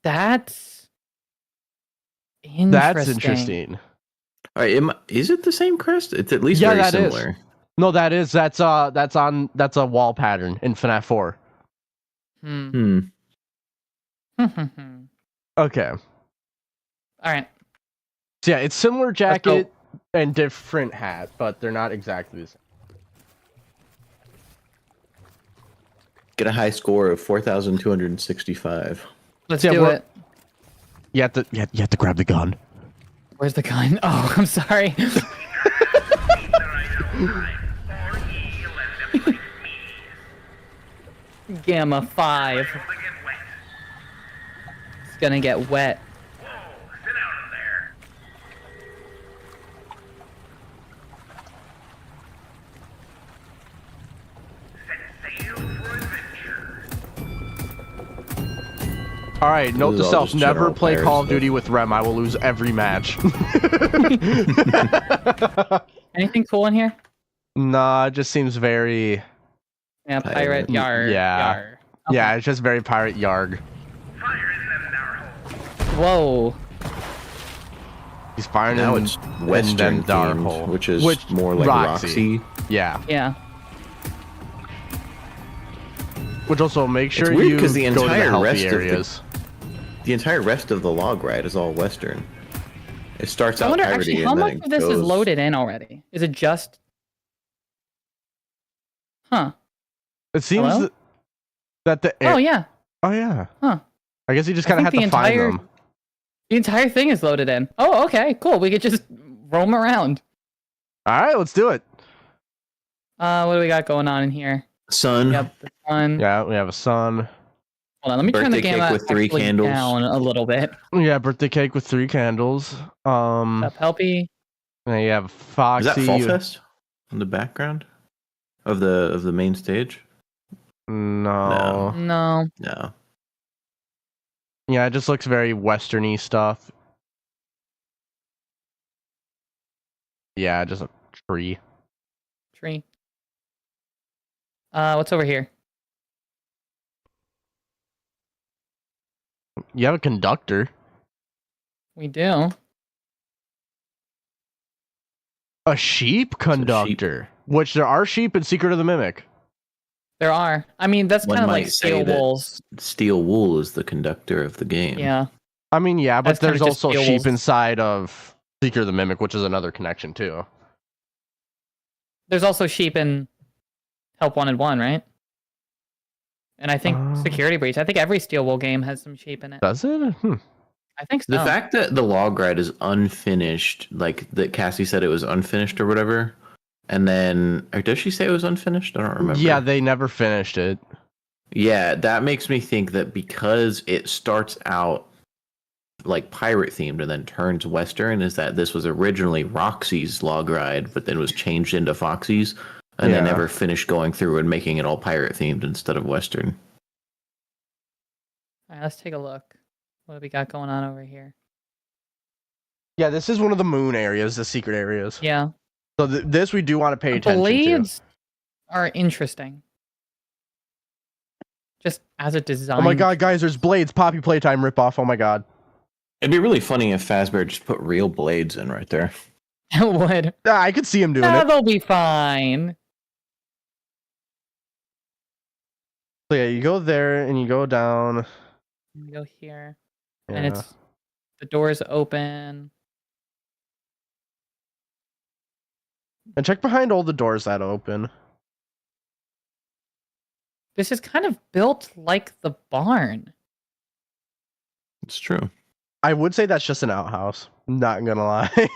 That's interesting. That's interesting. All right, is it the same crest? It's at least Yeah, very that is. similar. No, that's a wall pattern in FNAF 4. Hmm. All Okay. right. So yeah, it's similar Let's go. jacket and different hat, but they're not exactly the same. Get a high score of 4,265. Let's Yeah, do we're- it. You have to grab the gun. Where's the gun? Oh, I'm sorry. Gamma 5. It's gonna get wet. All right, note This to is all self: just never general play pirate Call of stuff. Duty with Rem. I will lose every match. Anything cool in here? Nah, it just seems very. Yeah, Pirate. pirate yar. Yeah. Yar. Okay. Yeah, it's just very pirate yarg. Whoa. He's firing Now in, it's in Western them dark themed, hole, which is more like Roxy. Yeah, Yeah. which also make sure weird you 'cause the go to the entire healthy rest of the- areas. The entire rest of the log ride is all Western. It starts I out wonder piratey actually and how then much it of this is goes- loaded in already. Is it just? Huh. It seems Hello? that the Oh yeah. oh yeah. Huh. I guess you just I kind of have think to the find entire- them. The entire thing is loaded in. Oh, okay, cool. We could just roam around. All right, let's do it. What do we got going on in here? Sun. Yep, the sun. Yeah, we have a sun. Hold on, let me turn the Birthday cake gamma with 3 actually candles. down a little bit. Yeah, birthday cake with 3 candles. Up, Helpy. And you have Foxy. Is that Fall Fest in the background of the main stage? No. No. No. Yeah, it just looks very westerny stuff. Yeah, just a tree. Tree. What's over here? You have a conductor. We do. A sheep conductor. Which there are sheep in Secret of the Mimic. There are. I mean, that's One kind of like might say steel that- wolves. Steel Wool is the conductor of the game. Yeah. I mean, yeah, but That's kinda there's just also steel sheep wolves. inside of Secret of the Mimic, which is another connection too. There's also sheep in Help Wanted 1, right? And I think Security Breach. I think every Steel Wool game has some sheep in it. Does it? I think so. The fact that the log ride is unfinished, like that Cassie said it was unfinished or whatever, and then or does she say it was unfinished? I don't remember. Yeah, they never finished it. Yeah, that makes me think that because it starts out like pirate themed and then turns western, is that this was originally Roxy's log ride, but then was changed into Foxy's, and Yeah. they never finished going through and making it all pirate themed instead of western. All right, let's take a look. What do we got going on over here? Yeah, this is one of the moon areas, the secret areas. Yeah. So this we do want to pay The attention blades are interesting. Just as a to. design. Oh my god, guys, there's blades. Poppy Playtime ripoff. Oh my god. It'd be really funny if Fazbear just put real blades in right there. It would. I could see him doing No, it. they'll be fine. So yeah, you go there and you go down. We go here. Yeah. And it's the doors open. And check behind all the doors that open. This is kind of built like the barn. It's true. I would say that's just an outhouse. Not gonna lie.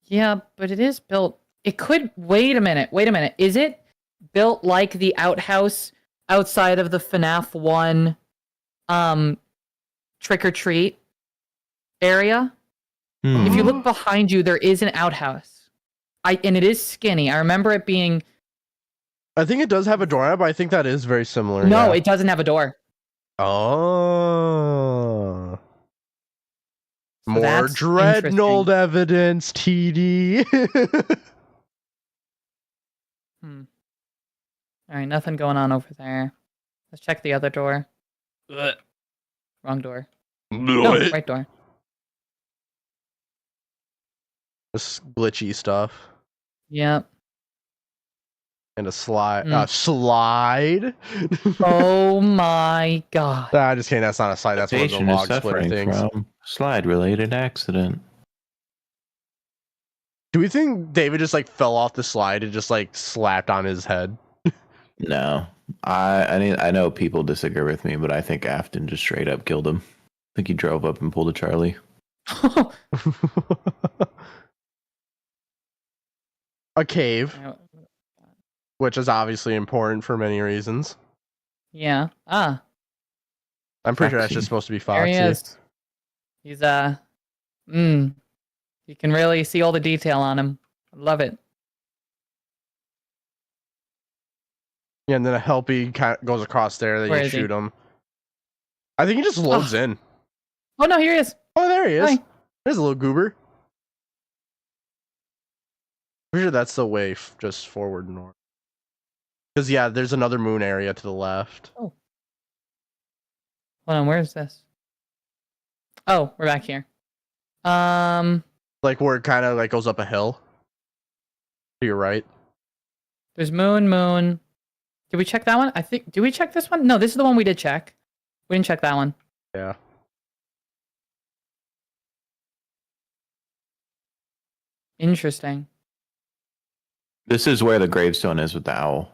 Yeah, but it is built. It could. Wait a minute. Wait a minute. Is it built like the outhouse outside of the FNAF 1 trick or treat area? If you look behind you, there is an outhouse. And it is skinny. I remember it being. I think it does have a door on it, but I think that is very similar. No, yeah. it doesn't have a door. Oh. So More that's Dreadnought interesting. evidence, TD. All right, nothing going on over there. Let's check the other door. Wrong door. No, right door. This glitchy stuff. Yep. And a slide. Mm. Slide? Oh my god. Nah, just kidding. That's not a slide. That's one of the Patient is log splitter suffering things. from slide-related accident. Do we think David just like fell off the slide and just like slapped on his head? No, I know people disagree with me, but I think Afton just straight up killed him. I think he drove up and pulled a Charlie. A cave, which is obviously important for many reasons. Yeah. Ah, I'm pretty sure that's Foxy. just supposed to be there he Foxy. is. He's you can really see all the detail on him. I love it. Yeah, and then a helpy goes across there that Where you is he? shoot him. I think he just loads in. Oh no, here he is. Oh, there he is. Hi. There's a little goober. Pretty sure that's the way just forward north. Because yeah, there's another moon area to the left. Hold on, where is this? Oh, we're back here. Like where it kind of like goes up a hill. To your right. There's moon. Did we check that one? Did we check this one? No, this is the one we did check. We didn't check that one. Yeah. Interesting. This is where the gravestone is with the owl.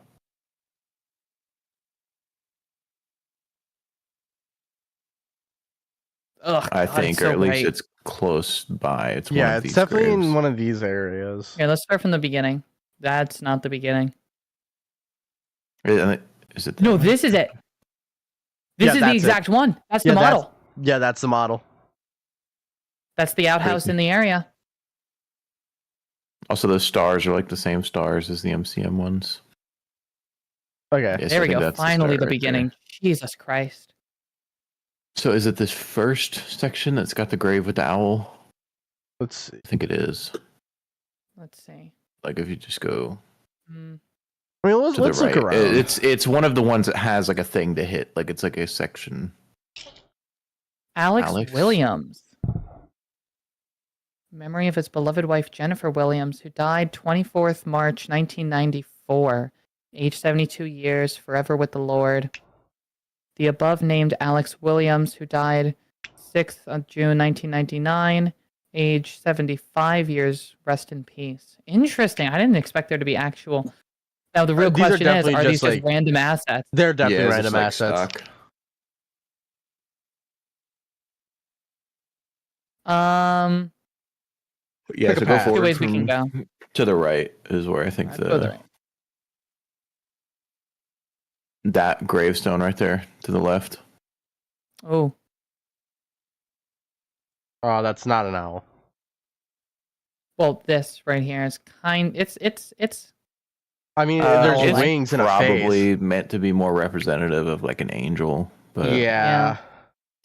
Ugh, I God, think, it's or so at least bright. it's close by. It's one Yeah, of it's these definitely graves. in one of these areas. Here, let's start from the beginning. That's not the beginning. Is it? That No, one? this is it. This Yeah, is the that's it. exact one. That's Yeah, the model. Yeah, that's the model. That's the outhouse in the area. Also, those stars are like the same stars as the MCM ones. Okay. Yes, There I we think go. that's Finally, start the right beginning. there. Jesus Christ. So, is it this first section that's got the grave with the owl? Let's see. I think it is. Let's see. Like if you just go Hmm. I mean, let's to the look right, around. it's one of the ones that has like a thing to hit. Like it's like a section. Alex Alex? Williams. Memory of his beloved wife, Jennifer Williams, who died 24th March 1994, age 72 years, forever with the Lord. The above named Alex Williams, who died 6th of June 1999, age 75 years, rest in peace. Interesting. I didn't expect there to be actual. Now, the real These are question is, definitely are these just, just like- random assets? They're definitely it's random just, like, assets. stock. Yeah, Pick a so go path. Two forward ways we can go. to the right is where I think Let's go to the right. that gravestone right there to the left. Oh, Oh, that's not an owl. well, this right here is it's. I mean, it's there's like wings and a face. Probably meant to be more representative of like an angel, but Yeah.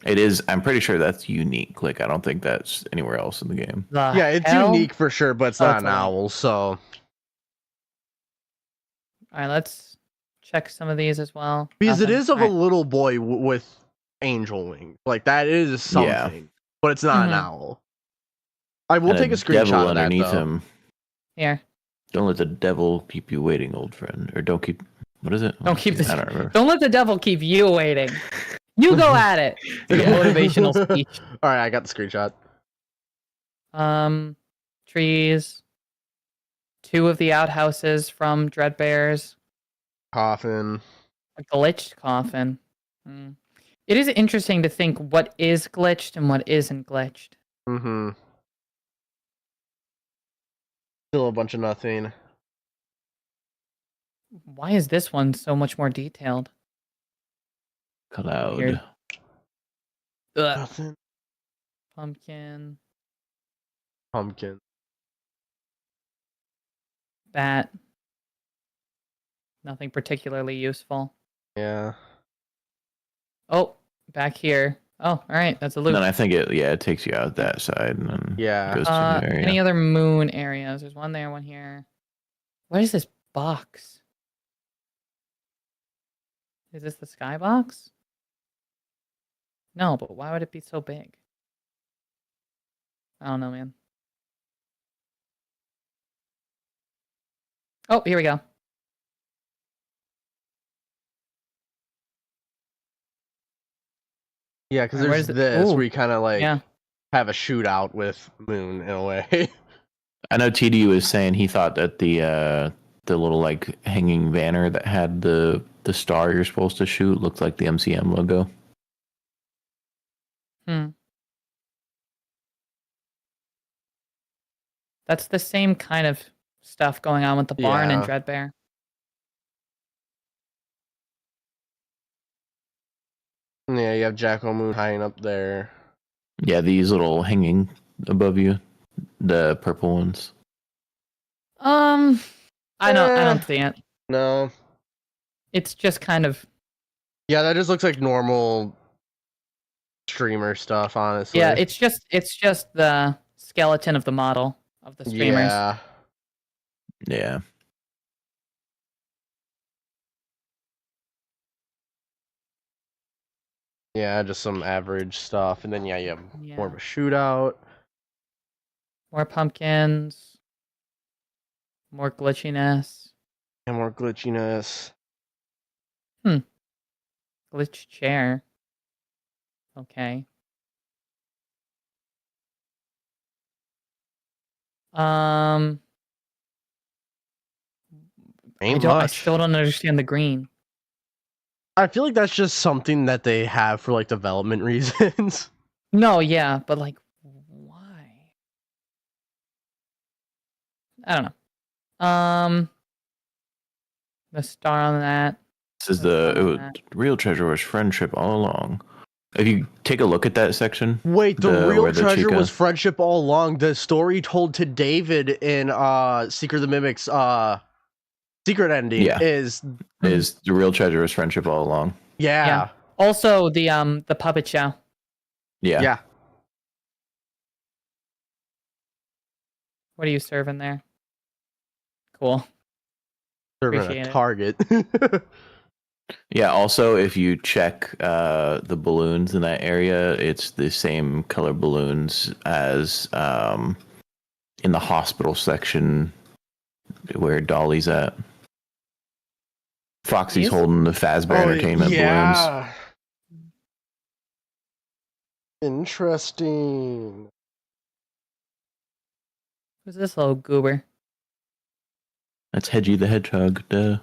it is. I'm pretty sure that's unique. Like I don't think that's anywhere else in the game. The Yeah, it's hell? unique for sure, but it's Oh, not it's an a lot. owl, so. All right, let's check some of these as well. Because it Nothing. is of All a right. little boy with angel wings. Like, that is something. But it's not an Mhm. owl. I will And take a screenshot devil of that, underneath though. him. Here. Don't let the devil keep you waiting, old friend. Or don't keep. What is it? Don't keep this. I don't remember. Don't let the devil keep you waiting. You go at it. It's a motivational speech. Alright, I got the screenshot. Trees. Two of the outhouses from Dreadbears. Coffin. A glitched coffin. It is interesting to think what is glitched and what isn't glitched. Mm-hmm. Still a bunch of nothing. Why is this one so much more detailed? Cloud. Weird. Ugh. Nothing. Pumpkin. Pumpkin. Bat. Nothing particularly useful. Yeah. Oh, back here. Oh, all right. That's a And loop. then I think it takes you out that side and then Yeah. goes to the area. Any other moon areas? There's one there, one here. What is this box? Is this the skybox? No, but why would it be so big? I don't know, man. Oh, here we go. Yeah, because Where's there's the- this Ooh. where you kind of like Yeah. have a shootout with Moon in a way. I know TD was saying he thought that the little like hanging banner that had the star you're supposed to shoot looked like the MCM logo. That's the same kind of stuff going on with the barn and Yeah. Dreadbear. Yeah, you have Jackal Moon hiding up there. Yeah, these little hanging above you, the purple ones. I don't see it. No. It's just kind of Yeah, that just looks like normal streamer stuff, honestly. yeah. It's just the skeleton of the model of the streamers. Yeah. Yeah. Yeah, just some average stuff. And then, yeah, you have Yeah. more of a shootout. More pumpkins. More glitchiness. And more glitchiness. Glitch chair. Okay. Ain't I much. still don't understand the green. I feel like that's just something that they have for like development reasons. No, yeah, but like, why? I don't know. The star on that. This is the real treasure was friendship all along. If you take a look at that section, Wait, the real where the treasure chica- was friendship all along. The story told to David in Secret of the Mimics secret ending Yeah. is the real treasure was friendship all along. yeah. Also, the puppet show. Yeah. Yeah. What are you serving there? Cool. Serving Appreciate a it. Target. Yeah, also if you check the balloons in that area, it's the same color balloons as in the hospital section where Dolly's at. Foxy's These? holding the Fazbear Entertainment balloons. Interesting. Who's this little goober? That's Hedgie the Hedgehog. Duh.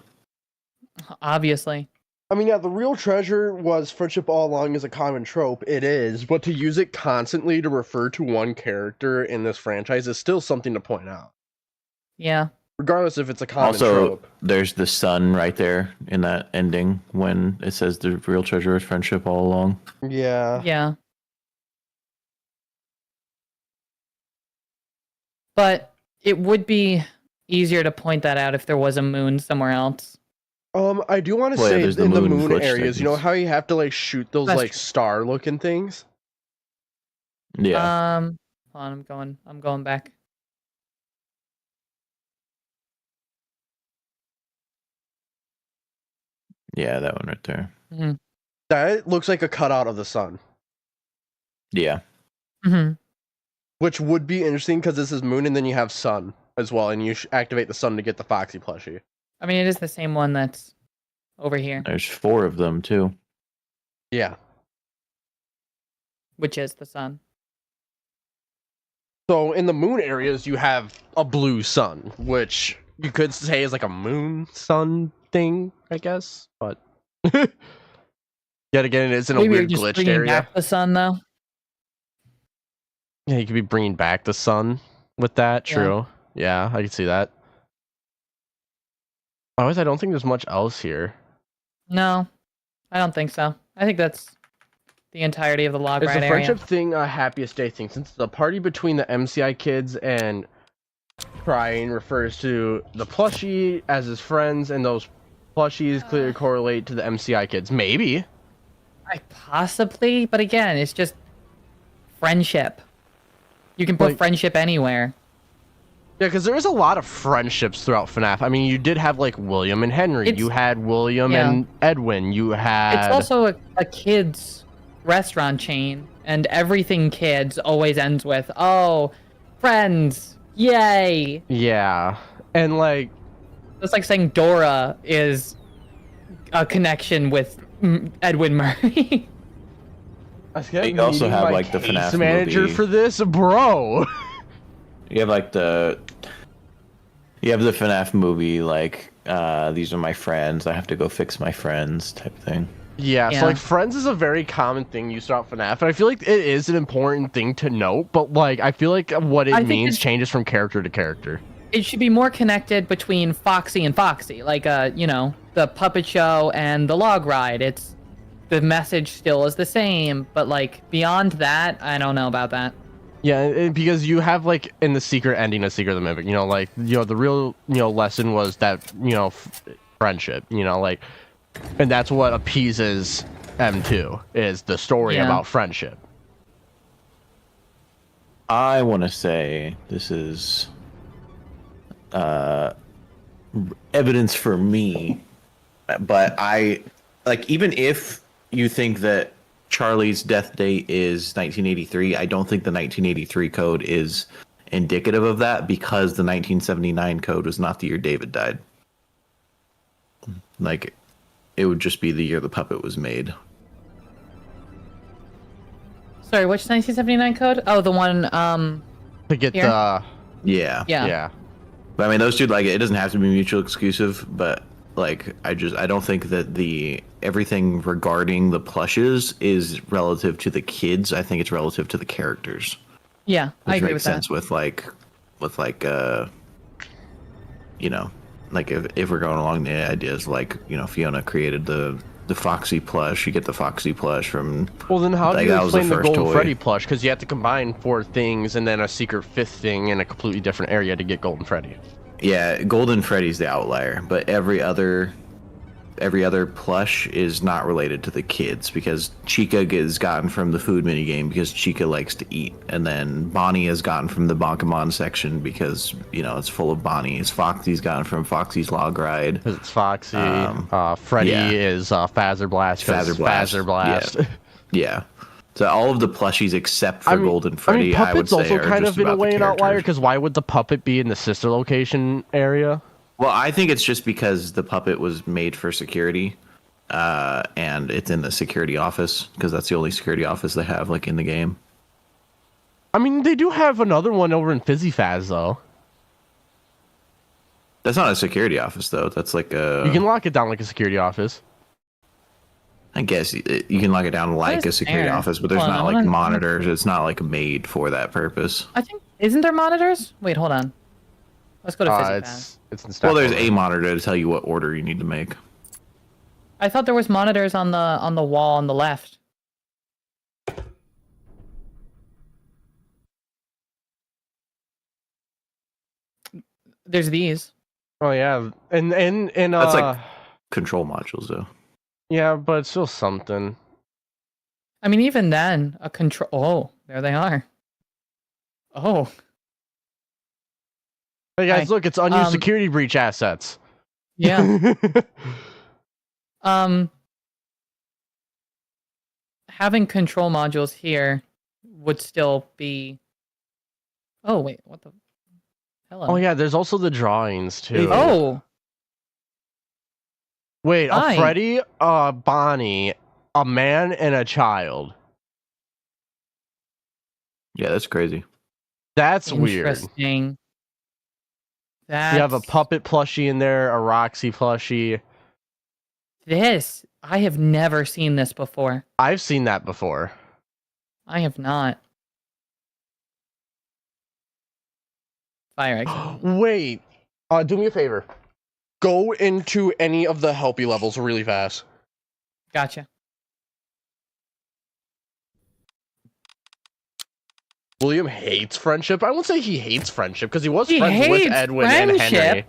Obviously. I mean, yeah, the real treasure was friendship all along is a common trope. It is, but to use it constantly to refer to one character in this franchise is still something to point out. Yeah. Regardless if it's a common Also, trope. there's the sun right there in that ending when it says the real treasure is friendship all along. Yeah. Yeah. But it would be easier to point that out if there was a moon somewhere else. I do want to Well, yeah, say there's the in the moon moon glitch areas, you know segments. how you have to like shoot those That's like star looking things? Yeah. Hold on, I'm going back. Yeah, that one right there. Mm-hmm. That looks like a cutout of the sun. Yeah. Mm-hmm. Which would be interesting because this is moon and then you have sun as well, and you activate the sun to get the Foxy plushie. I mean, it is the same one that's over here, There's 4 of them too. Yeah. which is the sun. So in the moon areas, you have a blue sun, which you could say is like a moon sun thing, I guess. But yet again, it is in a Maybe you're weird just glitched bringing area. back the sun, though. Yeah, you could be bringing back the sun with that. Yeah. True. Yeah, I can see that. Otherwise, I don't think there's much else here. No, I don't think so. I think that's the entirety of the log Is ride the area. friendship thing a happiest day thing? Since the party between the MCI kids and Crying refers to the plushie as his friends, and those plushies clearly correlate to the MCI kids. Maybe. Possibly, but again, it's just friendship. You can put Like- friendship anywhere. Yeah, because there is a lot of friendships throughout FNAF. I mean, you did have like William and Henry. It's- You had William yeah. and Edwin. You had. It's also a kid's restaurant chain, and everything kids always ends with, "Oh, friends, yay!" Yeah, and like It's like saying Dora is a connection with Edwin Murray. You also have, like, the case FNAF manager movie. for this, bro. You have like the FNAF movie, like these are my friends. I have to go fix my friends type thing. Yeah, Yeah. so like Friends is a very common thing used throughout FNAF, and I feel like it is an important thing to note, but like I feel like what it I think means it's- changes from character to character. It should be more connected between Foxy and Foxy, like the puppet show and the log ride. It's the message still is the same, but like beyond that, I don't know about that. Yeah, because you have like in the secret ending of Secret of the Mimic, the real lesson was that friendship, like, and that's what appeases M2 is the story Yeah. about friendship. I want to say this is evidence for me, but I like, even if you think that Charlie's death date is 1983, I don't think the 1983 code is indicative of that, because the 1979 code was not the year David died. Like, it would just be the year the puppet was made. Sorry, which 1979 code? Oh, the one To get Here? the Yeah. yeah. yeah. But I mean, those two, like, it doesn't have to be mutually exclusive, but Like I don't think that everything regarding the plushes is relative to the kids. I think it's relative to the characters. Yeah, I Which agree makes with sense that. with you know, like if we're going along the ideas, like, you know, Fiona created the Foxy plush. You get the Foxy plush from. Well, then how do like, you that was the explain the first Golden toy. Freddy plush? Because you have to combine 4 things and then a secret 5th thing in a completely different area to get Golden Freddy. Yeah, Golden Freddy's the outlier, but every other plush is not related to the kids, because Chica is gotten from the food minigame because Chica likes to eat, and then Bonnie is gotten from the Bonkamon section because, you know, it's full of Bonnies. Foxy's gotten from Foxy's Log Ride. Because it's Foxy. Freddy yeah. is Phaser Blast. Phaser Blast. Yeah. So all of the plushies except for Golden Freddy, I would Puppet's say, also are kind just of in a about the way an outlier, characters. because why would the puppet be in the sister location area? Well, I think it's just because the puppet was made for security, and it's in the security office, because that's the only security office they have, like, in the game. I mean, they do have another one over in Fizzy Faz, though. That's not a security office, though. That's like a... You can lock it down like a security office. I guess you can lock it down like a security office, but there's not, like, monitors. It's not, like, made for that purpose. I think, isn't there monitors? Wait, hold on. Let's go to Fizzy Faz. It's in Well, there's a monitor to tell you what order you need to make. I thought there was monitors on the wall on the left. There's these. Oh yeah, and That's like control modules, though. Yeah, but it's still something. I mean, even then, a control. Oh, there they are. Oh. Hey guys, Hi. look, it's unused security breach assets. Yeah. Having control modules here would still be. Oh wait, what the? Hello. Oh yeah, there's also the drawings too. Oh. Wait, Hi. a Freddy, a Bonnie, a man, and a child. Yeah, that's crazy. That's weird. Interesting. You have a puppet plushie in there, a Roxy plushie. This, I have never seen this before. I've seen that before. I have not. Fire exit. Wait, do me a favor. Go into any of the helpy levels really fast. Gotcha. William hates friendship. I won't say he hates friendship, because he was He friends with hates Edwin and Henry. friendship?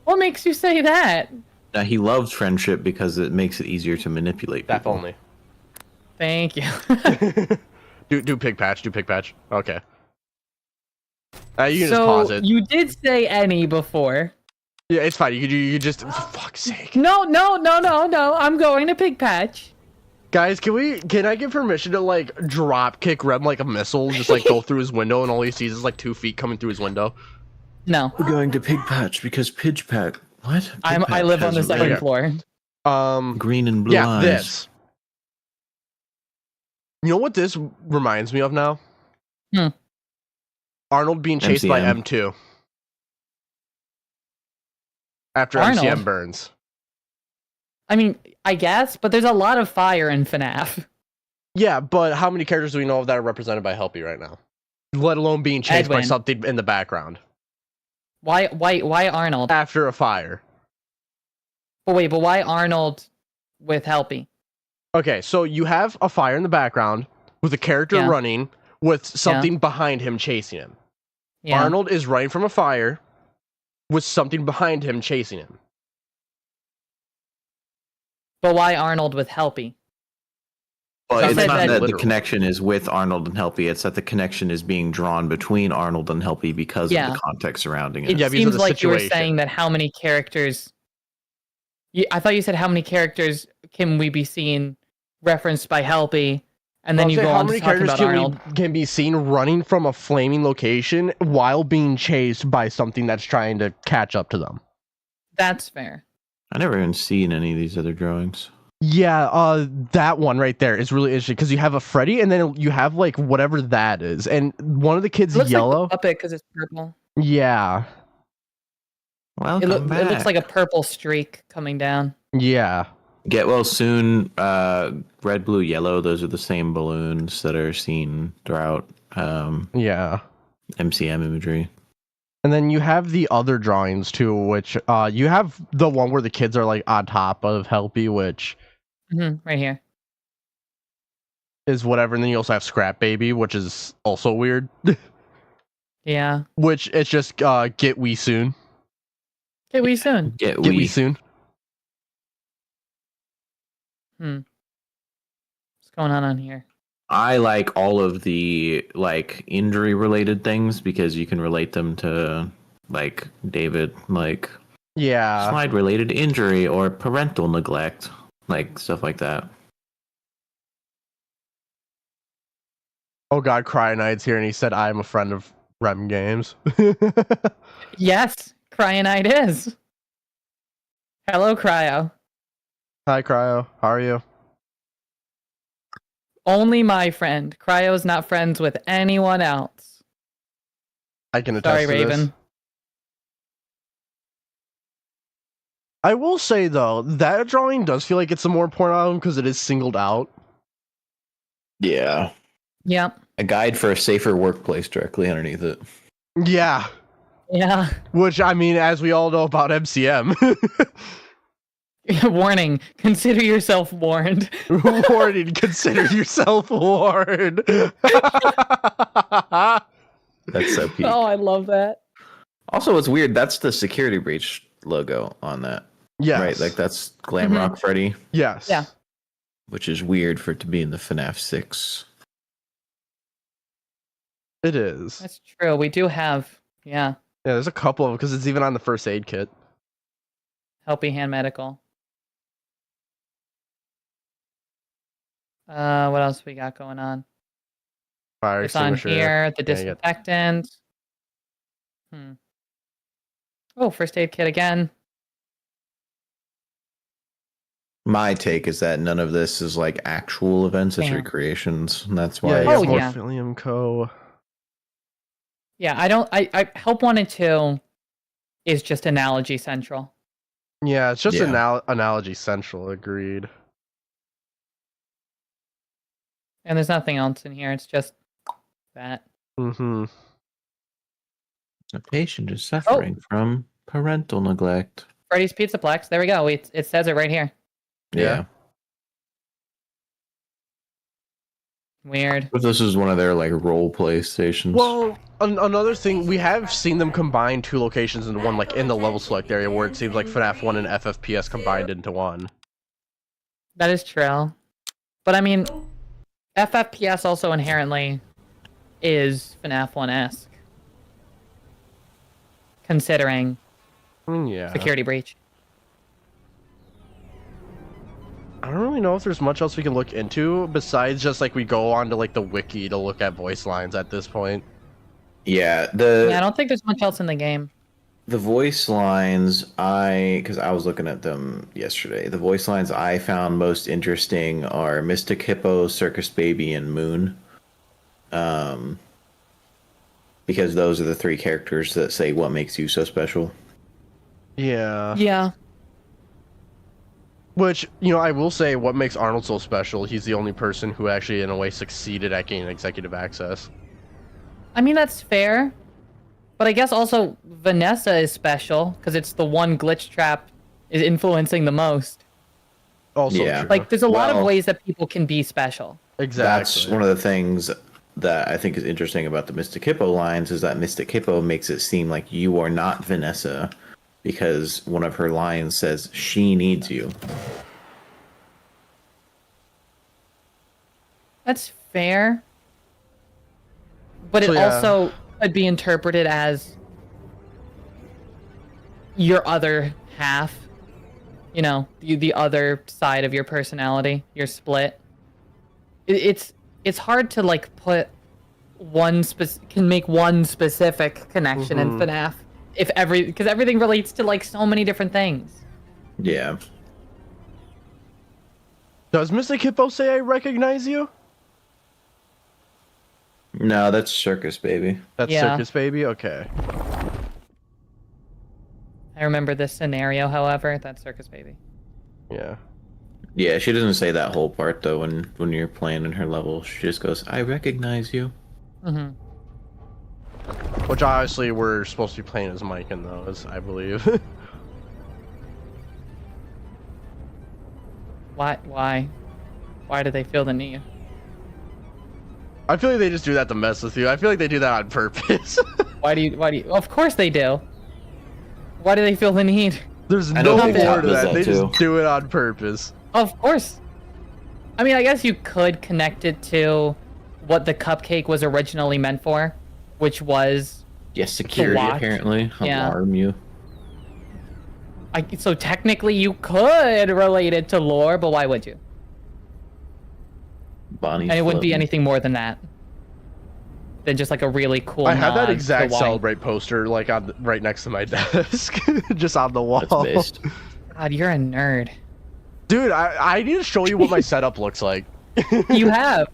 What makes you say that? Now, he loves friendship because it makes it easier to manipulate people. That only. Thank you. do pig patch. Do pig patch. Okay. You can just pause it. You did say any before. Yeah, it's fine. You just, for fuck's sake. No. I'm going to pig patch. Guys, can I get permission to like drop kick Rem like a missile, just like go through his window, and all he sees is like 2 feet coming through his window? No. We're going to Pig Patch because Pidge Patch. What? I live on the second floor. Green and blue eyes. This. You know what this reminds me of now? Arnold being chased by M2. After Arnold? MCM burns. I mean, I guess, but there's a lot of fire in FNAF. Yeah, but how many characters do we know of that are represented by Helpy right now? Let alone being chased by Edwin. something in the background. Why Arnold? After a fire. But why Arnold with Helpy? Okay, so you have a fire in the background with a character running with something behind him chasing him. Yeah. Arnold is running from a fire with something behind him chasing him. But why Arnold with Helpy? Well, So it's I not said that that- the connection is with Arnold and Helpy. It's that the connection is being drawn between Arnold and Helpy because of the context surrounding it. It Yeah, because of seems the like you were situation. saying that how many characters... I thought you said how many characters can we be seeing referenced by Helpy, and then I'll you say, go how on many to talk characters about Arnold. can be seen running from a flaming location while being chased by something that's trying to catch up to them? That's fair. I never even seen any of these other drawings. Yeah, that one right there is really interesting because you have a Freddy and then you have like whatever that is, and one of the kids It looks yellow. like the puppet because it's purple. Yeah. Welcome back. It looks like a purple streak coming down. Yeah. Get well soon. Red, blue, yellow. Those are the same balloons that are seen throughout Yeah. MCM imagery. And then you have the other drawings too, which you have the one where the kids are like on top of Helpy, which Right here. is whatever. And then you also have Scrap Baby, which is also weird. Yeah. Which it's just get we soon. Get we soon. Get Get we we. soon. What's going on here? I like all of the like injury related things because you can relate them to like David, like Yeah. slide related injury or parental neglect, like stuff like that. Oh God, Cryonite's here, and he said I'm a friend of Rem Games. Yes, Cryonite is. Hello, Cryo. Hi, Cryo. How are you? Only my friend. Cryo's not friends with anyone else. I can attest Sorry, to this. Raven. I will say though, that drawing does feel like it's a more important album because it is singled out. Yeah. Yep. A guide for a safer workplace directly underneath it. Yeah. Yeah. Which, I mean, as we all know about MCM. Warning. Consider yourself warned. Warning, consider yourself warned. That's so peak. Oh, I love that. Also, it's weird. That's the security breach logo on that. Yes. Right? Like that's Glam Rock Freddy, Yes. Yeah. which is weird for it to be in the FNAF 6. It is. That's true. We do have, yeah, Yeah, there's a couple of them because it's even on the first aid kit. Helping Hand Medical. What else we got going on? Fire It's on extinguisher. here. The Yeah, you got- disinfectant. Oh, first aid kit again. My take is that none of this is like actual events, it's Damn. recreations. And that's why Yeah, Oh, you got yeah. Morphilium Co. Yeah, I Help Wanted 2 is just Analogy Central. Yeah, it's just Yeah. Analogy Central. Agreed. And there's nothing else in here. It's just that. Mm-hmm. a patient is suffering from parental neglect. Freddy's Pizzaplex. There we go. It says it right here. Yeah. Weird. But this is one of their like role play stations. Well, another thing, we have seen them combine two locations into one, like in the level select area, where it seems like FNAF 1 and FFPS combined into one. That is true. But I mean, FFPS also inherently is FNAF 1-esque. Considering Yeah. security breach. I don't really know if there's much else we can look into besides just like we go on to like the wiki to look at voice lines at this point. Yeah, Yeah, I don't think there's much else in the game. the voice lines because I was looking at them yesterday. The voice lines I found most interesting are Mystic Hippo, Circus Baby, and Moon. Because those are the three characters that say what makes you so special. Yeah. Yeah. Which, you know, I will say what makes Arnold so special, he's the only person who actually in a way succeeded at gaining executive access. I mean, that's fair. But I guess also Vanessa is special because it's the one glitch trap is influencing the most. Also Yeah. true. Like, there's a lot of Well- ways that people can be special. Exactly. That's one of the things that I think is interesting about the Mystic Hippo lines is that Mystic Hippo makes it seem like you are not Vanessa because one of her lines says she needs you. That's fair. But it So, yeah. also could be interpreted as your other half. You know, the other side of your personality, your split. It's hard to like put can make one specific connection in FNAF because everything relates to like so many different things. Yeah. Does Mystic Hippo say I recognize you? No, that's Circus Baby. That's Yeah. Circus Baby? Okay. I remember this scenario, however. That circus baby. Yeah. Yeah, she doesn't say that whole part though when you're playing in her level. She just goes, "I recognize you." Mm-hmm. Which obviously we're supposed to be playing as Mike in those, I believe. Why? Why do they feel the need? I feel like they just do that to mess with you. I feel like they do that on purpose. Why do you? Of course they do. Why do they feel the need? There's I no know more Top to does that. that They too. just do it on purpose. Of course. I mean, I guess you could connect it to what the cupcake was originally meant for, which was Yes, security watch. apparently. Yeah. Alarm you. so technically you could relate it to lore, but why would you? Bonnie's And it wouldn't be floating. anything more than that. Than just like a really cool I have nod that to exact why. Celebrate poster like on right next to my desk, just on the wall. That's based. God, you're a nerd. Dude, I need to show you what my setup looks like. You have.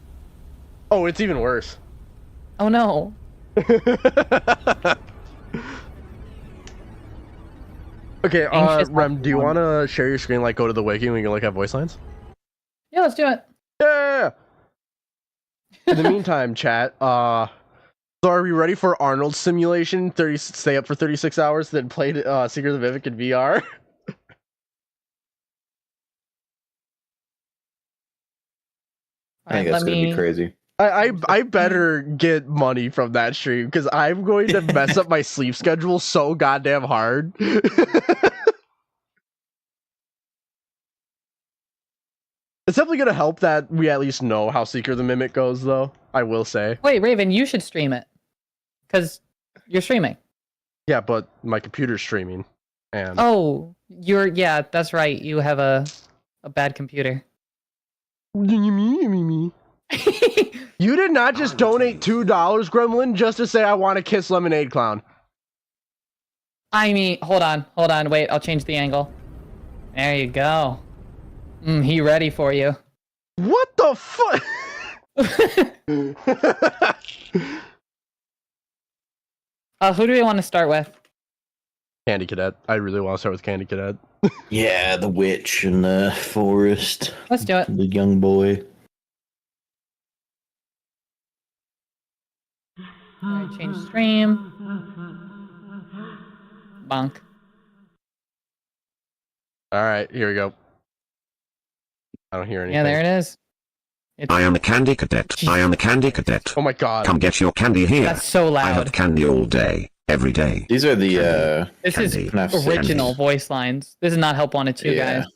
Oh, it's even worse. Oh no. Okay, Anxious Rem, do you one. want to share your screen, like go to the wiki and we can look at voice lines? Yeah, let's do it. Yeah. In the meantime, chat, so are we ready for Arnold's simulation? Stay up for 36 hours, then play Secret of the Mimic in VR? I think that's gonna be crazy. I better get money from that stream because I'm going to mess up my sleep schedule so goddamn hard. It's definitely gonna help that we at least know how Secret of the Mimic goes, though. I will say. Wait, Raven, you should stream it. Because you're streaming. Yeah, but my computer's streaming, and Oh, yeah, that's right. You have a bad computer. You did not just donate $2, Gremlin, just to say I want to kiss Lemonade Clown. I mean, hold on, wait, I'll change the angle. There you go. He ready for you. What the fuck? Who do we want to start with? Candy Cadet. I really want to start with Candy Cadet. Yeah, the witch in the forest. Let's do it. The young boy. Alright, change stream. Bonk. All right, here we go. I don't hear anything. Yeah, there it is. I am a candy cadet. I am a candy cadet. Oh my god. Come get your candy here. That's so I have loud. candy all day, every day. These are the This is Candy. FNAF original Candy. voice lines. This is not Help Wanted 2, Yeah. guys.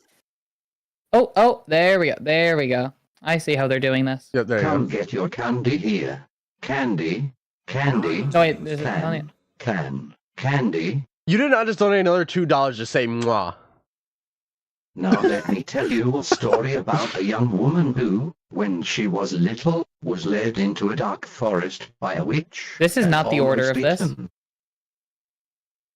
Oh, there we go. There we go. I see how they're doing this. Yep, there you Come go. get your candy here. Candy. Candy. Oh, wait, this is telling it. Candy. You did not just donate another $2 to say mwah. Now let me tell you a story about a young woman who, when she was little, was led into a dark forest by a witch. This is and not the order almost of this. eaten.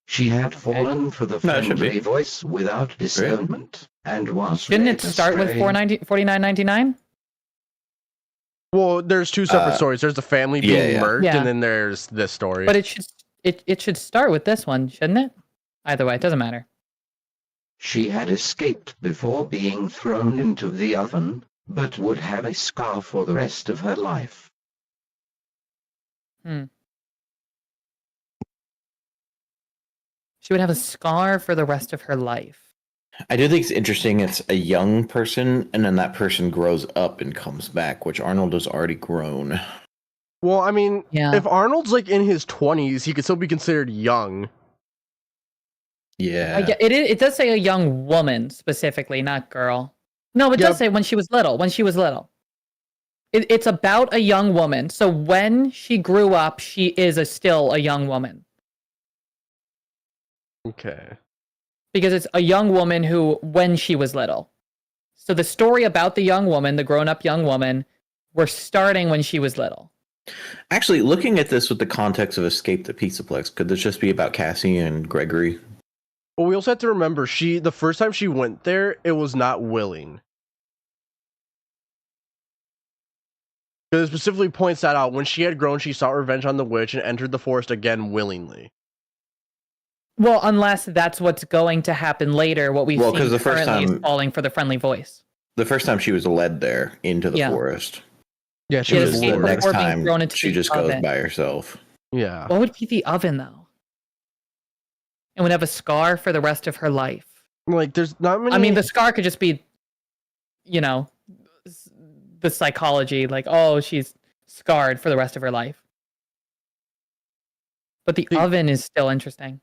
She had fallen for the No, it should be. friendly voice without discernment, and was Shouldn't it led start with astray. $49.99? Well, there's two separate Uh, stories. There's the family yeah, being yeah. murked, Yeah. and then there's this story. But it should start with this one, shouldn't it? Either way, it doesn't matter. She had escaped before being thrown into the oven, but would have a scar for the rest of her life. She would have a scar for the rest of her life. I do think it's interesting. It's a young person, and then that person grows up and comes back, which Arnold has already grown. Well, I mean, Yeah. if Arnold's like in his 20s, he could still be considered young. Yeah. It does say a young woman specifically, not girl. No, it Yep. does say when she was little. When she was little. It's about a young woman. So when she grew up, she is still a young woman. Okay. Because it's a young woman who, when she was little. So the story about the young woman, the grown-up young woman, we're starting when she was little. Actually, looking at this with the context of Escape the Pizzaplex, could this just be about Cassie and Gregory? Well, we also have to remember, the first time she went there, it was not willing. Because it specifically points that out. When she had grown, she sought revenge on the witch and entered the forest again willingly. Well, unless that's what's going to happen later, what we've Well, 'cause seen the first currently is time- falling for the friendly voice. The first time she was led there into the Yeah. forest. Yeah, She had Because escaped the next before being time thrown into she the just goes oven. by herself. Yeah. What would be the oven, though? And would have a scar for the rest of her life. Like, there's not many. I mean, the scar could just be, you know, the psychology, like, oh, she's scarred for the rest of her life. But the oven is still interesting.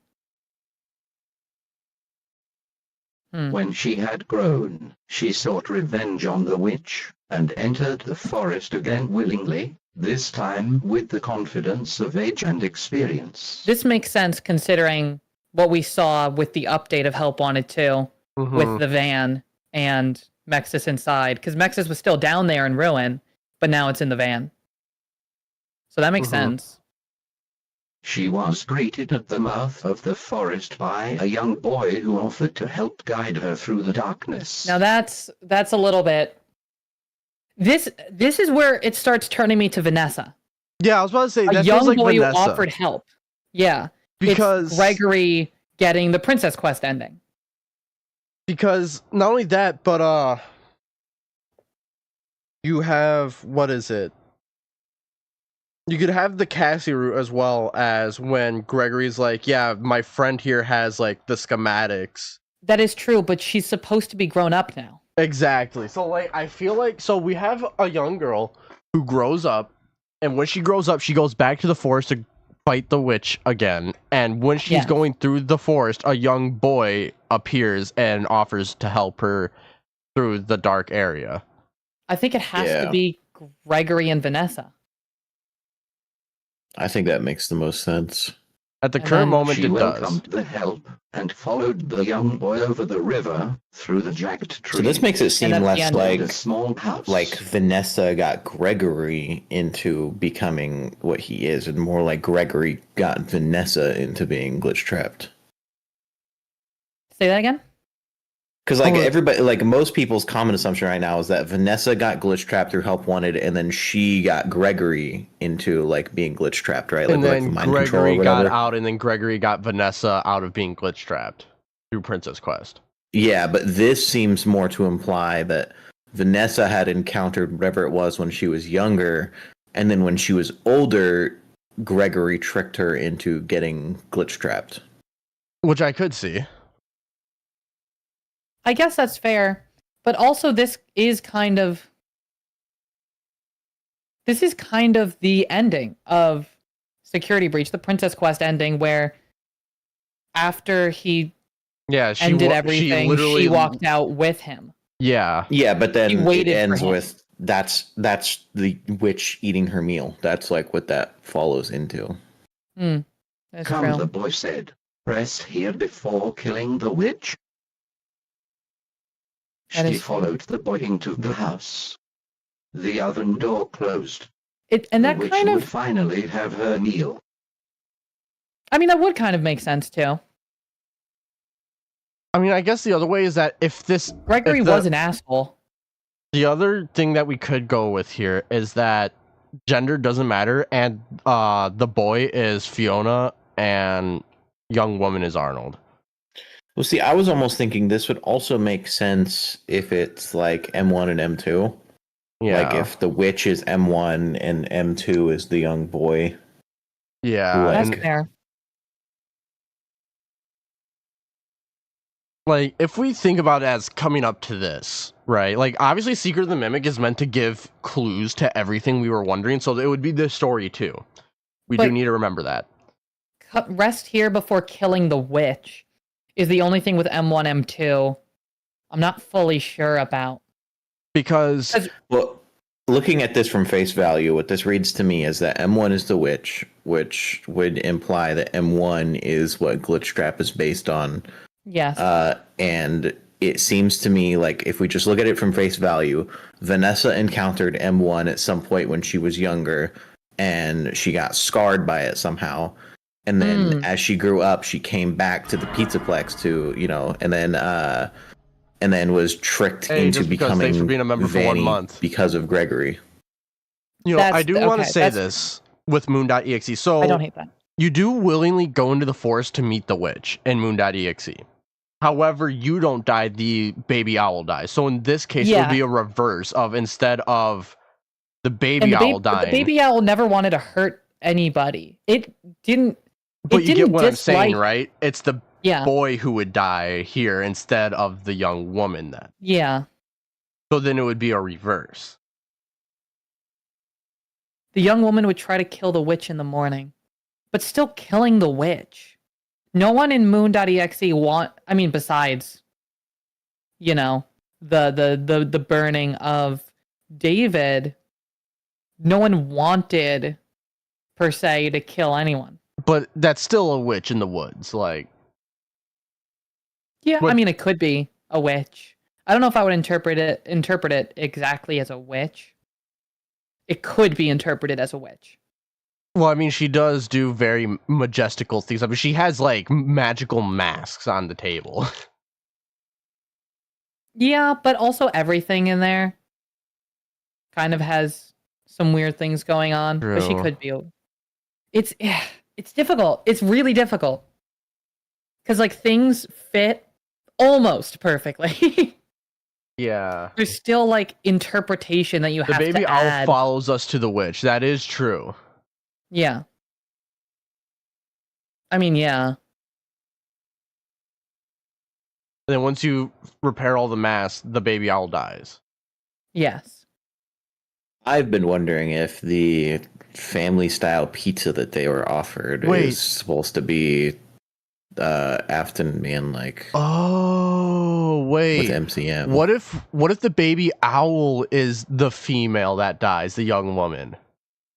When she had grown, she sought revenge on the witch, and entered the forest again willingly, this time with the confidence of age and experience. This makes sense considering what we saw with the update of Help Wanted 2 with the van and Mexis inside. Because Mexis was still down there in ruin, but now it's in the van. So that makes sense. She was greeted at the mouth of the forest by a young boy who offered to help guide her through the darkness. Now that's a little bit. This is where it starts turning me to Vanessa. Yeah, I was about to say A that young feels like boy Vanessa. who offered help. Yeah, Because it's Gregory getting the Princess Quest ending. Because not only that, but you have, what is it? You could have the Cassie route as well, as when Gregory's like, yeah, my friend here has like the schematics. That is true, but she's supposed to be grown up now. Exactly. So like, I feel like, so we have a young girl who grows up, and when she grows up, she goes back to the forest to fight the witch again. And when she's going through the forest, a young boy appears and offers to help her through the dark area. I think it has to be Gregory and Vanessa. I think that makes the most sense. At the current moment, she it does. welcomed the help and followed the young boy over the river through the jagged trees. So this makes it seem at the less end, like a small house. Vanessa got Gregory into becoming what he is, and more like Gregory got Vanessa into being glitch trapped. Say that again? Because like everybody, like most people's common assumption right now is that Vanessa got glitch trapped through Help Wanted, and then she got Gregory into like being glitch trapped, right? And like, then like mind control or Gregory got whatever. out, and then Gregory got Vanessa out of being glitch trapped through Princess Quest. Yeah, but this seems more to imply that Vanessa had encountered whatever it was when she was younger, and then when she was older, Gregory tricked her into getting glitch trapped. Which I could see. I guess that's fair. But also this is kind of the ending of Security Breach, the Princess Quest ending, where after he ended everything, she walked out with him. Yeah. Yeah, but then She it waited for ends him. with that's the witch eating her meal. That's like what that follows into. That's Come, true. the boy said. Rest here before killing the witch. That She is true. followed the boy into the house. The oven door closed. And that the witch kind would of, finally have her meal. I mean, that would kind of make sense too. I mean, I guess the other way is that if Gregory was an asshole. The other thing that we could go with here is that gender doesn't matter, and the boy is Fiona and young woman is Arnold. Well, see, I was almost thinking this would also make sense if it's like M1 and M2. Yeah. Like if the witch is M1 and M2 is the young boy. Yeah. That's and, fair. like, if we think about it as coming up to this, right? Like, obviously, Secret of the Mimic is meant to give clues to everything we were wondering, so it would be this story too. We do need to remember that. Rest here before killing the witch is the only thing with M1, M2 I'm not fully sure about. Because, well, looking at this from face value, what this reads to me is that M1 is the witch, which would imply that M1 is what Glitch Trap is based on. Yes. And it seems to me like if we just look at it from face value, Vanessa encountered M1 at some point when she was younger, and she got scarred by it somehow. And then as she grew up, she came back to the Pizzaplex to, and then was tricked into becoming for being a member for 1 month because of Gregory. I do want to say this with Moon.exe. So I don't hate that. You do willingly go into the forest to meet the witch in Moon.exe. However, you don't die, the baby owl dies. So in this case, it would be a reverse of, instead of the baby owl dying. The baby owl never wanted to hurt anybody. It didn't. But you get what I'm saying, dislike- right? It's the boy who would die here instead of the young woman then. Yeah. So then it would be a reverse. The young woman would try to kill the witch in the morning, but still killing the witch. No one in Moon.exe besides, you know, the burning of David, no one wanted, per se, to kill anyone. But that's still a witch in the woods, like. Yeah, it could be a witch. I don't know if I would interpret it exactly as a witch. It could be interpreted as a witch. Well, I mean, she does do very majestical things. I mean, she has, like, magical masks on the table. Yeah, but also everything in there kind of has some weird things going on. True. But she could be. It's difficult. It's really difficult. Because, like, things fit almost perfectly. Yeah. There's still, like, interpretation that you have to add. The baby owl follows us to the witch. That is true. Yeah. Yeah. And then once you repair all the masks, the baby owl dies. Yes. I've been wondering if the family-style pizza that they were offered is supposed to be Afton being like... Oh, wait. With MCM. What if the baby owl is the female that dies, the young woman?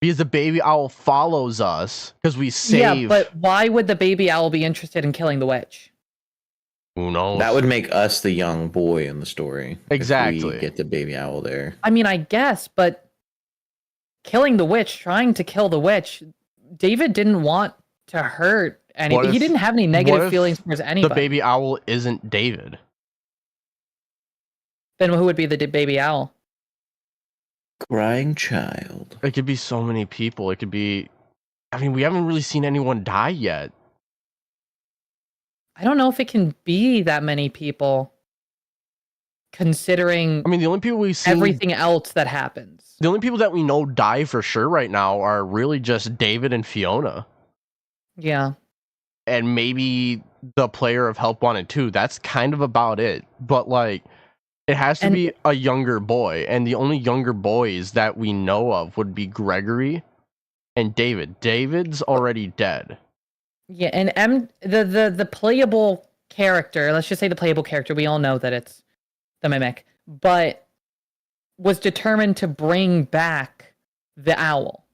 Because the baby owl follows us because we save. Yeah, but why would the baby owl be interested in killing the witch? Who knows? That would make us the young boy in the story. Exactly. If we get the baby owl there. I guess, but killing the witch, trying to kill the witch, David didn't want to hurt anybody. He didn't have any negative feelings towards anybody. The baby owl isn't David. Then who would be the baby owl? Crying child. It could be so many people. It could be... we haven't really seen anyone die yet. I don't know if it can be that many people, considering the only people we've seen... everything else that happens. The only people that we know die for sure right now are really just David and Fiona. Yeah. And maybe the player of Help Wanted too. That's kind of about it. But, like... It has to be a younger boy, and the only younger boys that we know of would be Gregory and David. David's already dead. Yeah, and the playable character, let's just say the playable character, we all know that it's the Mimic, but was determined to bring back the owl.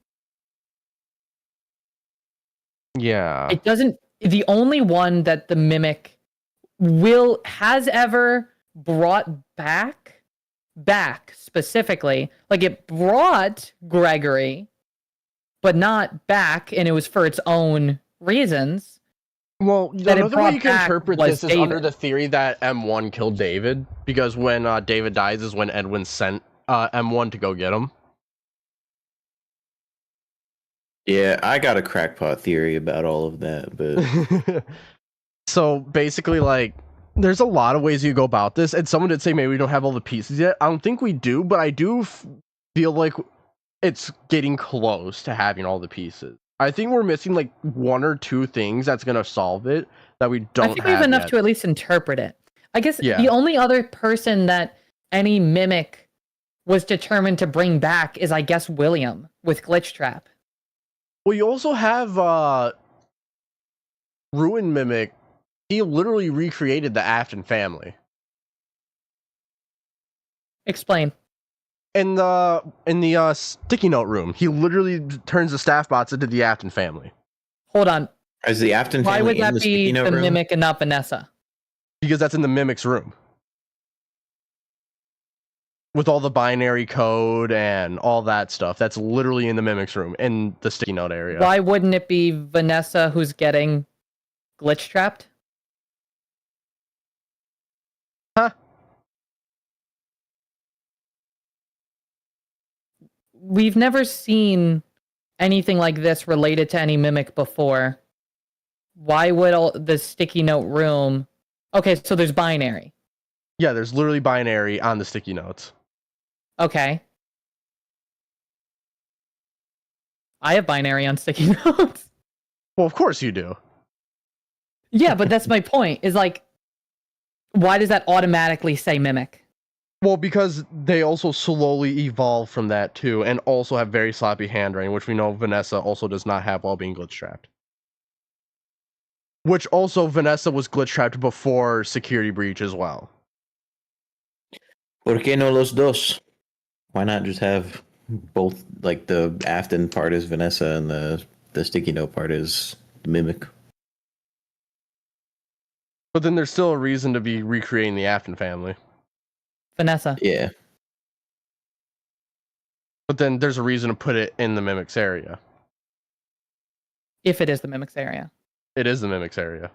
Yeah. It doesn't... The only one that the Mimic has ever brought back specifically, like, it brought Gregory, but not back, and it was for its own reasons. Well, another way you can interpret this is David. under the theory that M1 killed David, because when David dies is when Edwin sent M1 to go get him. Yeah, I got a crackpot theory about all of that, but... So, basically, like, there's a lot of ways you go about this, and someone did say maybe we don't have all the pieces yet. I don't think we do, but I do feel like it's getting close to having all the pieces. I think we're missing, like, one or two things that's going to solve it that we don't have. I think we have enough to at least interpret it. I guess the only other person that any Mimic was determined to bring back is, I guess, William with Glitch Trap. Well, you also have Ruin Mimic. He literally recreated the Afton family. Explain. In the sticky note room, he literally turns the staff bots into the Afton family. Hold on. Is the Afton Why family would that in the be sticky note the room? Mimic and not Vanessa? Because that's in the Mimic's room. With all the binary code and all that stuff. That's literally in the Mimic's room, in the sticky note area. Why wouldn't it be Vanessa who's getting glitch trapped? Huh? We've never seen anything like this related to any mimic before, why would the sticky note room... Okay, so there's binary. Yeah, there's literally binary on the sticky notes. Okay. I have binary on sticky notes. Well, of course you do. Yeah, but that's my point, is like, why does that automatically say mimic? Well, because they also slowly evolve from that too, and also have very sloppy handwriting, which we know Vanessa also does not have while being glitch trapped. Which also Vanessa was glitch trapped before security breach as well. ¿Por qué no los dos? Why not just have both, like the Afton part is Vanessa and the sticky note part is Mimic? But then there's still a reason to be recreating the Afton family. Vanessa. Yeah. But then there's a reason to put it in the Mimics area. If it is the mimics area. It is the Mimics area.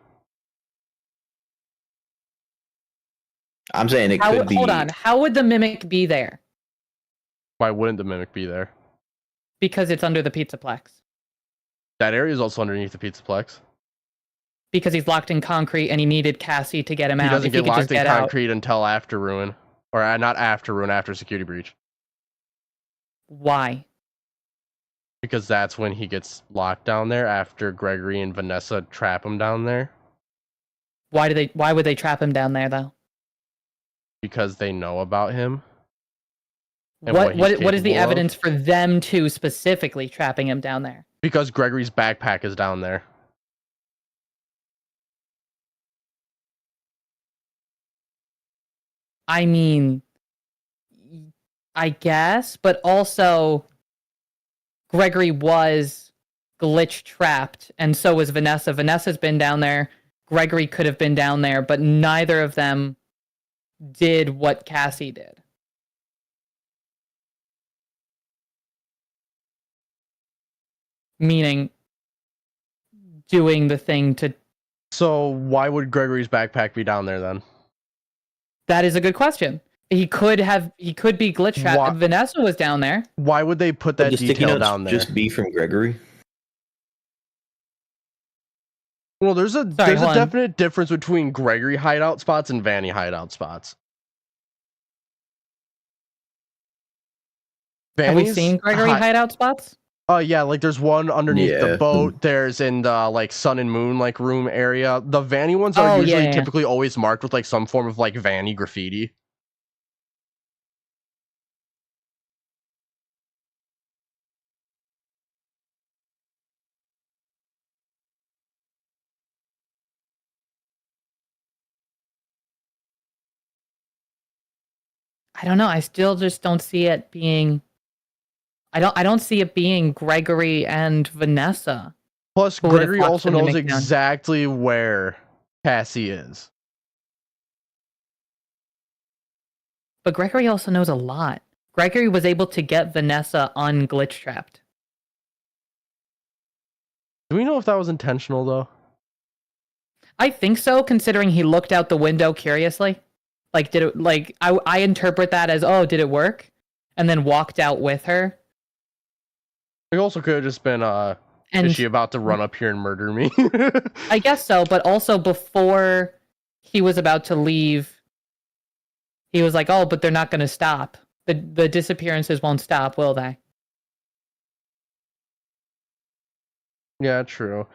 I'm saying it could be. Hold on. How would the mimic be there? Why wouldn't the Mimic be there? Because it's under the Pizzaplex. That area is also underneath the Pizzaplex. Because he's locked in concrete and he needed Cassie to get him out. He doesn't If get he could just locked in get out. concrete until after Ruin. Or not after Ruin, after security breach. Why? Because that's when he gets locked down there, after Gregory and Vanessa trap him down there. Why would they trap him down there though? Because they know about him. And What he's is the capable of. evidence for them two specifically trapping him down there? Because Gregory's backpack is down there. I mean, I guess, but also Gregory was glitch trapped, and so was Vanessa. Vanessa's been down there. Gregory could have been down there, but neither of them did what Cassie did. Meaning, doing the thing to... So why would Gregory's backpack be down there then? That is a good question. He could be glitch trapped. Vanessa was down there. Why would they put that Would the sticky detail notes down there? just be from Gregory? Well, there's a definite difference between Gregory hideout spots and Vanny hideout spots. Have we seen Gregory hideout spots? Oh yeah, like there's one underneath the Yeah. boat. There's in the like sun and moon like room area. The Vanny ones are usually typically always marked with like some form of like Vanny graffiti. I don't know. I still just don't see it being... I don't see it being Gregory and Vanessa. Plus, Who would've Gregory locked also the knows mimic down. exactly where Cassie is. But Gregory also knows a lot. Gregory was able to get Vanessa unglitch trapped. Do we know if that was intentional though? I think so, considering he looked out the window curiously. Like, did it? Like, I interpret that as, oh, did it work? And then walked out with her. It also could have just been, is she about to run up here and murder me? I guess so, but also before he was about to leave, he was like, oh, but they're not going to stop. The disappearances won't stop, will they? Yeah, true.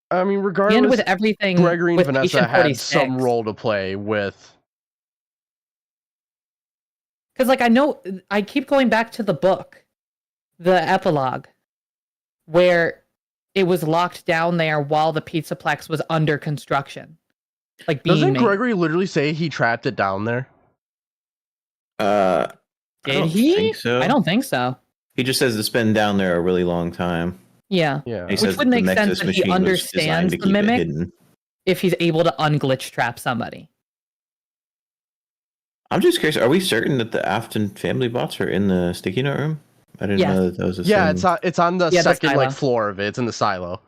I mean, regardless, And with everything, Gregory and with Vanessa Patient had 46, some role to play with. Because, like, I know, I keep going back to the book, the epilogue, where it was locked down there while the Pizzaplex was under construction. Like, being Doesn't made. Gregory literally say he trapped it down there? Did he? Think so. I don't think so. He just says it's been down there a really long time. Yeah. Yeah. He Which says would the make Nexus sense if he machine was designed understands to the keep it mimic, hidden. if he's able to unglitch trap somebody. I'm just curious. Are we certain that the Afton family bots are in the sticky note room? I didn't know that was a Yeah, thing. it's on the Yeah, the second like silo. floor of it. It's in the silo.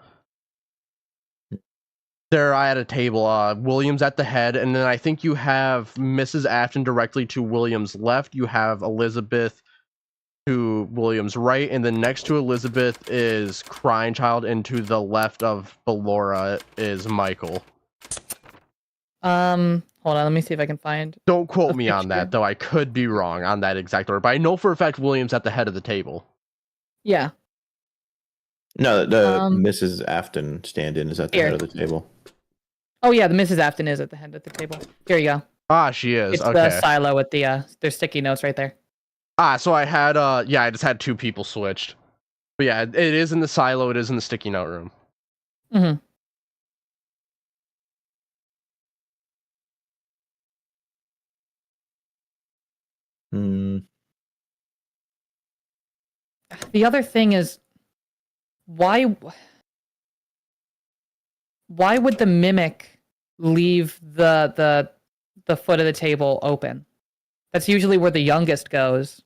There, I had a table. Williams at the head, and then I think you have Mrs. Afton directly to Williams' left. You have Elizabeth to William's right, and then next to Elizabeth is Crying Child, and to the left of Ballora is Michael. Hold on, let me see if I can find. Don't quote a me on that, picture. though. I could be wrong on that exact order, but I know for a fact William's at the head of the table. Yeah. No, the Um, Mrs. Afton stand-in is at the here. head of the table. Oh yeah, the Mrs. Afton is at the head of the table. Here you go. Ah, she is. It's Okay. the silo with the there's sticky notes right there. Ah, so I had yeah, I just had two people switched. But yeah, it is in the silo, it is in the sticky note room. Mm-hmm. Hmm. The other thing is, why would the mimic leave the foot of the table open? That's usually where the youngest goes.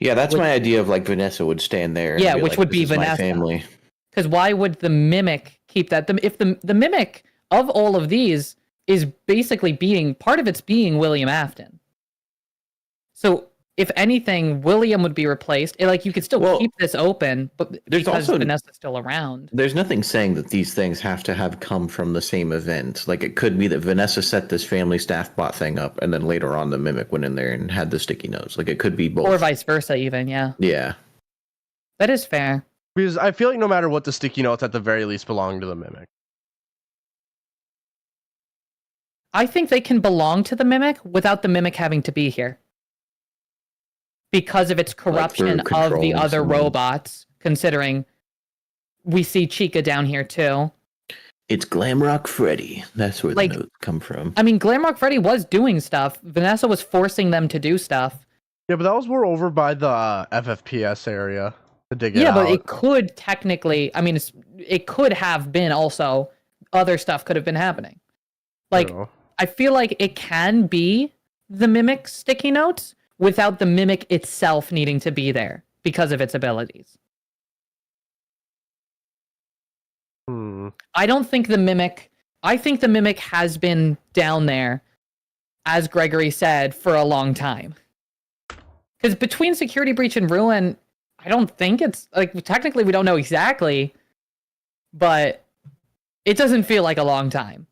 Yeah, that's Which- my idea of like Vanessa would stand there. And Yeah, be which like, would "This be is my Vanessa." family. Because why would the mimic keep that? If the mimic of all of these is basically being part of it's being William Afton. So if anything, William would be replaced. Like you could still Well, keep this open, but there's because also- Vanessa's still around. There's nothing saying that these things have to have come from the same event. Like it could be that Vanessa set this family staff bot thing up, and then later on the mimic went in there and had the sticky notes. Like it could be both. Or vice versa, even, yeah. Yeah. That is fair. Because I feel like no matter what, the sticky notes at the very least belong to the mimic. I think they can belong to the mimic without the mimic having to be here. Because of its corruption through of the controlling other someone. robots, considering we see Chica down here too. It's Glamrock Freddy. That's where Like- the notes come from. I mean, Glamrock Freddy was doing stuff. Vanessa was forcing them to do stuff. Yeah, but that was more over by the FFPS area to dig it Yeah, out. but it could technically, I mean, it could have been also, other stuff could have been happening. Like, True. I feel like it can be the mimic sticky notes without the mimic itself needing to be there because of its abilities. I don't think the mimic, I think the mimic has been down there, as Gregory said, for a long time. Because between Security Breach and Ruin, I don't think it's, like, technically we don't know exactly, but it doesn't feel like a long time.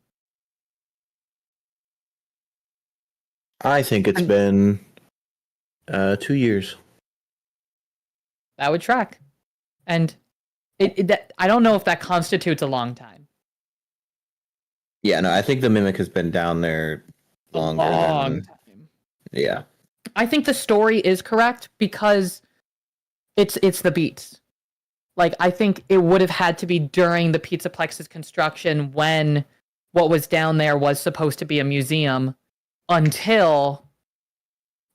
I think it's been 2 years. That would track. And I don't know if that constitutes a long time. Yeah, no, I think the mimic has been down there longer Long than. time. Yeah. I think the story is correct because it's the beats. Like, I think it would have had to be during the Pizzaplex's construction when what was down there was supposed to be a museum until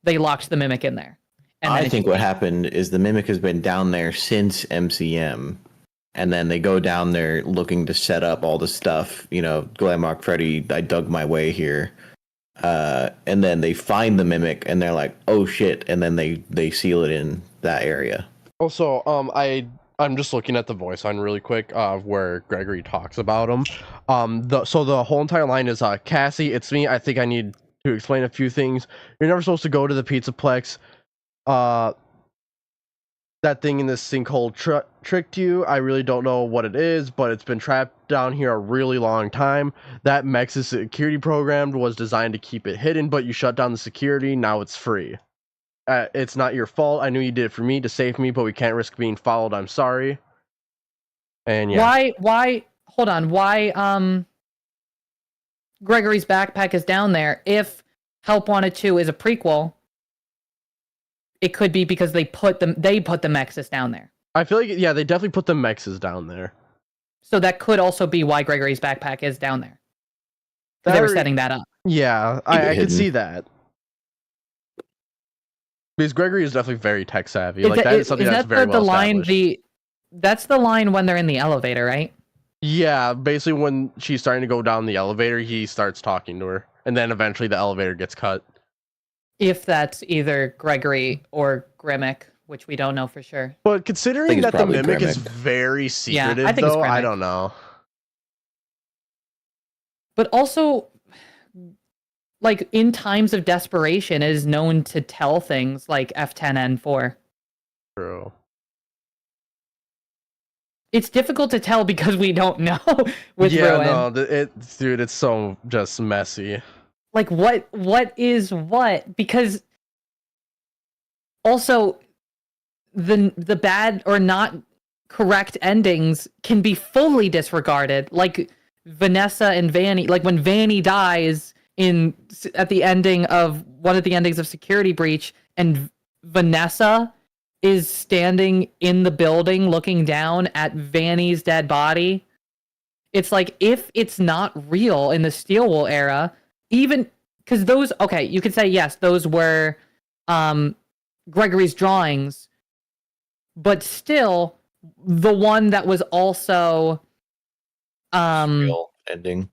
they locked the mimic in there. And then I think what happened is the mimic has been down there since MCM. And then they go down there looking to set up all the stuff. You know, Glamrock Freddy, I dug my way here. And then they find the mimic and they're like, oh shit. And then they seal it in that area. Also, I'm just looking at the voice line really quick, where Gregory talks about him. So the whole entire line is, Cassie, it's me. I think I need to explain a few things. You're never supposed to go to the Pizzaplex. That thing in this sinkhole tricked you. I really don't know what it is, but it's been trapped down here a really long time. That Mex's security program was designed to keep it hidden, but you shut down the security. Now it's free. It's not your fault. I knew you did it for me to save me, but we can't risk being followed. I'm sorry. And yeah. Why hold on, why Gregory's backpack is down there? If Help Wanted 2 is a prequel, it could be because they put the Mexes down there. I feel like, yeah, they definitely put the Mexes down there. So that could also be why Gregory's backpack is down there. 'Cause they were setting that up. Yeah, I could hidden. see that. Because Gregory is definitely very tech savvy. Like, that is something that's very well established. That's the line when they're in the elevator, right? Yeah, basically when she's starting to go down the elevator, he starts talking to her. And then eventually the elevator gets cut. If that's either Gregory or Grimmick, which we don't know for sure. But considering it's that the probably Mimic is Grimmick. very secretive, I think it's though, I Grimmick. don't know. But also, like, in times of desperation, it is known to tell things like F10N4. True. It's difficult to tell because we don't know with Ruin. No, dude, it's so just messy. Like what is what? Because also the bad or not correct endings can be fully disregarded. Like Vanessa and Vanny, like when Vanny dies at the ending of one of the endings of Security Breach, and Vanessa is standing in the building looking down at Vanny's dead body. It's like, if it's not real in the Steel Wool era, even because those, okay, you could say yes, those were Gregory's drawings, but still the one that was also Real ending.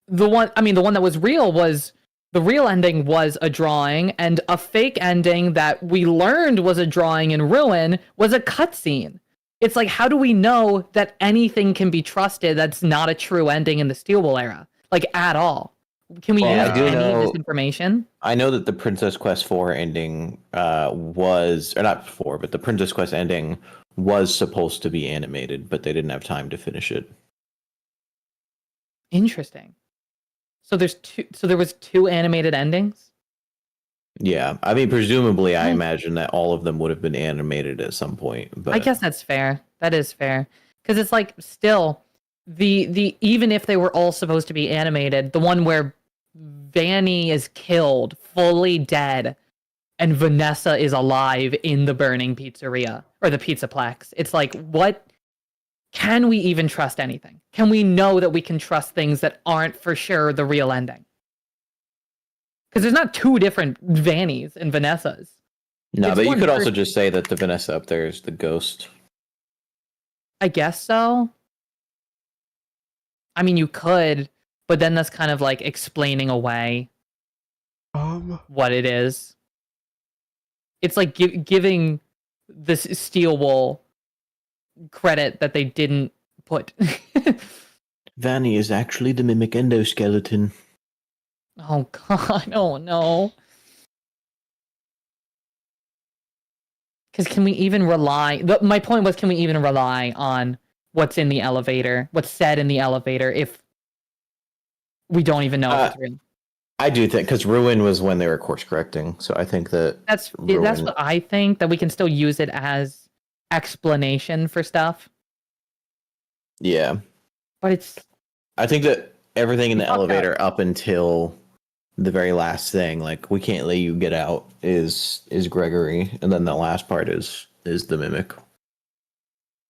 the one that was real was the real ending was a drawing, and a fake ending that we learned was a drawing in Ruin was a cutscene. It's like, how do we know that anything can be trusted that's not a true ending in the Steel Wool era? Like, at all? Can we use any of this information? I know that the Princess Quest 4 ending was, or not 4, but the Princess Quest ending was supposed to be animated, but they didn't have time to finish it. Interesting. So there was 2 animated endings? Yeah, I mean, presumably, I imagine that all of them would have been animated at some point. But I guess that's fair. That is fair, because it's like, still, the even if they were all supposed to be animated, the one where Vanny is killed, fully dead, and Vanessa is alive in the burning pizzeria or the Pizzaplex. It's like, what? Can we even trust anything? Can we know that we can trust things that aren't for sure the real ending? Because there's not 2 different Vannys and Vanessas. no, It's but you one could also person. just say that the Vanessa up there is the ghost. I guess so. I mean, you could, but then that's kind of like explaining away what it is. It's like giving this Steel Wool credit that they didn't put. Vanny is actually the mimic endoskeleton. Oh god, oh no. Because can we even rely... my point was, can we even rely on what's in the elevator, what's said in the elevator, if we don't even know if it's real? I do think, because Ruin was when they were course correcting, so I think that That's Ruin, what I think, that we can still use it as explanation for stuff. yeah. But it's... I think that everything in the Fucked up. elevator up until the very last thing, like, we can't let you get out, is Gregory, and then the last part is the mimic.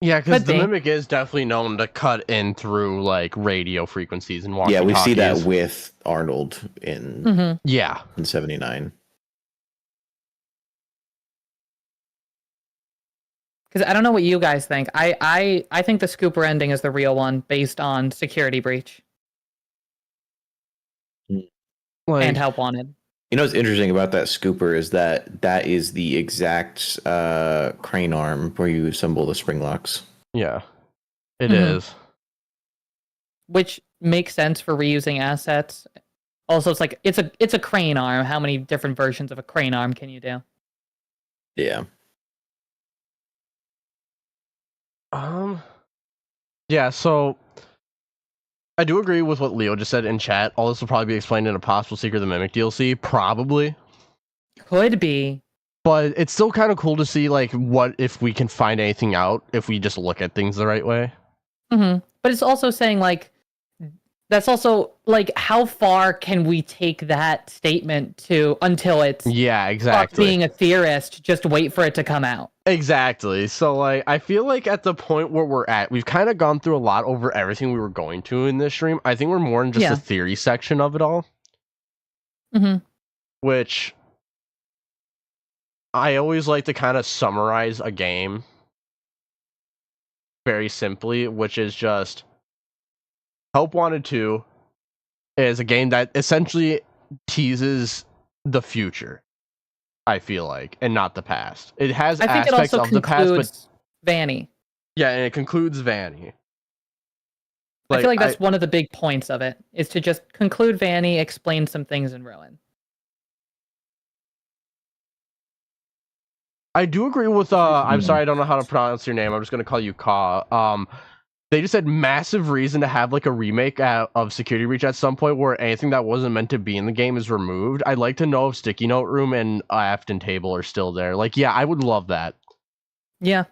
Yeah, because Could the be. mimic is definitely known to cut in through like radio frequencies and walkie-talkies. Yeah, we see that with Arnold in Mhm. Yeah. in 79. Because I don't know what you guys think. I think the Scooper ending is the real one, based on Security Breach Like, and Help Wanted. You know what's interesting about that scooper is that is the exact crane arm where you assemble the spring locks. yeah, it Mhm. is. Which makes sense for reusing assets. Also, it's like, it's a crane arm. How many different versions of a crane arm can you do? Yeah. Yeah, so I do agree with what Leo just said in chat. All this will probably be explained in a possible Secret of the Mimic DLC, probably. Could be. But it's still kind of cool to see, like, what if we can find anything out if we just look at things the right way. Mm-hmm. But it's also saying, like, that's also, like, how far can we take that statement to until it's Yeah, fuck exactly. being a theorist, just wait for it to come out. Exactly. So, like, I feel like at the point where we're at, we've kind of gone through a lot over everything we were going to in this stream. I think we're more in just the theory section of it all. Mm-hmm. Which I always like to kind of summarize a game very simply, which is just Help Wanted 2 is a game that essentially teases the future, I feel like, and not the past. It has I think it aspects also of the past, but concludes Vanny. yeah, and it concludes Vanny. I feel like that's one of the big points of it, is to just conclude Vanny, explain some things in Ruin. I do agree with I'm sorry, I don't know how to pronounce your name. I'm just gonna call you Ka. They just said massive reason to have like a remake of Security Breach at some point where anything that wasn't meant to be in the game is removed. I'd like to know if Sticky Note Room and Afton Table are still there. Like, yeah, I would love that. Yeah.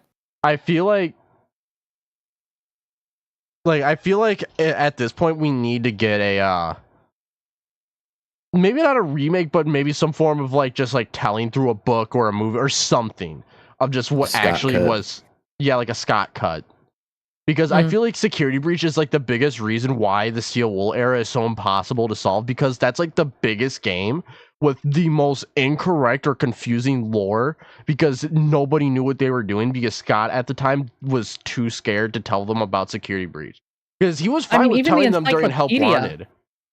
I feel like at this point we need to get a maybe not a remake, but maybe some form of like just like telling through a book or a movie or something of just what Scott actually cut. was. Yeah, like a Scott cut. Because I feel like Security Breach is like the biggest reason why the Steel Wool era is so impossible to solve, because that's like the biggest game with the most incorrect or confusing lore, because nobody knew what they were doing, because Scott at the time was too scared to tell them about Security Breach. Because he was fine with even telling the them during Help encyclopedia. Wanted.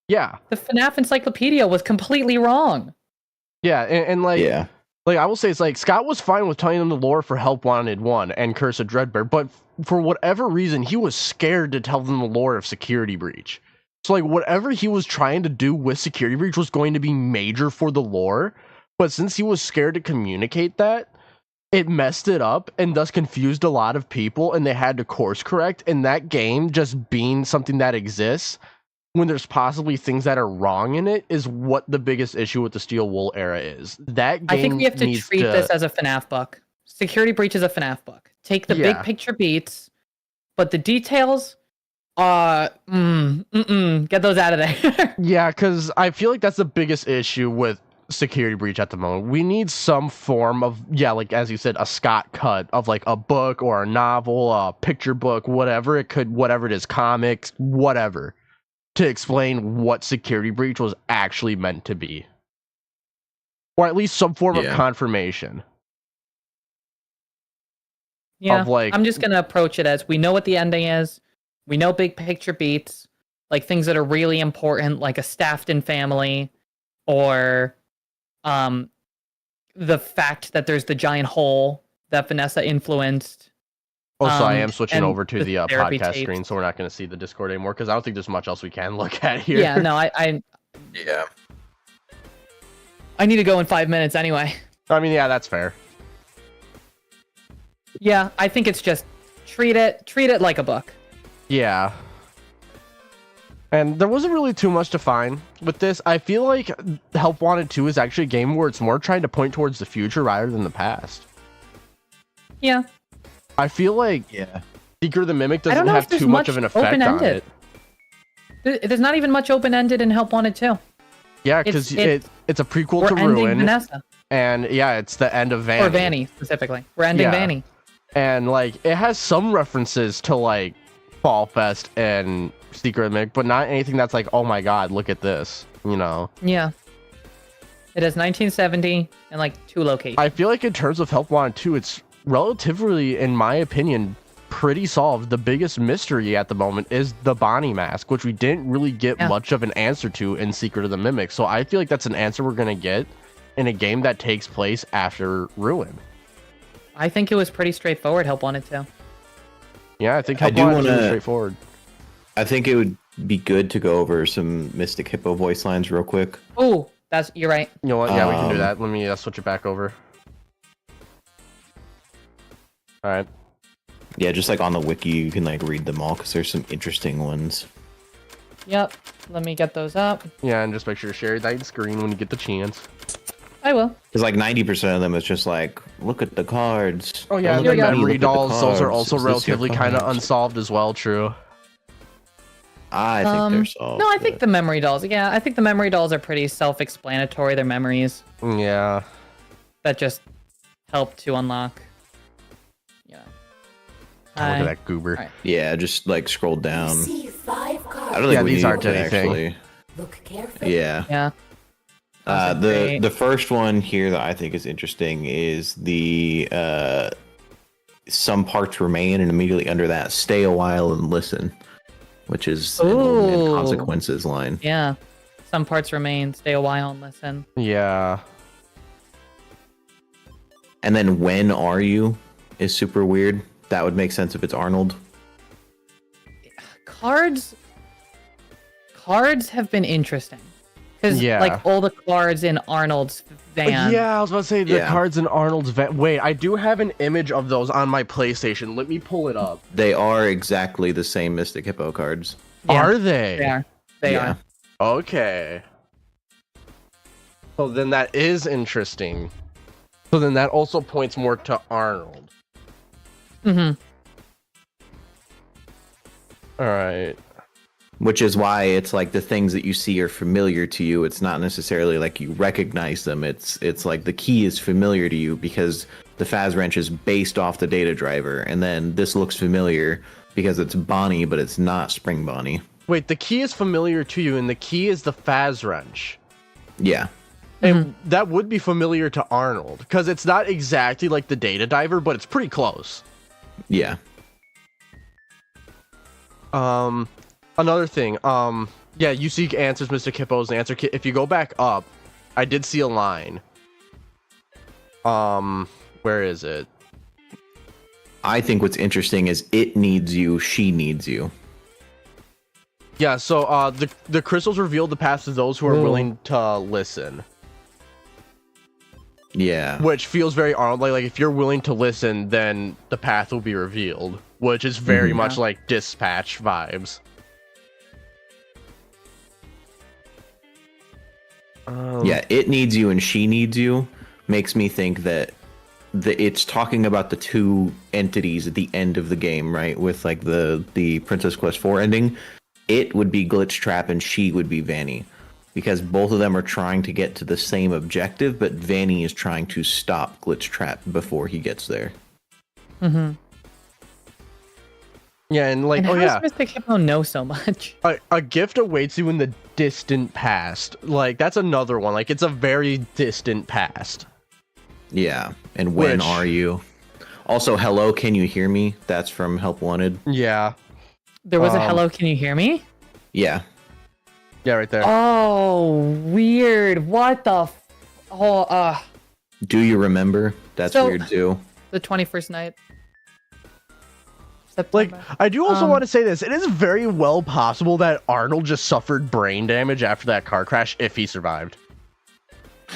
Yeah. The FNAF encyclopedia was completely wrong. Yeah, and like... Yeah. Like, I will say, it's like, Scott was fine with telling them the lore for Help Wanted 1 and Curse of Dreadbear, but for whatever reason, he was scared to tell them the lore of Security Breach. So, like, whatever he was trying to do with Security Breach was going to be major for the lore, but since he was scared to communicate that, it messed it up and thus confused a lot of people, and they had to course correct, and that game just being something that exists when there's possibly things that are wrong in it is what the biggest issue with the Steel Wool era is. That game I think we have to needs treat this as a FNAF book. Security Breach is a FNAF book. Take the big picture beats, but the details, get those out of there. Yeah, because I feel like that's the biggest issue with Security Breach at the moment. We need some form of, like as you said, a Scott cut of like a book or a novel, a picture book, whatever it is, comics, whatever, to explain what Security Breach was actually meant to be. Or at least some form of confirmation. Yeah, of like, I'm just going to approach it as we know what the ending is. We know big picture beats, like things that are really important, like a Staffton family, or the fact that there's the giant hole that Vanessa influenced. Oh, so I am switching over to the therapy podcast tapes. screen, so we're not going to see the Discord anymore, because I don't think there's much else we can look at here. Yeah, no, Yeah. I need to go in 5 minutes anyway. I mean, yeah, that's fair. Yeah, I think it's just treat it like a book. Yeah. And there wasn't really too much to find with this. I feel like Help Wanted 2 is actually a game where it's more trying to point towards the future rather than the past. Yeah. I feel like Secret of the Mimic doesn't have too much of an effect on it. There's not even much open-ended in Help Wanted 2. Yeah, because it's a prequel to ending Ruin. Vanessa. And yeah, it's the end of Vanny. Or Vanny, specifically. We're ending Vanny. And like, it has some references to like Fall Fest and Secret of the Mimic, but not anything that's like, oh my god, look at this, you know? Yeah. It has 1970 and like 2 locations. I feel like in terms of Help Wanted 2, it's relatively, in my opinion, pretty solved. The biggest mystery at the moment is the Bonnie mask, which we didn't really get much of an answer to in Secret of the Mimic. So I feel like that's an answer we're going to get in a game that takes place after Ruin. I think it was pretty straightforward, Help Wanted 2. Yeah, I think Help Wanted 2 is straightforward. I think it would be good to go over some Mystic Hippo voice lines real quick. Oh, you're right. You know what? Yeah, we can do that. Let me switch it back over. All right. Yeah, just like on the wiki, you can like read them all because there's some interesting ones. Yep. Let me get those up. Yeah, and just make sure to share that screen when you get the chance. I will. Because like 90% of them is just like, look at the cards. Oh yeah, Look the at me, memory look at the dolls, those are cards. also Is this your relatively kind of cards? unsolved as well, true. I think they're solved. No, I think the memory dolls. Yeah, I think the memory dolls are pretty self-explanatory. They're memories Yeah. that just help to unlock. Yeah. Oh, look at that goober. Alright. Yeah, just like scroll down. See 5 cards. I don't think Yeah, we these need aren't to anything. actually. Look carefully. Yeah. Yeah. Those are great. The first one here that I think is interesting is the some parts remain, and immediately under that, stay a while and listen, which is an old man Ooh. consequences line. Yeah. Some parts remain. Stay a while and listen. Yeah. And then when are you is super weird. That would make sense if it's Arnold. Cards have been interesting. Because Yeah. like all the cards in Arnold's van. Yeah, I was about to say the Yeah. cards in Arnold's van. Wait, I do have an image of those on my PlayStation. Let me pull it up. They are exactly the same Mystic Hippo cards. Yeah, Are they? They are. They Yeah. are. Okay. So then that is interesting. So then that also points more to Arnold. Mm-hmm. All right. Which is why it's like the things that you see are familiar to you. It's not necessarily like you recognize them. It's like the key is familiar to you because the Faz wrench is based off the data driver, and then this looks familiar because it's Bonnie, but it's not Spring Bonnie. Wait, the key is familiar to you, and the key is the Faz wrench. Yeah. And that would be familiar to Arnold, because it's not exactly like the data diver, but it's pretty close. Yeah. Another thing, yeah, you seek answers, Mr. Hippo's answer kit. If you go back up, I did see a line. Where is it? I think what's interesting is it needs you, she needs you. Yeah, so the crystals reveal the path to those who are willing to listen. Yeah. Which feels very Arnold, like if you're willing to listen, then the path will be revealed. Which is very much like Dispatch vibes. Yeah, it needs you and she needs you makes me think that it's talking about the two entities at the end of the game, right? With like the Princess Quest 4 ending. It would be Glitch Trap and she would be Vanny. Because both of them are trying to get to the same objective, but Vanny is trying to stop Glitch Trap before he gets there. Mm-hmm. Yeah, and like, And oh how yeah, does Mr. Hippo know so much? a gift awaits you in the distant past. Like, that's another one. Like, it's a very distant past. Yeah, and when Which- are you? Also, hello, can you hear me? That's from Help Wanted. Yeah. There was a hello, can you hear me? Yeah. Yeah, right there. Oh, weird. What the Do you remember? That's So- weird too. the 21st night. Like, September. I do also want to say this. It is very well possible that Arnold just suffered brain damage after that car crash if he survived.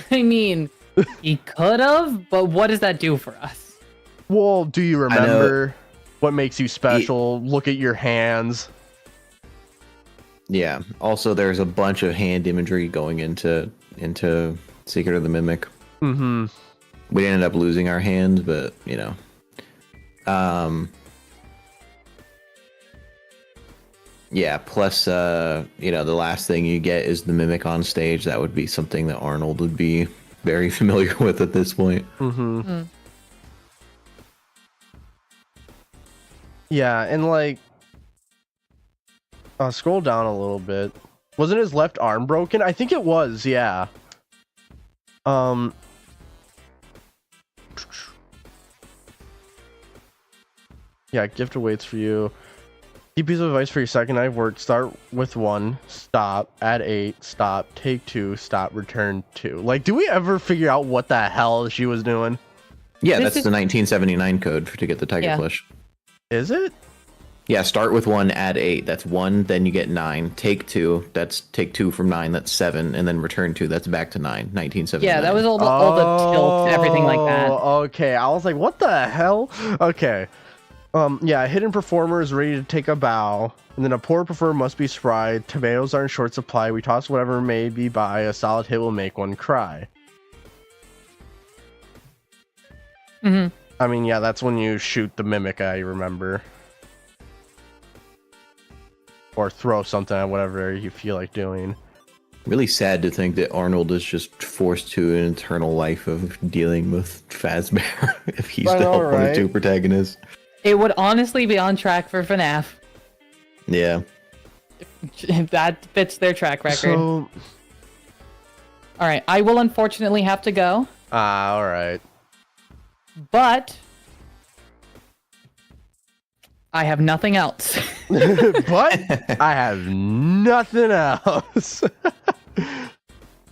I mean, he could have, but what does that do for us? Well, do you remember what makes you special? Look at your hands. Yeah. Also, there's a bunch of hand imagery going into Secret of the Mimic. Mm-hmm. We ended up losing our hands, but you know. Yeah, plus you know, the last thing you get is the Mimic on stage. That would be something that Arnold would be very familiar with at this point. Mm-hmm. Yeah, and like scroll down a little bit. Wasn't his left arm broken? I think it was, yeah. Yeah, gift awaits for you. Key piece of advice for your second night of work: start with 1, stop, add 8, stop, take 2, stop, return 2. Like, do we ever figure out what the hell she was doing? Yeah, This that's is- the 1979 code to get the Tiger Yeah. Plush. Is it? Yeah, start with 1, add 8. That's 1, then you get 9. Take 2, that's take 2 from 9, that's 7, and then return 2, that's back to 9. 1979. Yeah, that was all the tilt, everything like that. Okay, I was like, what the hell? Okay. Yeah, a hidden performer is ready to take a bow, and then a poor performer must be spry. Tomatoes are in short supply. We toss whatever may be by. A solid hit will make one cry. Mm-hmm. I mean, yeah, that's when you shoot the mimic, I remember. Or throw something at whatever you feel like doing. Really sad to think that Arnold is just forced to an eternal life of dealing with Fazbear if he's I the know, Help Wanted right? 2 protagonist. It would honestly be on track for FNAF. Yeah. That fits their track record. So, All right, I will unfortunately have to go, all right. but I have nothing else. But I have nothing else.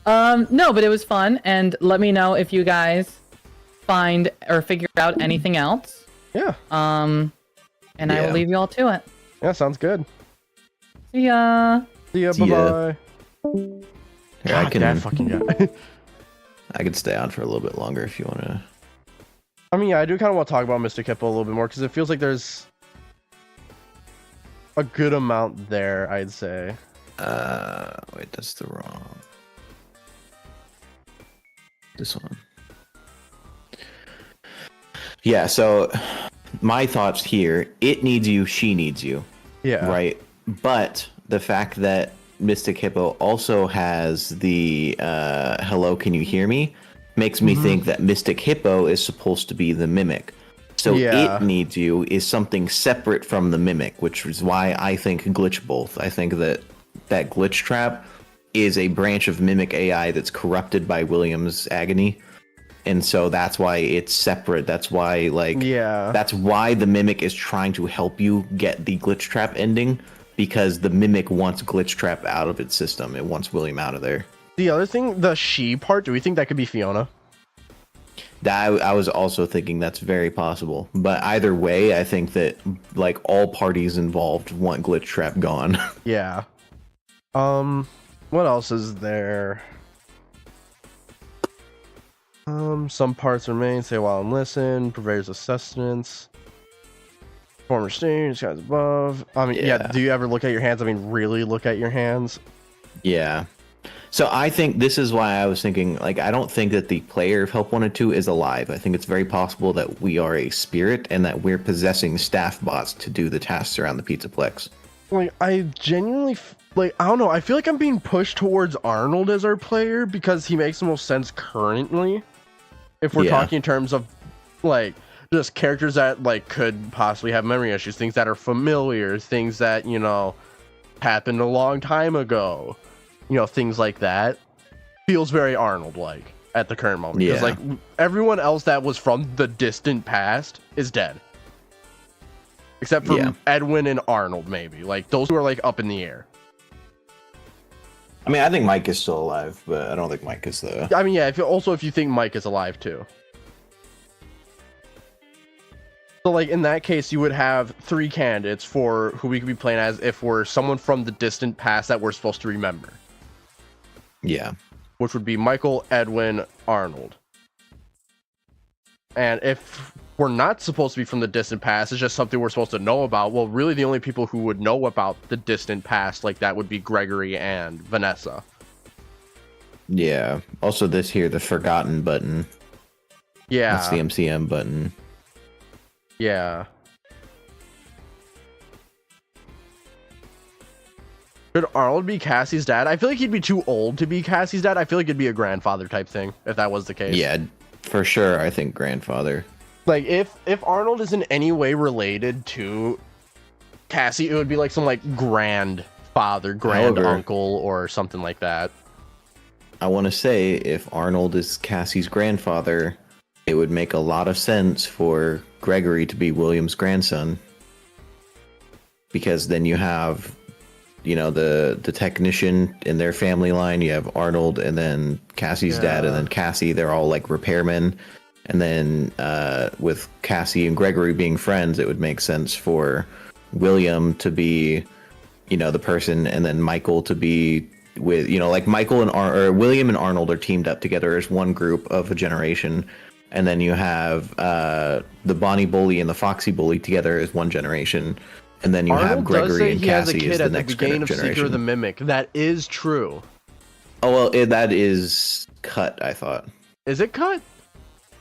No, but it was fun, and let me know if you guys find or figure out anything else. Yeah. And I will Yeah. leave you all to it. Yeah, sounds good. See ya. See ya. See ya. Bye-bye. Here, I God, can that fucking guy. I can stay on for a little bit longer if you want to. I mean, yeah, I do kind of want to talk about Mr. Hippo a little bit more because it feels like there's a good amount there, I'd say. Wait, that's the wrong. This one. Yeah, so my thoughts here, it needs you, she needs you. Yeah. Right. But the fact that Mystic Hippo also has the hello, can you hear me? Makes me think that Mystic Hippo is supposed to be the mimic. So Yeah. it needs you is something separate from the mimic, which is why I think glitch both. I think that glitch trap is a branch of mimic AI that's corrupted by William's agony. And so that's why it's separate. That's why that's why the mimic is trying to help you get the glitch trap ending, because the mimic wants glitch trap out of its system. It wants William out of there. The other thing, the she part, do we think that could be Fiona? I was also thinking that's very possible. But either way, I think that like all parties involved want glitch trap gone. Yeah. What else is there? Some parts remain. Say while and listen. Purveyors of sustenance. Former stage, guys above. I mean, yeah. Do you ever look at your hands? I mean, really look at your hands? Yeah. So I think this is why I was thinking, like, I don't think that the player of Help Wanted 2 is alive. I think it's very possible that we are a spirit and that we're possessing staff bots to do the tasks around the Pizzaplex. Like, I genuinely, like, I don't know. I feel like I'm being pushed towards Arnold as our player because he makes the most sense currently. If we're talking in terms of, like, just characters that, like, could possibly have memory issues, things that are familiar, things that, you know, happened a long time ago. You know, things like that. Feels very Arnold-like at the current moment. Because, like, everyone else that was from the distant past is dead. Except for Edwin and Arnold, maybe. Like, those two are, like, up in the air. I mean, I think Mike is still alive, but I don't think Mike is the... I mean, yeah, if you think Mike is alive, too. So, like, in that case, you would have 3 candidates for who we could be playing as if we're someone from the distant past that we're supposed to remember. Yeah. Which would be Michael, Edwin, Arnold. And if we're not supposed to be from the distant past, it's just something we're supposed to know about, well, really the only people who would know about the distant past like that would be Gregory and Vanessa. Yeah. Also this here, the forgotten button. Yeah. That's the MCM button. Yeah. Could Arnold be Cassie's dad? I feel like he'd be too old to be Cassie's dad. I feel like it'd be a grandfather type thing, if that was the case. Yeah, for sure, I think grandfather. Like, if Arnold is in any way related to Cassie, it would be like some, like, grandfather, uncle, or something like that. I want to say, if Arnold is Cassie's grandfather, it would make a lot of sense for Gregory to be William's grandson. Because then you have... you know, the technician in their family line, you have Arnold and then Cassie's dad and then Cassie, they're all like repairmen. And then with Cassie and Gregory being friends, it would make sense for William to be, you know, the person, and then Michael to be with, you know, like Michael and William and Arnold are teamed up together as one group of a generation. And then you have the Bonnie Bully and the Foxy Bully together as one generation. And then you have Gregory and Cassie as the next generation. Seeker the Mimic. That is true. Oh, well, that is cut, I thought. Is it cut?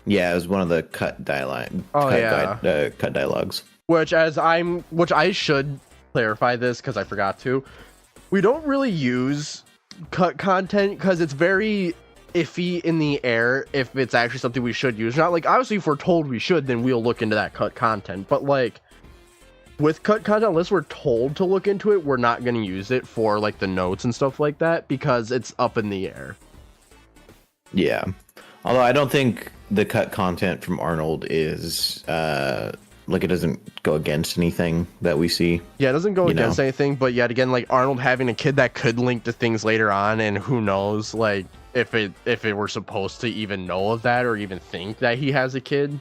Yeah, it was one of the cut dialogue. Cut dialogues. Which I should clarify this because I forgot to. We don't really use cut content because it's very iffy in the air if it's actually something we should use. Not like, obviously if we're told we should, then we'll look into that cut content. But like, with cut content, unless we're told to look into it, we're not going to use it for like the notes and stuff like that because it's up in the air. Yeah. Although I don't think the cut content from Arnold is like, it doesn't go against anything that we see. Yeah, it doesn't go against anything, but yet again, like Arnold having a kid that could link to things later on, and who knows, like if it were supposed to even know of that or even think that he has a kid.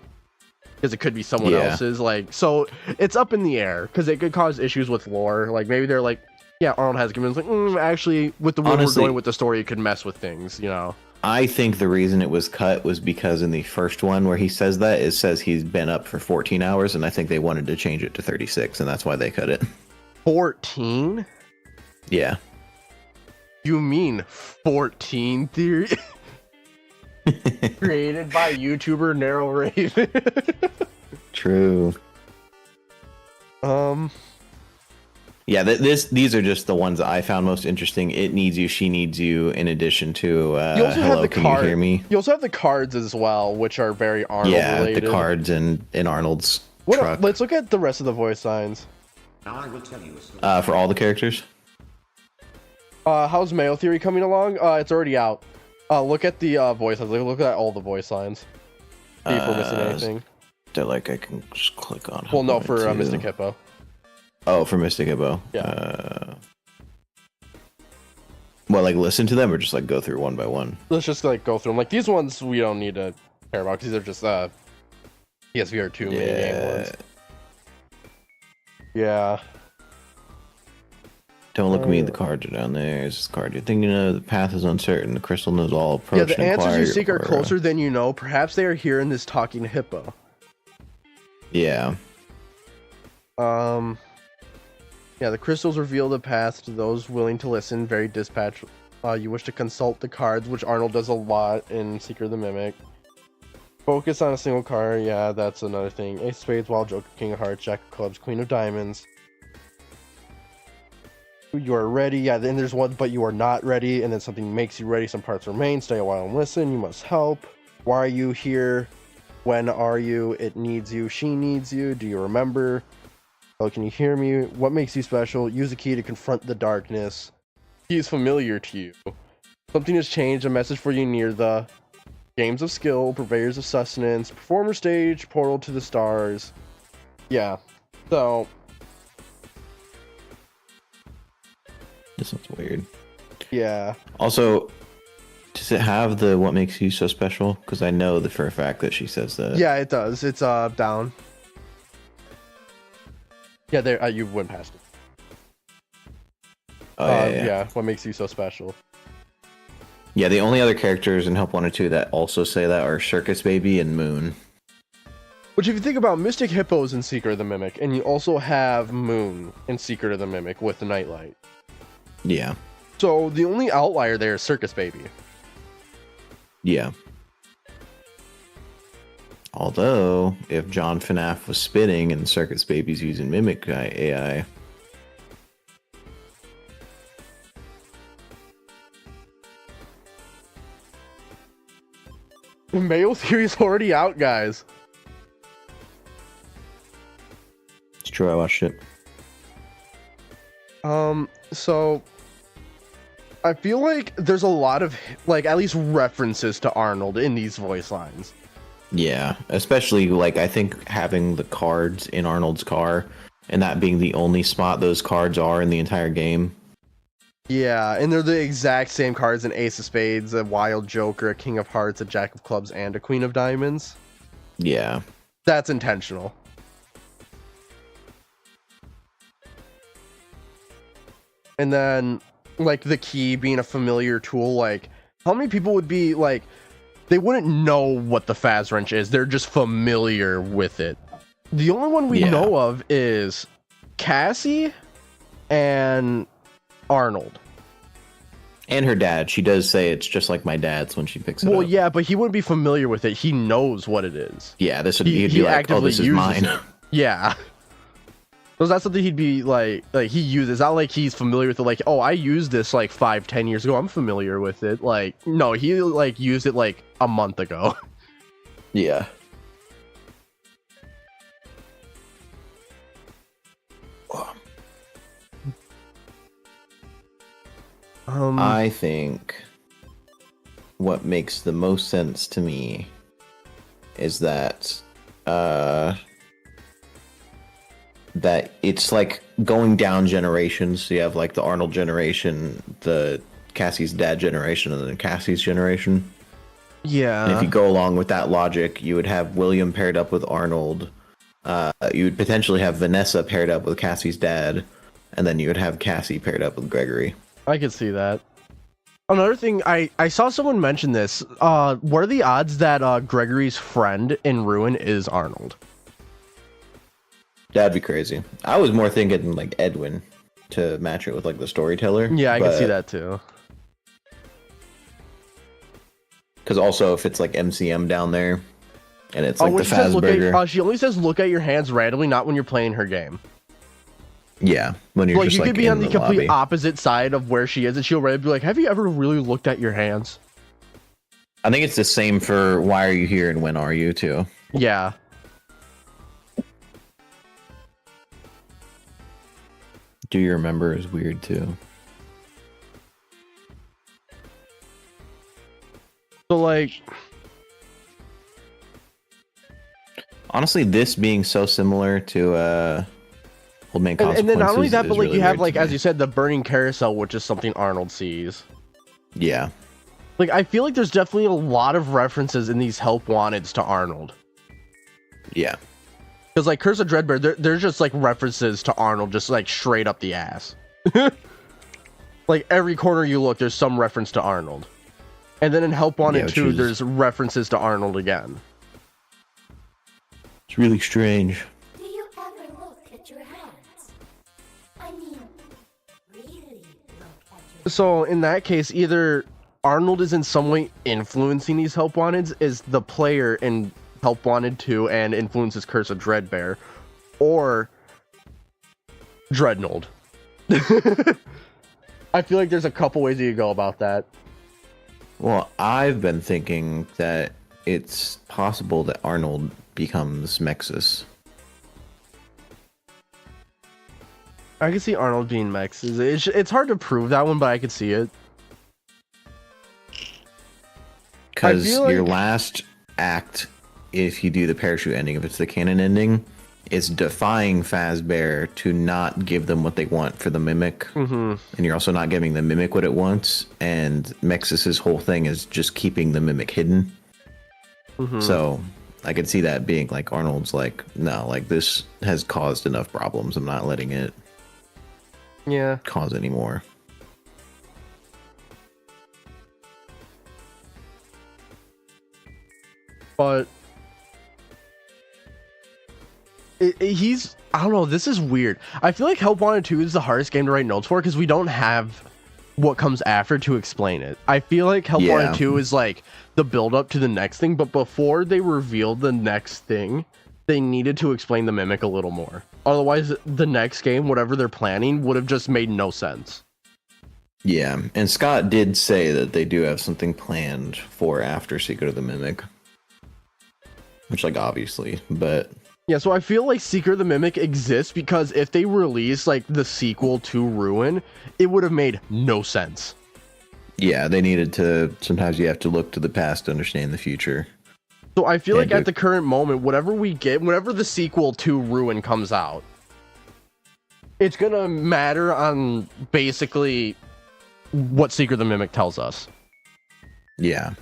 Because it could be someone else's, like, so it's up in the air because it could cause issues with lore. Like maybe they're like, Yeah, Arnold has given. It's like, actually, with the way Honestly, we're going with the story, it could mess with things, you know. I think the reason it was cut was because in the first one where he says that, it says he's been up for 14 hours, and I think they wanted to change it to 36, and that's why they cut it. 14? Yeah. You mean 14 theory? Created by YouTuber Narrow Raven. True. Yeah, these are just the ones that I found most interesting. It needs you, she needs you. In addition to you also hello, have the can card. you hear me? You also have the cards as well, which are very Arnold related. The cards in Arnold's What truck. let's look at the rest of the voice signs. Now I will tell you a story. For all the characters. How's Mayo Theory coming along? It's already out. Look at the voice lines. Look at all the voice lines. See if we're missing anything. They're like I can just click on. Well, no, for Mystic Hippo. Oh, for Mystic Hippo. Yeah. Well, like listen to them or just like go through one by one. Let's just like go through them. Like these ones, we don't need to care about because these are just PSVR 2 mini game ones. Yeah. Don't look at me. The cards are down there. Is this card you're thinking of? The path is uncertain. The crystal knows all. Approach. Yeah, the answers you seek are or, closer than you know. Perhaps they are here in this talking hippo. Yeah. Yeah, the crystals reveal the path to those willing to listen. Very dispatch. You wish to consult the cards, which Arnold does a lot in Secret of the Mimic. Focus on a single card. Yeah, that's another thing. Ace of Spades, Wild Joker, King of Hearts, Jack of Clubs, Queen of Diamonds. You are ready. Yeah, then there's one, but you are not ready. And then something makes you ready. Some parts remain. Stay a while and listen. You must help. Why are you here? When are you? It needs you. She needs you. Do you remember? Oh, can you hear me? What makes you special? Use a key to confront the darkness. He is familiar to you. Something has changed. A message for you near the games of skill, purveyors of sustenance, performer stage, portal to the stars. Yeah. So. This sounds weird. Yeah. Also, does it have the what makes you so special? Because I know for a fact that she says that. Yeah, it does. It's down. Yeah, there. You went past it. Oh, yeah. What makes you so special? Yeah, the only other characters in Help Wanted 2 that also say that are Circus Baby and Moon. Which, if you think about Mystic Hippos in Secret of the Mimic, and you also have Moon in Secret of the Mimic with the Nightlight. Yeah. So the only outlier there is Circus Baby. Yeah. Although, if John FNAF was spitting and Circus Baby's using Mimic AI... Mayo Theory's already out, guys. It's true, I watched it. So I feel like there's a lot of like at least references to Arnold in these voice lines. Yeah, especially like I think having the cards in Arnold's car and that being the only spot those cards are in the entire game. Yeah, and they're the exact same cards: an Ace of Spades, a Wild Joker, a King of Hearts, a Jack of Clubs, and a Queen of Diamonds. Yeah. That's intentional. And then, like, the key being a familiar tool, like, how many people would be, like, they wouldn't know what the Faz Wrench is, they're just familiar with it. The only one we know of is Cassie and Arnold. And her dad. She does say it's just like my dad's when she picks it up. Well, yeah, but he wouldn't be familiar with it. He knows what it is. Yeah, this would he'd be like, oh, this is mine. It. Yeah. So that's something he'd be like he uses. It's not like he's familiar with it, like, oh, I used this like 5-10 years ago. I'm familiar with it. Like, no, he like used it like a month ago. Yeah. I think what makes the most sense to me is that that it's like going down generations. So you have like the Arnold generation, the Cassie's dad generation, and then Cassie's generation. Yeah. And if you go along with that logic, you would have William paired up with Arnold. You would potentially have Vanessa paired up with Cassie's dad. and then you would have Cassie paired up with Gregory. I could see that. Another thing, I saw someone mention this. What are the odds that Gregory's friend in Ruin is Arnold? That'd be crazy. I was more thinking like Edwin to match it with like the storyteller. Yeah, I can see that too. Because also if it's like MCM down there, and it's like when the she says Fazburger. she only says look at your hands randomly, not when you're playing her game. Yeah, when you're just you like could be in on the the complete lobby. opposite side of where she is, and she'll already be like, "Have you ever really looked at your hands?" I think it's the same for Why Are You Here and When Are You too. Yeah. Do You Remember is weird too. So like, honestly, this being so similar to Old Man Consequences, and then not only that, but like really you have weird like to as me. you said, the burning carousel, which is something Arnold sees. Yeah, Like I feel like there's definitely a lot of references in these Help Wanteds to Arnold. yeah, Because like Curse of Dreadbear, there's just like references to Arnold, just like straight up the ass. Like every corner you look, there's some reference to Arnold. And then in Help Wanted which 2, is- there's references to Arnold again. it's really strange. Do you ever look at your hands? I mean, really look at your So in that case, either Arnold is in some way influencing these Help Wanteds, is the player in Help Wanted 2 and influences Curse of Dreadbear, or Dreadnold. I feel like there's a couple ways you could go about that. Well, I've been thinking that it's possible that Arnold becomes Mexus. I can see Arnold being Mex. It's hard to prove that one, but I could see it. Because feel your like- last act, if you do the parachute ending, if it's the canon ending, is defying Fazbear to not give them what they want for the Mimic. Mm-hmm. And you're also not giving the Mimic what it wants. And Mexus's whole thing is just keeping the Mimic hidden. Mm-hmm. So I could see that being like Arnold's like, no, like this has caused enough problems. I'm not letting it Yeah. cause any more. But he's, I don't know, this is weird. I feel like Help Wanted 2 is the hardest game to write notes for because we don't have what comes after to explain it. I feel like Help Yeah. Wanted 2 is like the build up to the next thing, but before they revealed the next thing, they needed to explain the Mimic a little more. Otherwise, the next game, whatever they're planning, would have just made no sense. Yeah, and Scott did say that they do have something planned for after Secret of the Mimic. Which, like, obviously, but... Yeah, so I feel like Secret of the Mimic exists because if they released, like, the sequel to Ruin, it would have made no sense. Yeah, they needed to... Sometimes you have to look to the past to understand the future. So I feel Yeah, like dude. at the current moment, whatever we get, whenever the sequel to Ruin comes out, it's gonna matter on basically what Secret of the Mimic tells us. Yeah.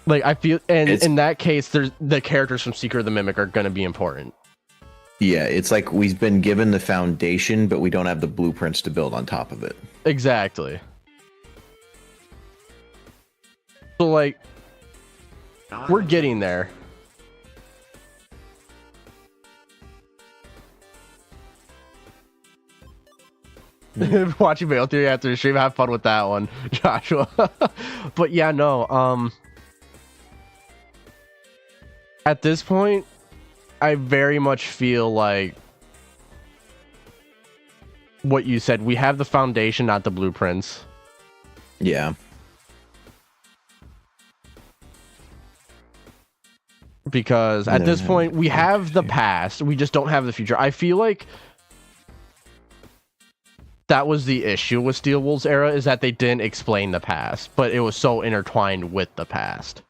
Like, I feel, and It's- in that case, the characters from Secret of the Mimic are gonna be important. Yeah, it's like we've been given the foundation, but we don't have the blueprints to build on top of it. Exactly. So, like, we're getting there. Watching Veil Theory after the stream, have fun with that one, Joshua. But yeah, no, at this point, I very much feel like what you said. We have the foundation, not the blueprints. Yeah. Because at No, this no, point, we no, have the yeah. past, we just don't have the future. I feel like that was the issue with Steel Wolves era, is that they didn't explain the past, but it was so intertwined with the past.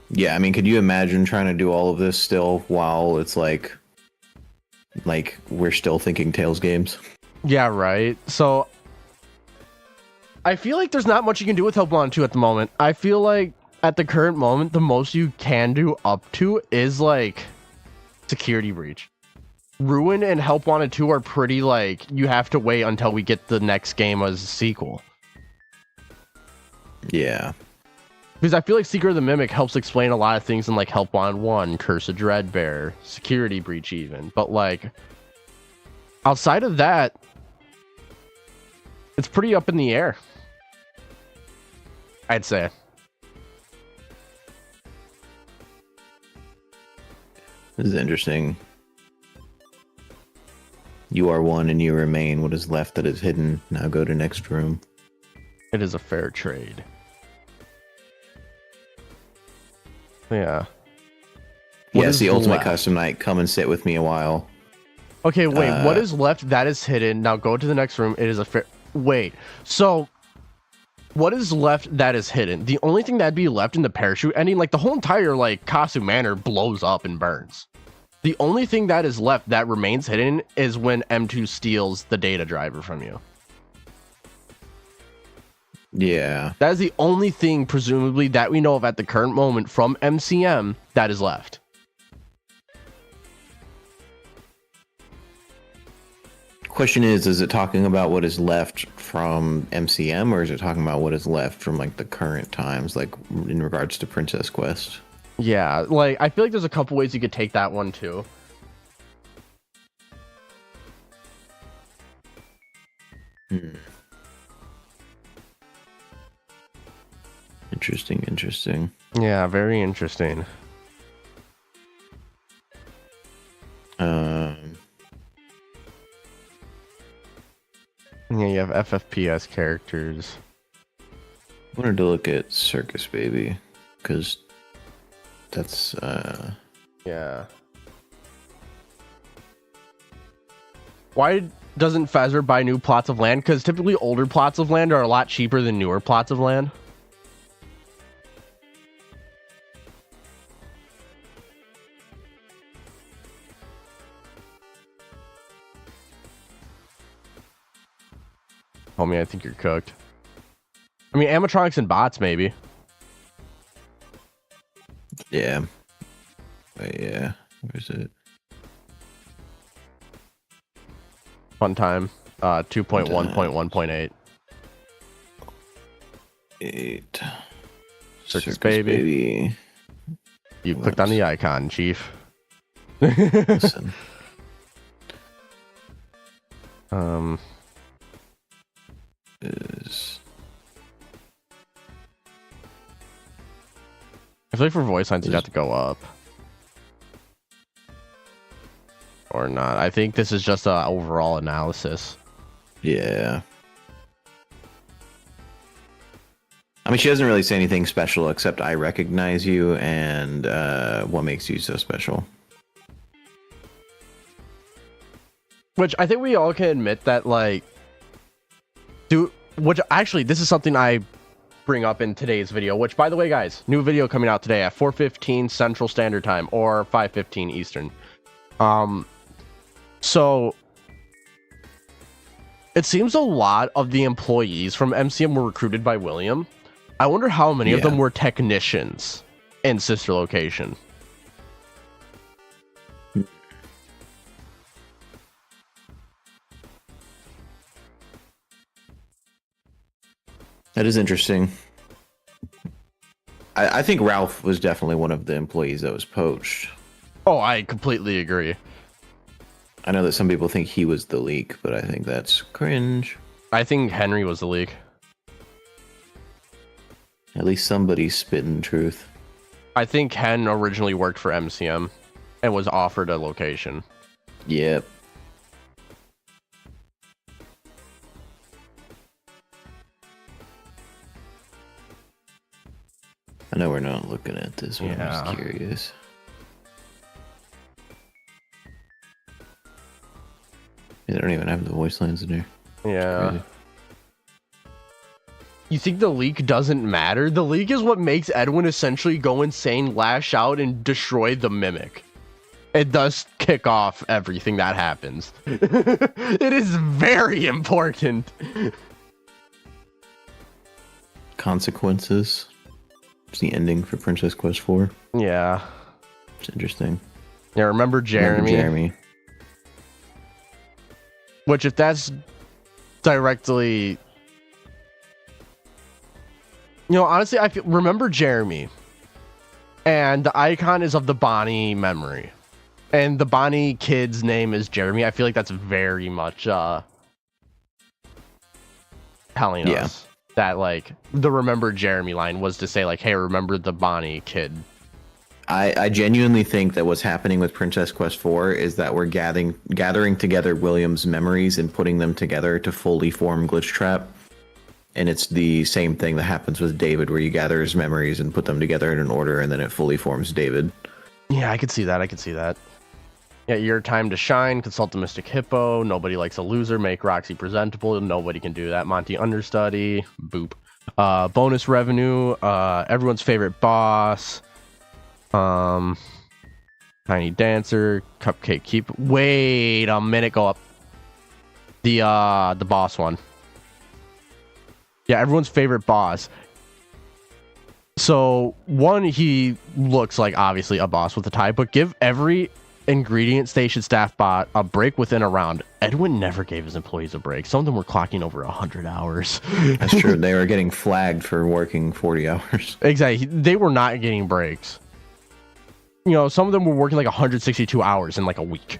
Yeah, I mean, could you imagine trying to do all of this still while it's like we're still thinking Tales games? Yeah, right. So I feel like there's not much you can do with Help Wanted 2 at the moment. I feel like at the current moment, the most you can do up to is like security breach. Ruin and Help Wanted 2 are pretty, like, you have to wait until we get the next game as a sequel. Yeah. Because I feel like Secret of the Mimic helps explain a lot of things in, like, Help Wanted 1, Curse of Dreadbear, Security Breach even. But, like, outside of that, it's pretty up in the air, I'd say. This is interesting. You are one and you remain. What is left that is hidden? Now go to next room. It is a fair trade. Yeah. Yes, the ultimate left? custom night. Come and sit with me a while. Okay, wait. What is left that is hidden? Now go to the next room. It is a fair... Wait. So, what is left that is hidden? The only thing that'd be left in the parachute ending, like the whole entire, like, Kasu Manor blows up and burns. The only thing that is left that remains hidden is when M2 steals the data driver from you. Yeah. That is the only thing, presumably, that we know of at the current moment from MCM that is left. Question is it talking about what is left from MCM, or is it talking about what is left from, like, the current times, like, in regards to Princess Quest? Yeah, like, I feel like there's a couple ways you could take that one, too. Interesting. Yeah, very interesting. Yeah, you have FFPS characters. I wanted to look at Circus Baby, because that's, Yeah. Why doesn't Fezzar buy new plots of land? Because typically older plots of land are a lot cheaper than newer plots of land. Homie, I think you're cooked. I mean, animatronics and bots, maybe. yeah. Wait, yeah. Where's it? Fun time. 2.1.1.8. 8. Circus Baby. You clicked on the icon, Chief. Listen. Is I feel like for voice lines, you have to go up. Or not. I think this is just an overall analysis. yeah. I mean, she doesn't really say anything special except I recognize you and what makes you so special. Which I think we all can admit that, like, which actually, this is something I bring up in today's video, which, by the way, guys, new video coming out today at 4:15 Central Standard Time or 5:15 Eastern. So it seems a lot of the employees from MCM were recruited by William. I wonder how many of them were technicians in Sister Location. That is interesting. I think Ralph was definitely one of the employees that was poached. Oh, I completely agree. I know that some people think he was the leak, but I think that's cringe. I think Henry was the leak. At least somebody's spitting truth. I think Hen originally worked for MCM and was offered a location. Yep. I know we're not looking at this, but I'm just curious. They don't even have the voice lines in here. Yeah. Crazy. You think the leak doesn't matter? The leak is what makes Edwin essentially go insane, lash out, and destroy the Mimic. It does kick off everything that happens. It is very important. Consequences. It's the ending for Princess Quest 4. Yeah. It's interesting. Yeah, remember Jeremy? Which, if that's directly, honestly, I remember Jeremy, and the icon is of the Bonnie memory, and the Bonnie kid's name is Jeremy. I feel like that's very much telling us that, like, the remember Jeremy line was to say, like, hey, remember the Bonnie kid. I genuinely think that what's happening with Princess Quest 4 is that we're gathering together William's memories and putting them together to fully form Glitch Trap. And it's the same thing that happens with David, where you gather his memories and put them together in an order, and then it fully forms David. Yeah, I could see that. Yeah, your time to shine, consult the Mystic Hippo, nobody likes a loser, make Roxy presentable, nobody can do that, Monty understudy, boop. Bonus revenue, everyone's favorite boss, Tiny Dancer, Cupcake Keep. Wait a minute, go up. The boss one. Yeah, everyone's favorite boss. So, one, he looks like obviously a boss with a tie, but give every ingredient station staff bot a break within a round. Edwin never gave his employees a break. Some of them were clocking over 100 hours. That's true. They were getting flagged for working 40 hours. Exactly. They were not getting breaks. Some of them were working like 162 hours in like a week.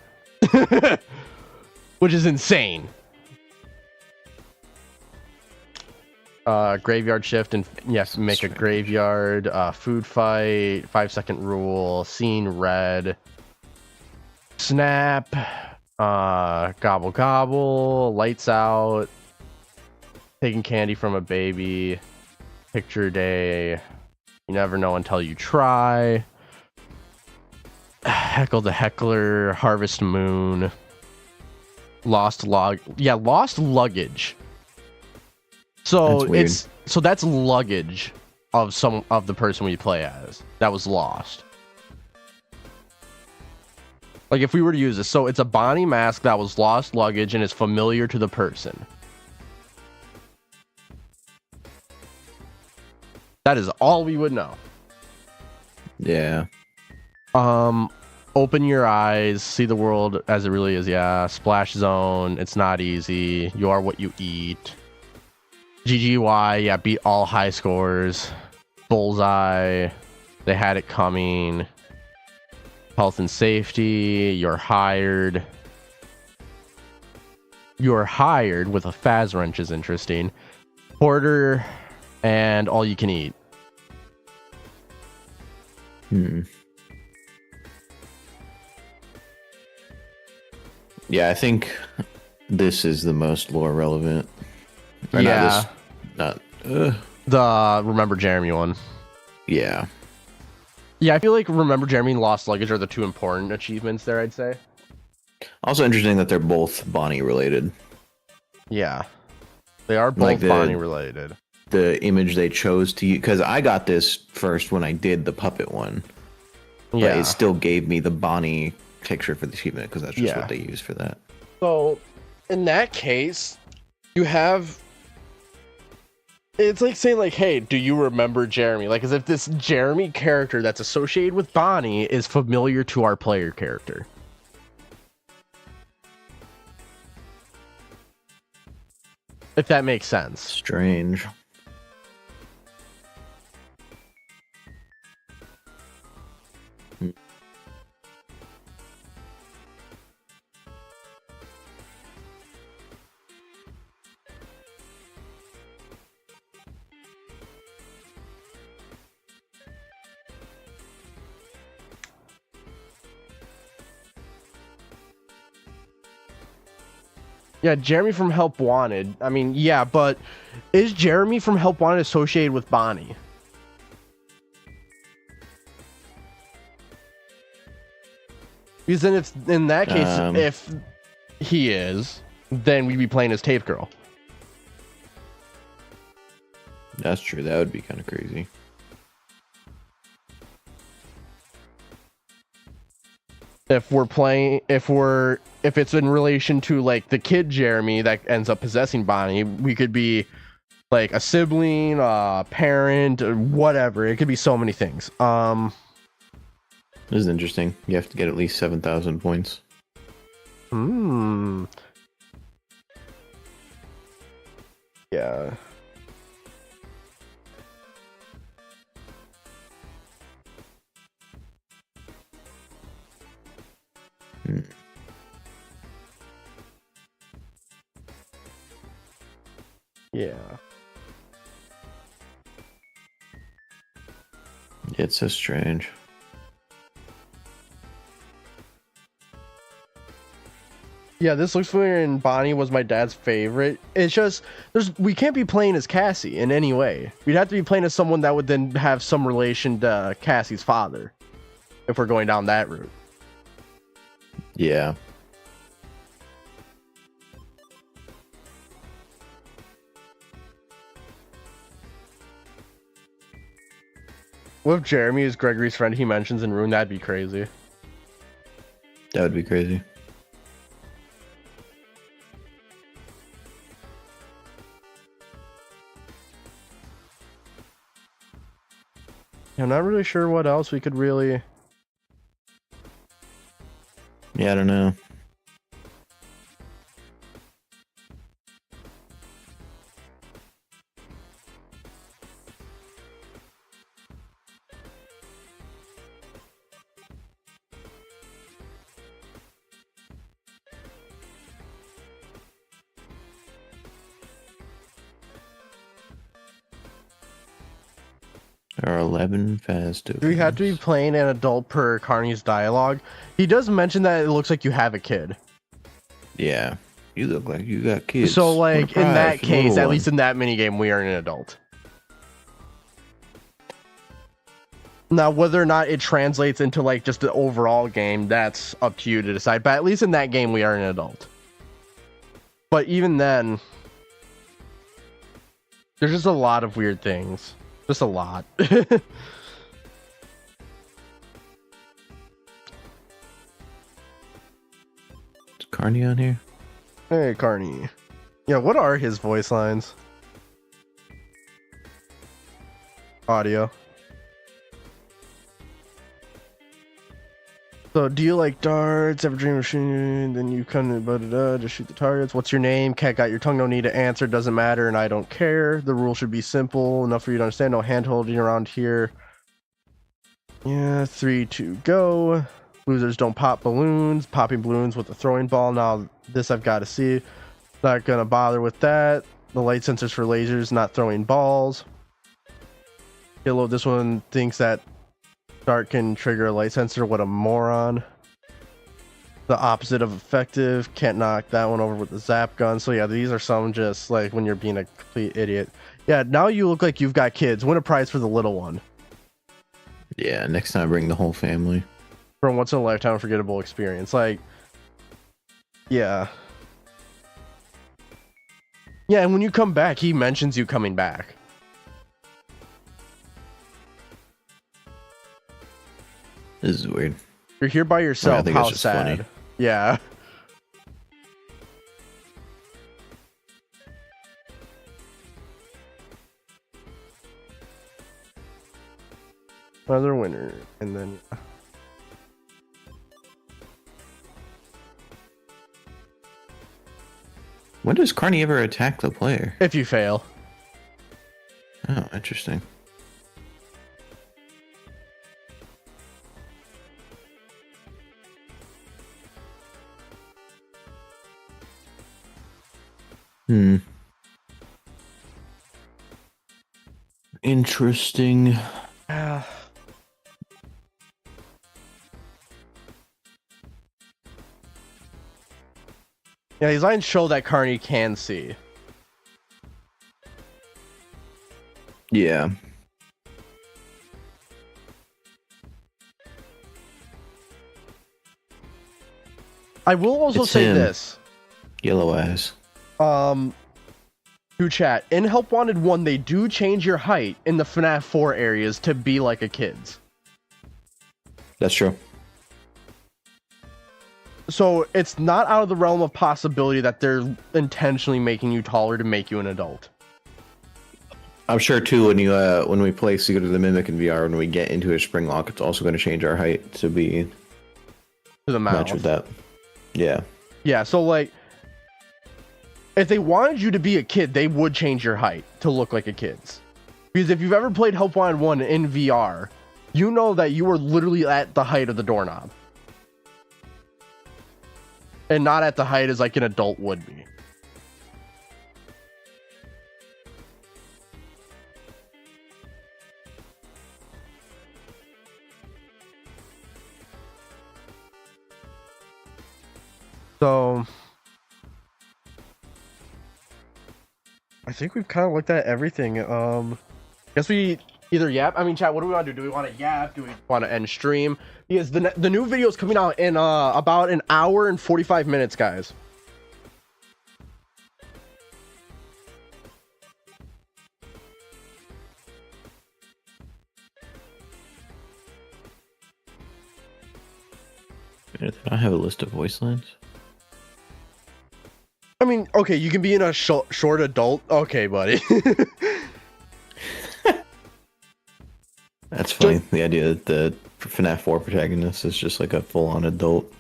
Which is insane. Graveyard shift, and yes, make a graveyard. Food fight, 5-second rule, scene red. Snap, gobble gobble, lights out, taking candy from a baby, picture day, you never know until you try, heckle the heckler, harvest moon, lost luggage. So that's luggage of some of the person we play as that was lost. Like, if we were to use this, so it's a Bonnie mask that was lost luggage and is familiar to the person. That is all we would know. Yeah. Open your eyes, see the world as it really is. Yeah. Splash zone, it's not easy. You are what you eat. GGY, yeah, beat all high scores. Bullseye, they had it coming. Health and safety, you're hired. You're hired with a Faz wrench is interesting. Porter and all you can eat. Yeah, I think this is the most lore relevant. Or yeah. The Remember Jeremy one. Yeah. Yeah, I feel like Remember Jeremy and Lost Luggage are the two important achievements there, I'd say. Also interesting that they're both Bonnie related. Yeah. They are both Like Bonnie related. The image they chose to use, because I got this first when I did the puppet one. But Yeah. it still gave me the Bonnie picture for the achievement, because that's just what they use for that. So, in that case, you have... It's like saying, like, hey, do you remember Jeremy? Like, as if this Jeremy character that's associated with Bonnie is familiar to our player character. If that makes sense. Strange. Yeah, Jeremy from Help Wanted. I mean, yeah, but is Jeremy from Help Wanted associated with Bonnie? Because then if, in that case, if he is, then we'd be playing as Tape Girl. That's true. That would be kind of crazy. If we're playing, if it's in relation to like the kid Jeremy that ends up possessing Bonnie, we could be like a sibling, a parent, or whatever. It could be so many things. This is interesting. You have to get at least 7,000 points. Yeah. Hmm. Yeah. It's so strange. Yeah, this looks familiar, and Bonnie was my dad's favorite. It's just we can't be playing as Cassie in any way. We'd have to be playing as someone that would then have some relation to Cassie's father, if we're going down that route. Yeah. What if Jeremy is Gregory's friend he mentions in Rune? That'd be crazy. That would be crazy. I'm not really sure what else we could really... Yeah, I don't know. There are 11 fast. Do we have to be playing an adult per Carney's dialogue? He does mention that it looks like you have a kid. Yeah. You look like you got kids. So, like, in that case, at one. least in that minigame, we are an adult. Now, whether or not it translates into, like, just the overall game, that's up to you to decide. But at least in that game, we are an adult. But even then, there's just a lot of weird things. Just a lot. Is Carney on here? Hey, Carney. Yeah, what are his voice lines? Audio. So, do you like darts? Ever dream of shooting? Then you come to just shoot the targets. What's your name? Cat got your tongue. No need to answer. Doesn't matter, and I don't care. The rule should be simple enough for you to understand. No hand holding around here. Yeah, 3, 2, go. Losers don't pop balloons. Popping balloons with a throwing ball. Now, this I've got to see. Not gonna bother with that. The light sensors for lasers, not throwing balls. Hello, this one thinks that Dart can trigger a light sensor. What a moron. The opposite of effective. Can't knock that one over with the zap gun. So yeah, these are some just like when you're being a complete idiot. Yeah, now you look like you've got kids. Win a prize for the little one. Yeah, next time bring the whole family. For a once in a lifetime unforgettable experience. Like, yeah. Yeah, and when you come back, he mentions you coming back. This is weird. You're here by yourself. I think How it's just sad. funny. Yeah. Another winner, and then When does Carney ever attack the player? if you fail. Oh, interesting. Interesting. Yeah, these lines show that Carney can see. Yeah. I will also It's say him. this. Yellow eyes. To chat, in Help Wanted 1, they do change your height in the FNAF 4 areas to be like a kid's. That's true. So it's not out of the realm of possibility that they're intentionally making you taller to make you an adult. I'm sure too when you when we play Secret of the Mimic in VR, when we get into a spring lock, it's also going to change our height to be To the mouth. match with that. Yeah. Yeah, so like If they wanted you to be a kid, they would change your height to look like a kid's. Because if you've ever played Help Wanted 1 in VR, you know that you were literally at the height of the doorknob. And not at the height as like an adult would be. So I think we've kind of looked at everything. Guess we either yap. I mean, chat. What do we want to do? Do we want to yap? Do we want to end stream? Because the new video is coming out in about an hour and 45 minutes, guys. I have a list of voice lines. I mean, okay, you can be in a short adult. Okay, buddy. That's funny. The idea that the FNAF 4 protagonist is just like a full-on adult.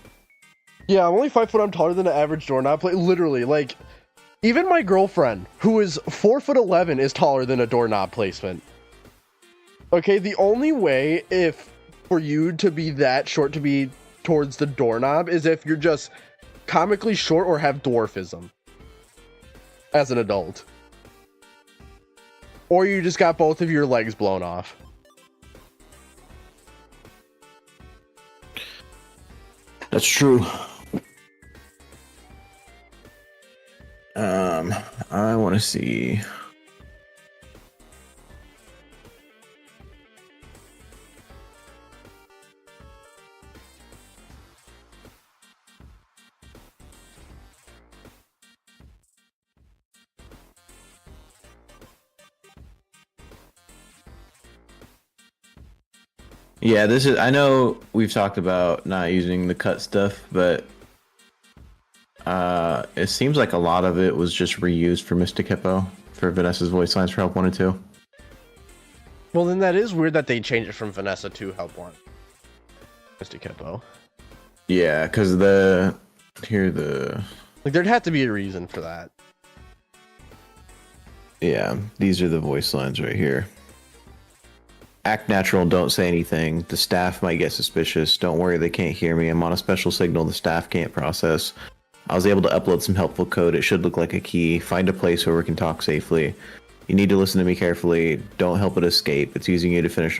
Yeah, I'm only 5 foot. I'm taller than an average doorknob. Literally, like, even my girlfriend, who is 4'11", is taller than a doorknob placement. Okay, the only way for you to be that short to be towards the doorknob is if you're just comically short or have dwarfism as an adult. Or you just got both of your legs blown off. That's true. I want to see. Yeah, this is. I know we've talked about not using the cut stuff, but it seems like a lot of it was just reused for Mystic Hippo for Vanessa's voice lines for Help Wanted 2. Well, then that is weird that they changed it from Vanessa to Help Wanted. Mystic Hippo. Yeah, because like there'd have to be a reason for that. Yeah, these are the voice lines right here. Act natural, don't say anything. The staff might get suspicious. Don't worry, they can't hear me. I'm on a special signal the staff can't process. I was able to upload some helpful code. It should look like a key. Find a place where we can talk safely. You need to listen to me carefully. Don't help it escape. It's using you to finish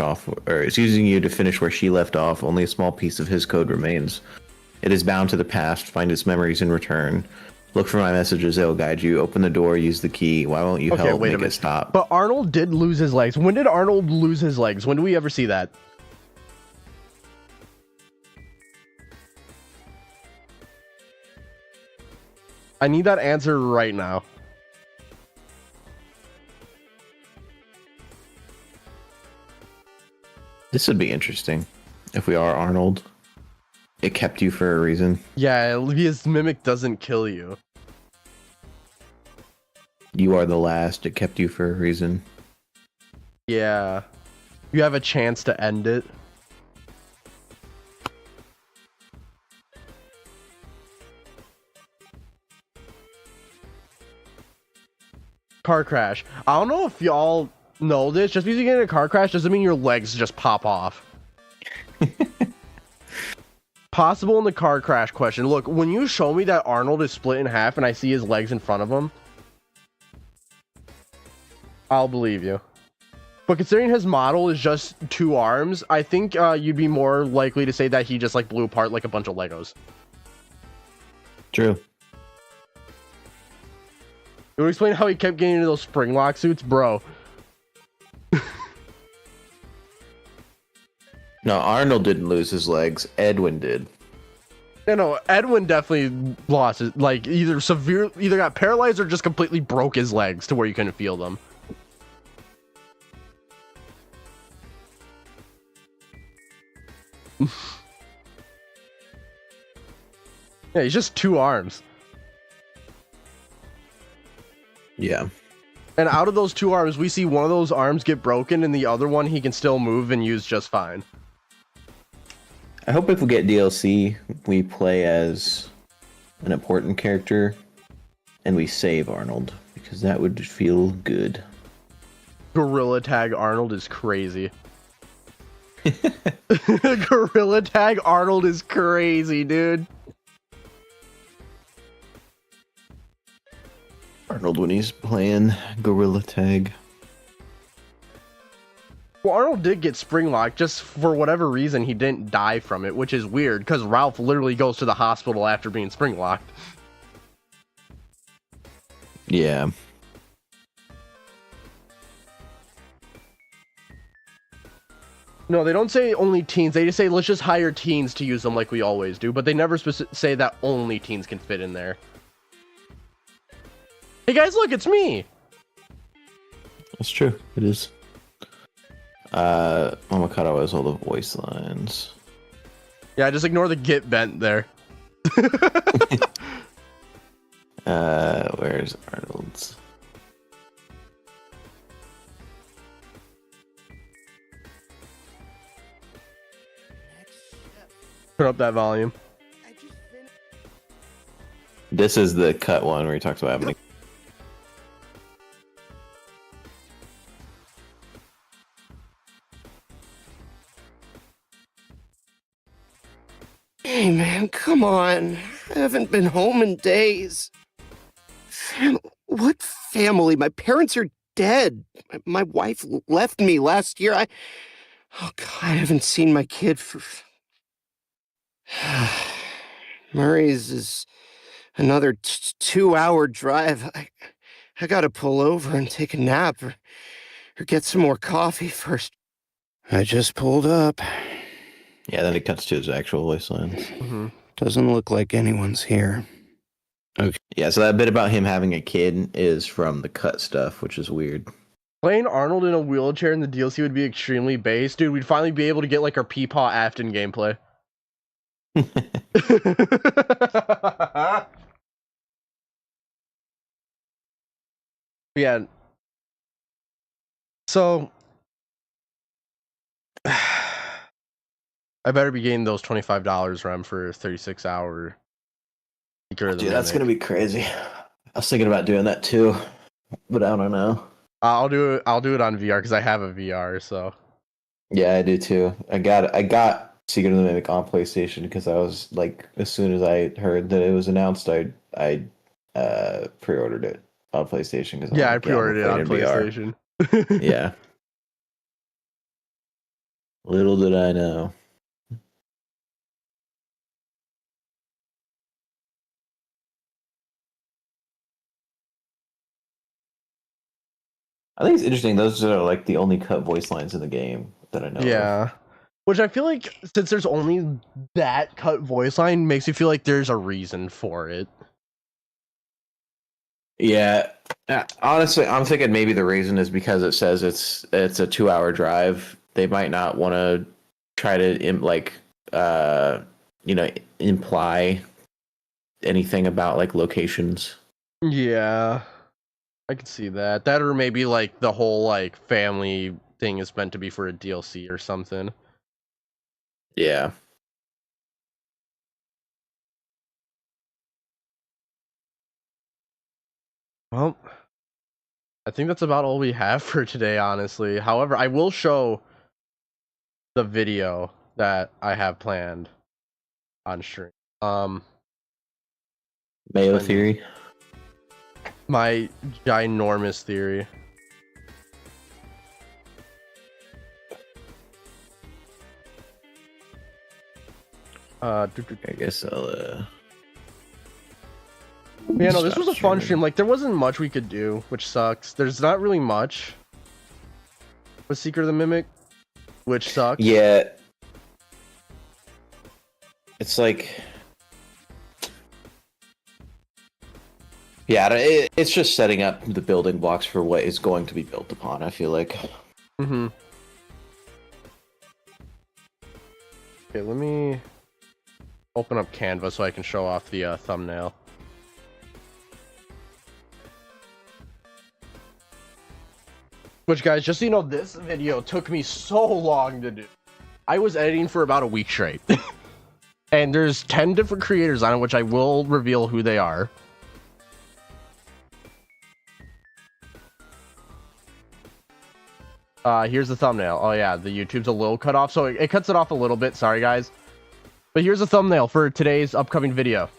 where she left off. Only a small piece of his code remains. It is bound to the past. Find its memories in return. Look for my messages, they'll guide you. Open the door, use the key. Why won't you help make it stop? But Arnold did lose his legs. When did Arnold lose his legs? When do we ever see that? I need that answer right now. This would be interesting if we are Arnold. It kept you for a reason. Yeah, his mimic doesn't kill you. You are the last. It kept you for a reason. Yeah. You have a chance to end it. Car crash. I don't know if y'all know this. Just because you get in a car crash doesn't mean your legs just pop off. Possible in the car crash question. Look, when you show me that Arnold is split in half and I see his legs in front of him, I'll believe you. But considering his model is just 2 arms, I think you'd be more likely to say that he just like blew apart like a bunch of Legos. True. You would explain how he kept getting into those spring lock suits, bro. No, Arnold didn't lose his legs. Edwin did. No, Edwin definitely lost his, like, either got paralyzed or just completely broke his legs to where you couldn't feel them. Yeah, he's just 2 arms. Yeah. And out of those 2 arms, we see one of those arms get broken and the other one he can still move and use just fine. I hope if we get DLC, we play as an important character and we save Arnold because that would feel good. Gorilla Tag Arnold is crazy. Gorilla Tag Arnold is crazy, dude. Arnold when he's playing Gorilla Tag. Well, Arnold did get spring locked, just for whatever reason he didn't die from it, which is weird because Ralph literally goes to the hospital after being spring locked. Yeah. No, they don't say only teens. They just say let's just hire teens to use them like we always do, but they never say that only teens can fit in there. Hey guys, look, it's me. That's true. It is. I'm gonna cut out all the voice lines. Yeah, just ignore the get bent there. Where's Arnold's? Turn up that volume. This is the cut one where he talks about having. Hey man, come on. I haven't been home in days. What family? My parents are dead. My wife left me last year. Oh God, I haven't seen my kid for... Murray's is another 2-hour drive. I gotta pull over and take a nap or get some more coffee first. I just pulled up. Yeah, then it cuts to his actual voice lines. Mm-hmm. Doesn't look like anyone's here. Okay. Yeah, so that bit about him having a kid is from the cut stuff, which is weird. Playing Arnold in a wheelchair in the DLC would be extremely base. Dude, we'd finally be able to get like our Peepaw Afton gameplay. Yeah. So I better be getting those $25 Rem for 36-hour. Dude, that's gonna be crazy. I was thinking about doing that too, but I don't know. I'll do it on VR because I have a VR. So yeah, I do too. I got Secret of the Mimic on PlayStation because I was like, as soon as I heard that it was announced, I pre-ordered it on PlayStation because I pre-ordered it on PlayStation. Yeah. Little did I know. I think it's interesting. Those are like the only cut voice lines in the game that I know. Yeah. Which I feel like since there's only that cut voice line makes you feel like there's a reason for it. Yeah. Honestly, I'm thinking maybe the reason is because it says it's a 2-hour drive. They might not want to try to imply anything about like locations. Yeah. I could see that. That or maybe like the whole like family thing is meant to be for a DLC or something. Yeah. Well, I think that's about all we have for today, honestly. However, I will show the video that I have planned on stream. Mayo theory. My ginormous theory. I guess I'll Yeah, no, this was a fun stream. Like, there wasn't much we could do, which sucks. There's not really much with Secret of the Mimic, which sucks. Yeah. It's like... Yeah, it's just setting up the building blocks for what is going to be built upon, I feel like. Mm-hmm. Okay, let me open up Canva so I can show off the thumbnail. Which, guys, just so you know, this video took me so long to do. I was editing for about a week straight. And there's 10 different creators on it, which I will reveal who they are. Here's the thumbnail. Oh yeah, the YouTube's a little cut off, so it cuts it off a little bit. Sorry guys. But here's the thumbnail for today's upcoming video.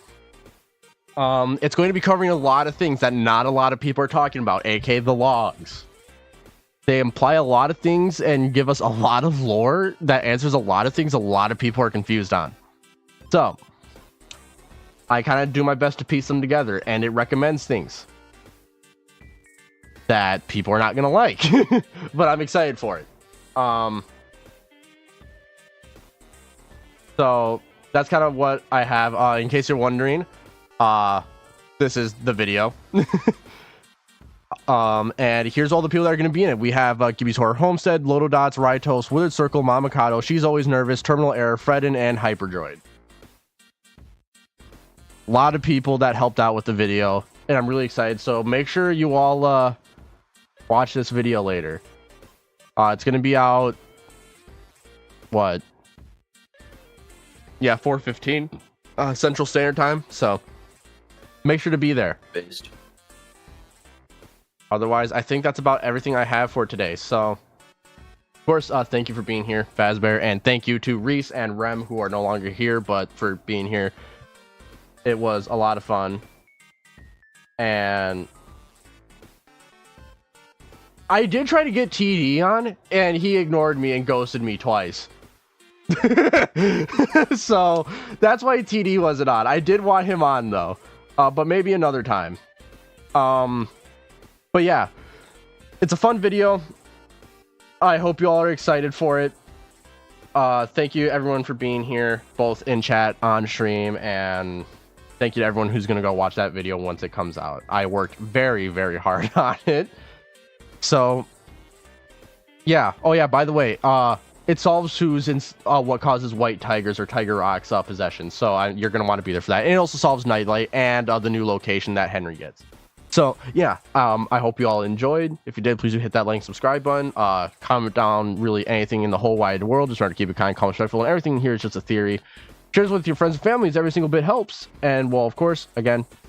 It's going to be covering a lot of things that not a lot of people are talking about, aka the logs. They imply a lot of things and give us a lot of lore that answers a lot of things a lot of people are confused on. So, I kind of do my best to piece them together, and it recommends things that people are not going to like, but I'm excited for it. So, that's kind of what I have. In case you're wondering, this is the video. And here's all the people that are going to be in it. We have Gibby's Horror Homestead, Loto Dots, Rytos, Withered Circle, Mamakato, She's Always Nervous, Terminal Error, Fredden, and Hyperdroid. A lot of people that helped out with the video, and I'm really excited. So make sure you all watch this video later. It's going to be out, what? Yeah, 4:15 Central Standard Time. So make sure to be there. Based. Otherwise, I think that's about everything I have for today. So, of course, thank you for being here, Fazbear, and thank you to Reese and Rem, who are no longer here, but for being here. It was a lot of fun. And I did try to get TD on, and he ignored me and ghosted me twice. So, that's why TD wasn't on. I did want him on, though. But maybe another time. But yeah, it's a fun video. I hope you all are excited for it. Thank you everyone for being here, both in chat, on stream, and thank you to everyone who's going to go watch that video once it comes out. I worked very, very hard on it. So, yeah. Oh yeah, by the way, it solves who's in what causes white tigers or tiger rocks possession. So you're going to want to be there for that. And it also solves Nightlight and the new location that Henry gets. So yeah, I hope you all enjoyed. If you did, please do hit that like and subscribe button. Comment down really anything in the whole wide world. Just try to keep it kind, calm, respectful, and everything here is just a theory. Share this with your friends and families. Every single bit helps. And well, of course, again,